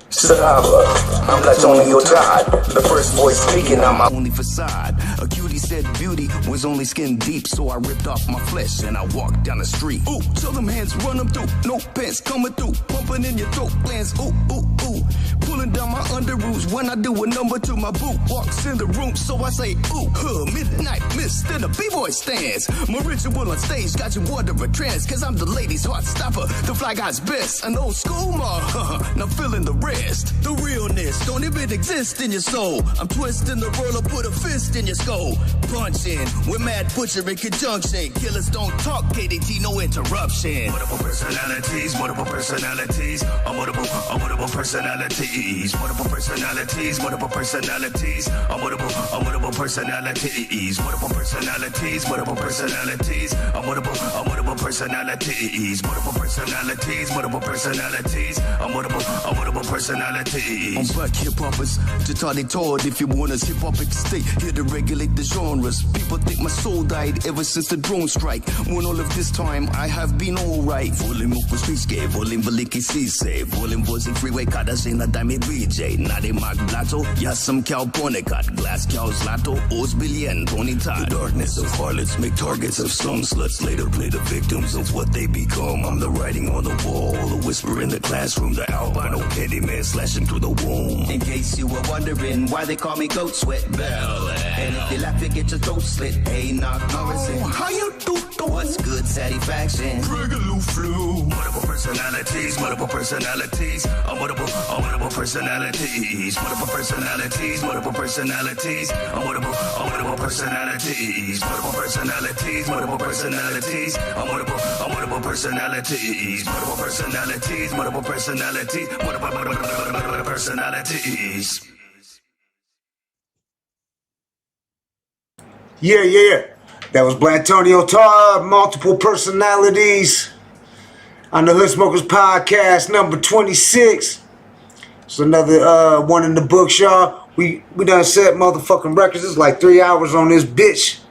Salava, I'm Blatonio Todd, the first voice speaking on my only facade. A cutie said beauty was only skin deep, so I ripped off my flesh and I walked down the street. Ooh, tell them hands run them through, no pants coming through, pumping in your throat glands. Ooh, ooh, ooh, pulling down my underoos when I do a number to my boot. Walks in the room, so I say ooh, midnight mist in a b-boy stance. My ritual on stage got you wondering trance, cause I'm the ladies' heart stopper, the fly guy's best. An old school ma, now feeling the rest. The realness don't even exist in your soul. I'm twisting the roller, put a fist in your skull. Punching with Mad Butcher in conjunction. Killers don't talk, KDT, no interruption. Multiple personalities, multiple personalities. Multiple personalities. Multiple personalities, multiple personalities. Multiple personalities. Multiple personalities, multiple personalities. Multiple personalities. Multiple personalities, multiple personalities. Multiple personalities. I'm back hip hoppers to Toddy Todd. If you want us hip hop state, here to regulate the genres. People think my soul died ever since the drone strike. When all of this time I have been alright. Volim upos risque, volim veliki sise, volim vozi freeway kada na dami BJ. Nade mag blato, yasam cow ponikat, glass cow slato, os billion Tony Todd. The darkness of harlots make targets of slum sluts. Later play the victims of what they become. I'm the writing on the wall, the whisper in the classroom, the albino candy man slashing through the womb. In case you were wondering why they call me Goat Sweat Bell. And if you laugh, you get your throat slit. Hey, knock Morrison. How you do? What's good satisfaction? Regular flu. Multiple personalities, multiple personalities. Multiple personalities. Multiple personalities, multiple personalities. Multiple personalities. Multiple personalities, multiple personalities. Multiple personalities. Multiple personalities, multiple personalities. Multiple personalities. Yeah. That was Blatonio Todd, multiple personalities on the Hood Smokers Podcast, number 26. It's another one in the books, y'all. We done set motherfucking records. It's like 3 hours on this bitch.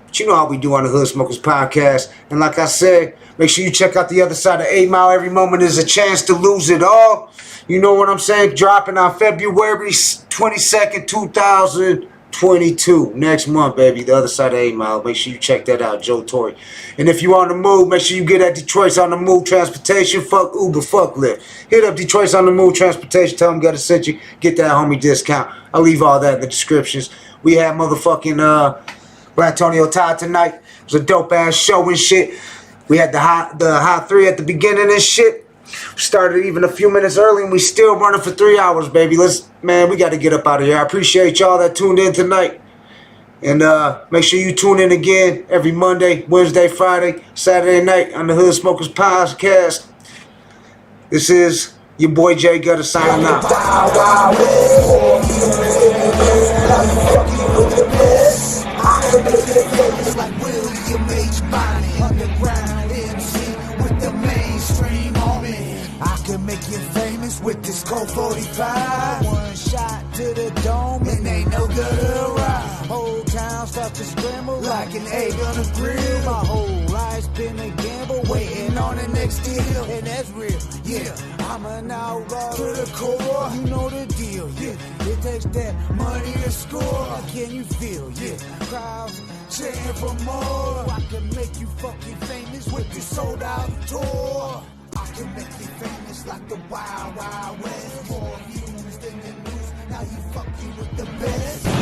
But you know how we do on the Hood Smokers Podcast. And like I said, make sure you check out the other side of 8 Mile. Every moment is a chance to lose it all. You know what I'm saying? Dropping on February 22nd, 2022. Next month, baby. The other side of 8 Mile. Make sure you check that out, Joe Torre. And if you on the move, make sure you get at Detroit's On the Move Transportation. Fuck Uber, fuck Lyft. Hit up Detroit's On the Move Transportation. Tell them gotta send you. Get that homie discount. I'll leave all that in the descriptions. We had motherfucking Blatonio Todd tonight. It was a dope ass show and shit. We had the hot 3 at the beginning and shit. We started even a few minutes early and we still running for 3 hours, baby. Man, we got to get up out of here. I appreciate y'all that tuned in tonight. And make sure you tune in again every Monday, Wednesday, Friday, Saturday night on the Hood Smokers Podcast. This is your boy Jay Gutter signing out. Make you famous with this Colt 45. One shot to the dome and ain't no good around. Whole town start to scramble like an egg on a grill. My whole life's been a gamble, waiting on the next deal, and that's real. Yeah, I'm an outlaw to the core. You know the deal. Yeah, it takes that money to score. Can you feel? Yeah, crowds cheering for more. I can make you fucking famous with this sold out tour. I can make you famous like the Wild Wild West. More views than the news, now you fucking with the best.